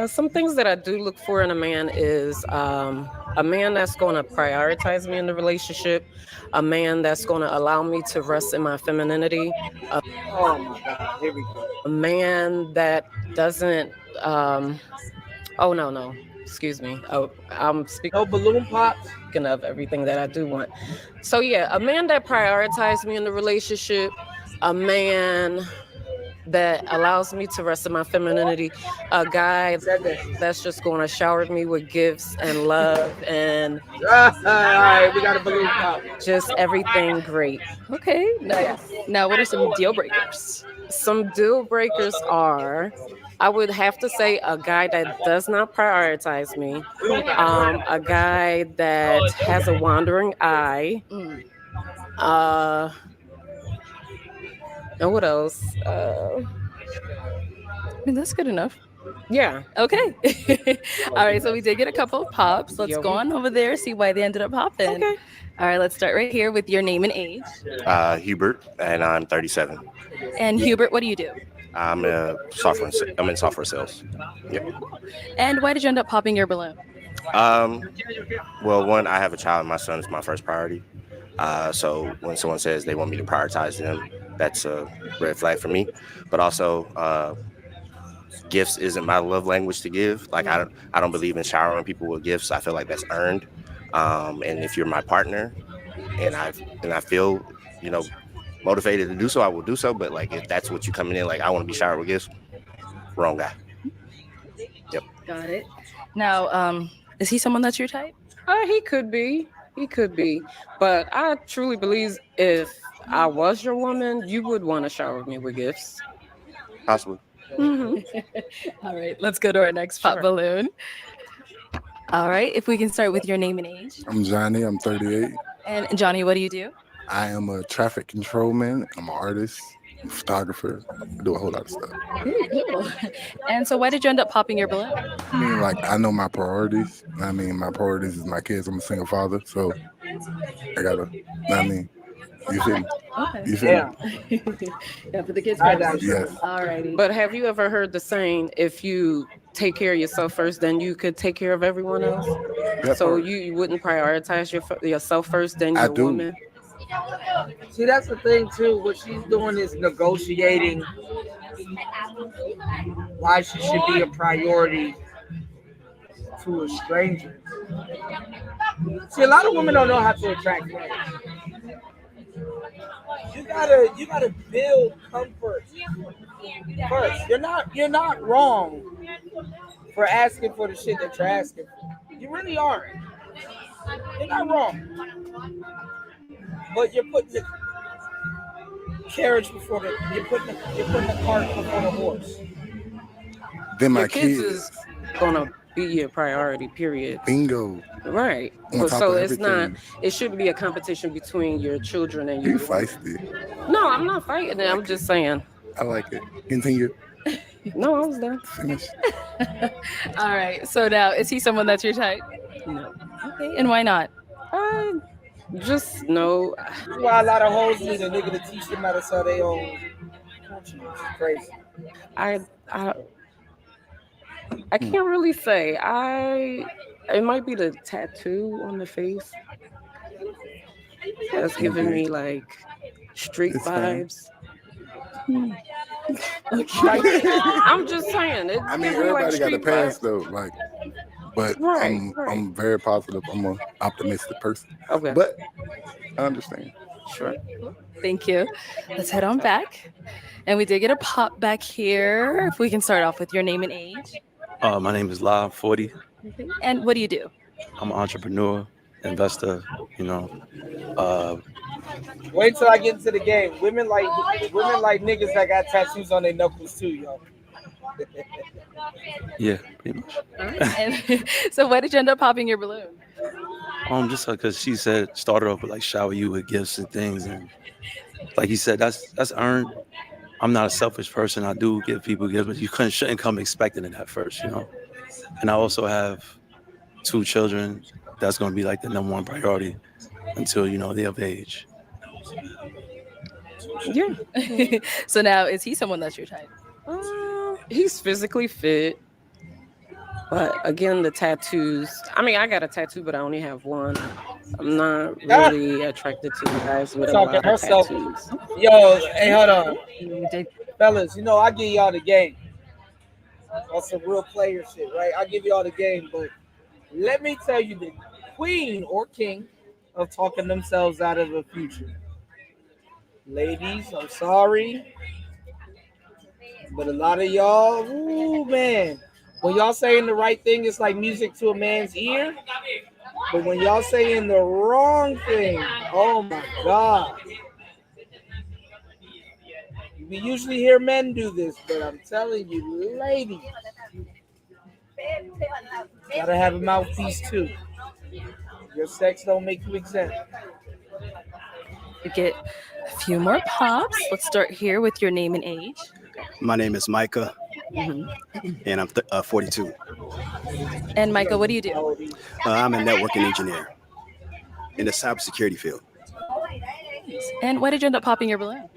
Some things that I do look for in a man is a man that's going to prioritize me in the relationship, a man that's going to allow me to rest in my femininity. Oh my God, here we go. A man that doesn't. Oh no. Excuse me. Oh, I'm speaking. No balloon pops. Speaking of everything that I do want. So yeah, a man that prioritizes me in the relationship, a man that allows me to rest in my femininity, a guy that's just going to shower me with gifts and love and all right, we got a balloon pop. Just everything great. Okay, nice. Now, what are some deal breakers? Some deal breakers are, I would have to say, a guy that does not prioritize me, a guy that has a wandering eye, and what else? I mean, that's good enough. Yeah. Okay. All right. So we did get a couple of pops. Let's go on over there, see why they ended up popping. Okay. All right. Let's start right here with your name and age. Hubert, and I'm 37. And Hubert, what do you do? I'm in software sales. Yep. And why did you end up popping your balloon? Well, one, I have a child. My son is my first priority. So when someone says they want me to prioritize them, that's a red flag for me. But also, gifts isn't my love language to give. Like I don't believe in showering people with gifts. I feel like that's earned. And if you're my partner, and I feel, motivated to do so, I will do so. But like if that's what you coming in, like I want to be showered with gifts, wrong guy. Yep. Got it. Now, is he someone that's your type? He could be. But I truly believe if I was your woman, you would want to shower me with gifts. Possibly. All right, let's go to our next pop balloon. All right, if we can start with your name and age. I'm Johnny. I'm 38. And Johnny, what do you do? I am a traffic controlman. I'm an artist, I'm a photographer. I do a whole lot of stuff. Cool. And so why did you end up popping your balloon? I mean, like, I know my priorities. I mean, my priorities is my kids. I'm a single father, so I gotta, you feel me? Okay. You feel me? Yeah, for the kids. Yes. All righty. But have you ever heard the saying, if you take care of yourself first, then you could take care of everyone else? So you wouldn't prioritize yourself first, then your woman? See, that's the thing too. What she's doing is negotiating why she should be a priority to a stranger. See, a lot of women don't know how to attract men. You gotta build comfort first. You're not wrong for asking for the shit that you're asking for. You really aren't. You're not wrong. But you're putting the carriage before you're putting the cart before the horse. Then my your kids is gonna be your priority, period. Bingo. Right. So it's not. It shouldn't be a competition between your children and your. You feisty. No, I'm not fighting it. I'm just saying. I like it. Continue. No, I was done. Finish. All right. So now, is he someone that's your type? No. Okay. And why not? Just no. Why a lot of hoes need a nigga to teach them how to sell their own country. It's crazy. I can't really say. It might be the tattoo on the face that's giving me like street vibes. Okay. I'm just saying. I mean, everybody got a past though. Like, but I'm very positive. I'm an optimistic person. Okay. But I understand. Sure. Thank you. Let's head on back. And we did get a pop back here. If we can start off with your name and age. My name is La, 40. And what do you do? I'm an entrepreneur, investor, you know. Wait till I get into the game. Women like niggas that got tattoos on their knuckles too, yo. Yeah, pretty much. And so why did you end up popping your balloon? Just because she said started off with like shower you with gifts and things, and like he said, that's earned. I'm not a selfish person. I do give people gifts, but you shouldn't come expecting it at first, you know. And I also have 2 children. That's going to be like the #1 priority until, you know, they're of age. Yeah. So now, is he someone that's your type? He's physically fit. But again, the tattoos. I mean, I got a tattoo, but I only have one. I'm not really attracted to guys with a lot of tattoos. Yo, hey, hold on. Fellas, you know, I give y'all the game. That's some real player shit, right? I give y'all the game, but let me tell you the queen or king of talking themselves out of a future. Ladies, I'm sorry, but a lot of y'all, ooh, man. When y'all saying the right thing, it's like music to a man's ear. But when y'all saying the wrong thing, oh my God. We usually hear men do this, but I'm telling you, ladies, gotta have a mouthpiece too. Your sex don't make you exempt. We get a few more pops. Let's start here with your name and age. My name is Micah, and I'm 42. And Micah, what do you do? I'm a networking engineer in the cybersecurity field. And why did you end up popping your balloon?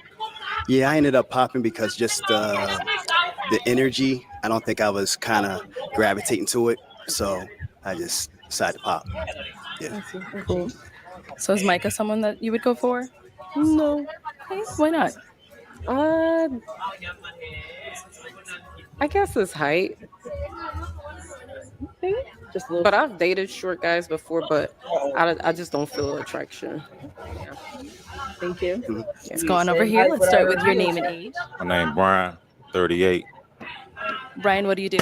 Yeah, I ended up popping because just the energy, I don't think I was kind of gravitating to it. So I just decided to pop. Yeah. Cool. So is Micah someone that you would go for? No. Okay, why not? I guess his height. But I've dated short guys before, but I just don't feel attraction. Yeah. Thank you. Mm-hmm. Let's go on over here. Let's start with your name and age. My name Brian, 38. Brian, what do you do?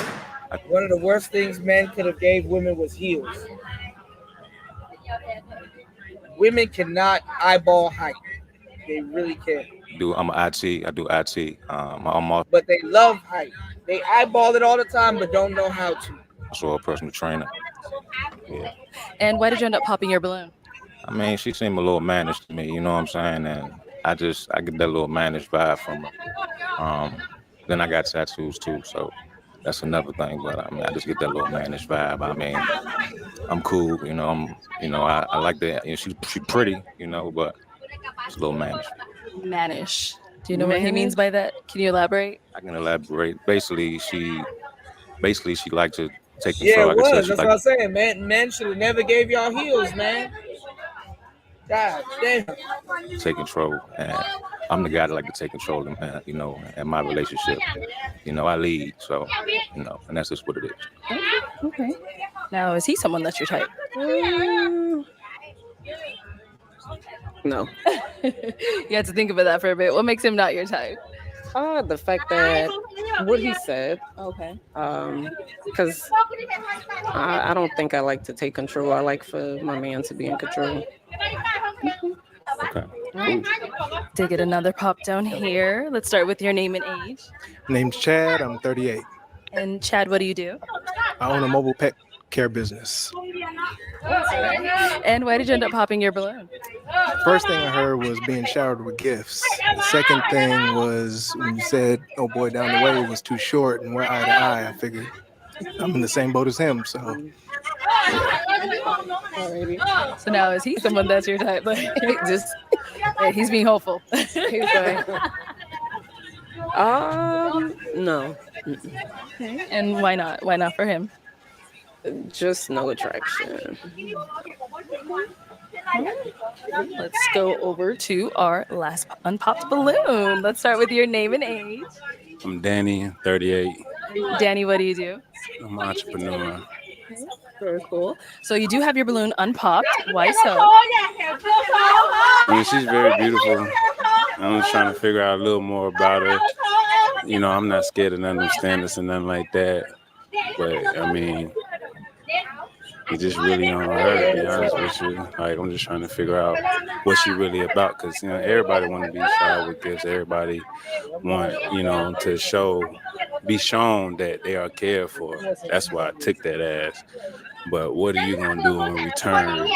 One of the worst things men could have gave women was heels. Women cannot eyeball height. They really can't. I'm an IT. I do IT. I'm But they love height. They eyeball it all the time, but don't know how to. also a personal trainer. Yeah. And why did you end up popping your balloon? I mean, she seemed a little mannish to me, you know what I'm saying? And I get that little mannish vibe from her. Then I got tattoos too, so that's another thing. But I mean, I just get that little mannish vibe. I mean, I'm cool, you know. I like that. You know, she's pretty, you know, but it's a little mannish. Mannish. Do you know what he means by that? Can you elaborate? I can elaborate. Basically, she liked to take control. Yeah, it like I said, was. That's what I'm saying, man. Men should have never gave y'all heels, man. God damn. Take control, and I'm the guy that like to take control, you know, in my relationship. You know, I lead, so you know, and that's just what it is. Okay. Now, is he someone that's your type? No. You have to think about that for a bit. What makes him not your type? The fact that what he said. Okay. Because I don't think I like to take control. I like for my man to be in control. Okay. Right. To get another pop down here. Let's start with your name and age. Name's Chad. I'm 38. And Chad, what do you do? I own a mobile pet care business. And why did you end up popping your balloon? First thing I heard was being showered with gifts. The second thing was when you said, "Oh boy, down the way was too short," and we're eye to eye. I figured I'm in the same boat as him. So. Alrighty. So now is he someone that's your type? Like, just he's being hopeful. He's like, no. Okay. And why not? Why not for him? Just no attraction. Let's go over to our last unpopped balloon. Let's start with your name and age. I'm Danny, 38. Danny, what do you do? I'm an entrepreneur. Very cool. So you do have your balloon unpopped. Why so? I mean, she's very beautiful. I'm just trying to figure out a little more about her. You know, I'm not scared of none of them standards and nothing like that. But I mean, it's just really on her, to be honest with you. Like, I'm just trying to figure out what she really about, because, you know, everybody want to be showered with gifts. Everybody want, you know, to be shown that they are cared for. That's why I took that as. But what are you going to do in return,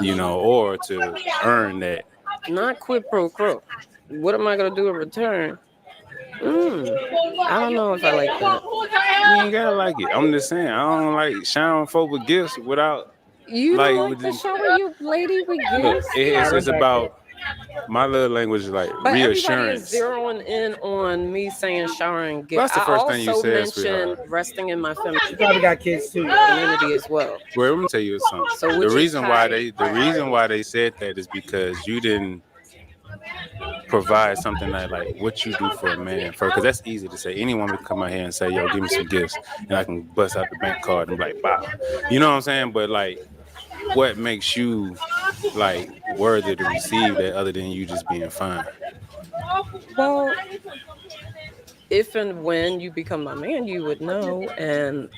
you know, or to earn that? Not quid pro quo. What am I going to do in return? I don't know if I like that. You ain't gotta like it. I'm just saying, I don't like showering folk with gifts without. You don't like to shower your lady with gifts? It's about my love language is like but reassurance. Everybody is zeroing in on me saying showering gifts. That's the first thing you said, I also sweetheart. mentioned resting in my feminine. You probably got kids too. Community as well. Well, let me tell you something. So the reason why they said that is because you didn't provide something like what you do for a man first, because that's easy to say. Anyone would come out here and say, yo, give me some gifts, and I can bust out the bank card and be like, wow. You know what I'm saying? But like, what makes you like worthy to receive that other than you just being fine? Well, if and when you become my man, you would know, and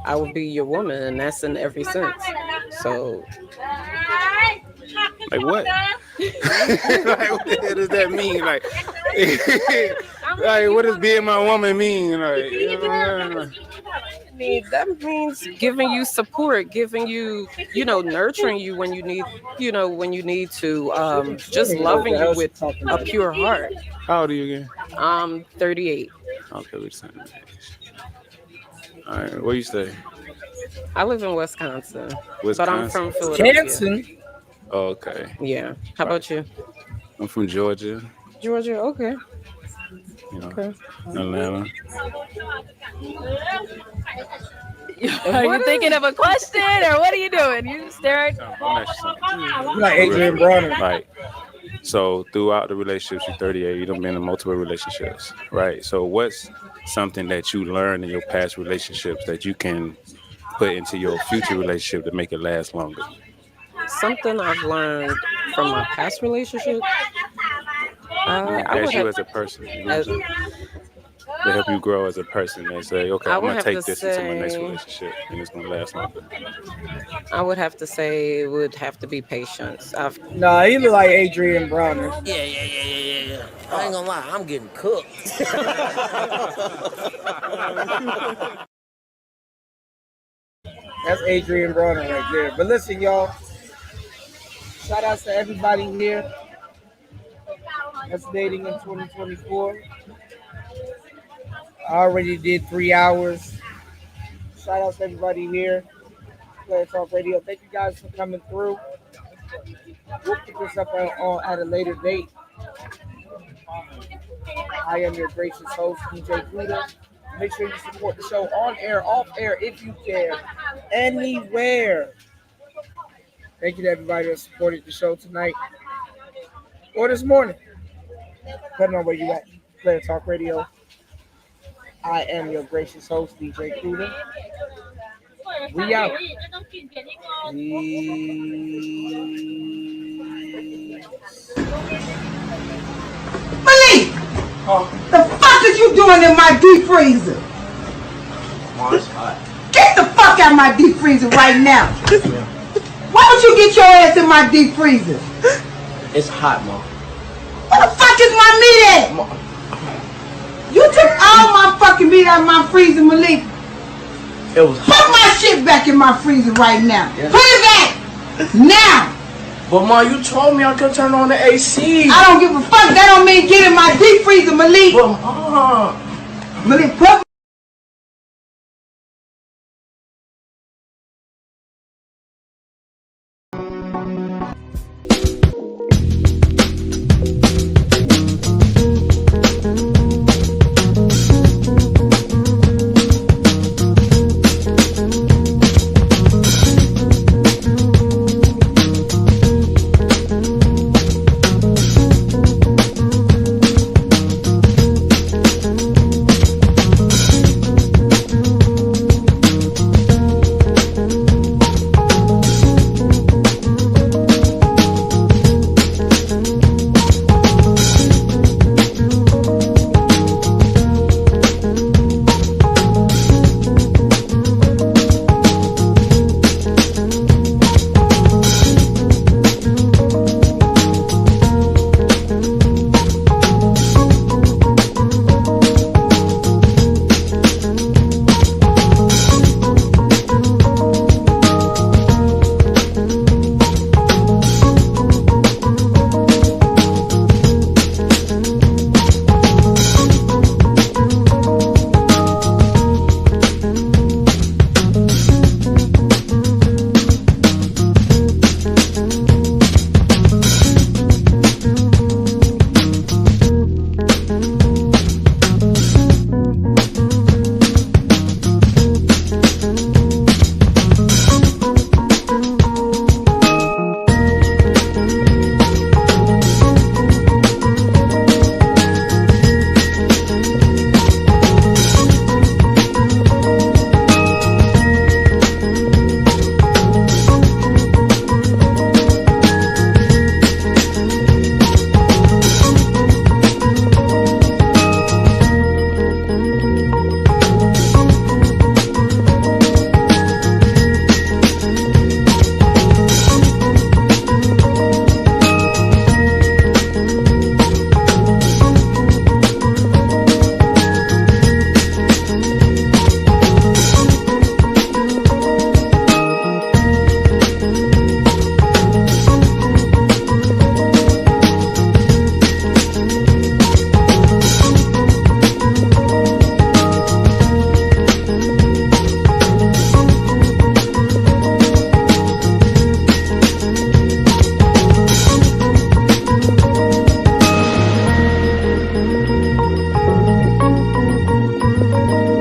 I would be your woman, and that's in every sense. So like what? Like, what does that mean? Like, like what does being my woman mean? Like, you know, that means giving you support, giving you, you know, nurturing you when you need, you know, when you need to, just loving you with a pure heart. How old are you again? I'm 38. Okay, we're the same age. All right, where you stay? I live in Wisconsin. But I'm from Wisconsin. Oh, okay. Yeah. How about you? I'm from Georgia. Georgia, okay. You know, okay. Atlanta. Are you thinking of a question, or what are you doing? You staring. You like Adrian Bronner. Right. So throughout the relationships, you're 38, you've been in multiple relationships, right? So what's something that you learned in your past relationships that you can put into your future relationship to make it last longer? Something I've learned from my past relationship. As you as a person, you know, to help you grow as a person and say, okay, I'm gonna take this into my next relationship and it's gonna last longer. I would have to say it would have to be patience. Nah, he look like Adrian Bronner. Yeah. I ain't gonna lie, I'm getting cooked. That's Adrian Bronner right there. But listen, y'all. Shout outs to everybody here that's dating in 2024. I already did 3 hours. Shout outs to everybody here. Player Talk Radio. Thank you guys for coming through. We'll pick this up on at a later date. I am your gracious host, DJ Kuda. Make sure you support the show on air, off air, if you can, anywhere. Thank you to everybody that supported the show tonight or this morning. Depending on where you at. Player Talk Radio. I am your gracious host, DJ Kuda. We out. Malik! The fuck is you doing in my deep freezer? Mom, it's hot. Get the fuck out of my deep freezer right now. Why don't you get your ass in my deep freezer? It's hot, Mom. Where the fuck is my meat at? You took all my fucking meat out of my freezer, Malik. It was hot. Put my shit back in my freezer right now. Yeah. Put it back now. But Mom, you told me I could turn on the AC. I don't give a fuck. That don't mean get in my deep freezer, Malik. But, Malik, put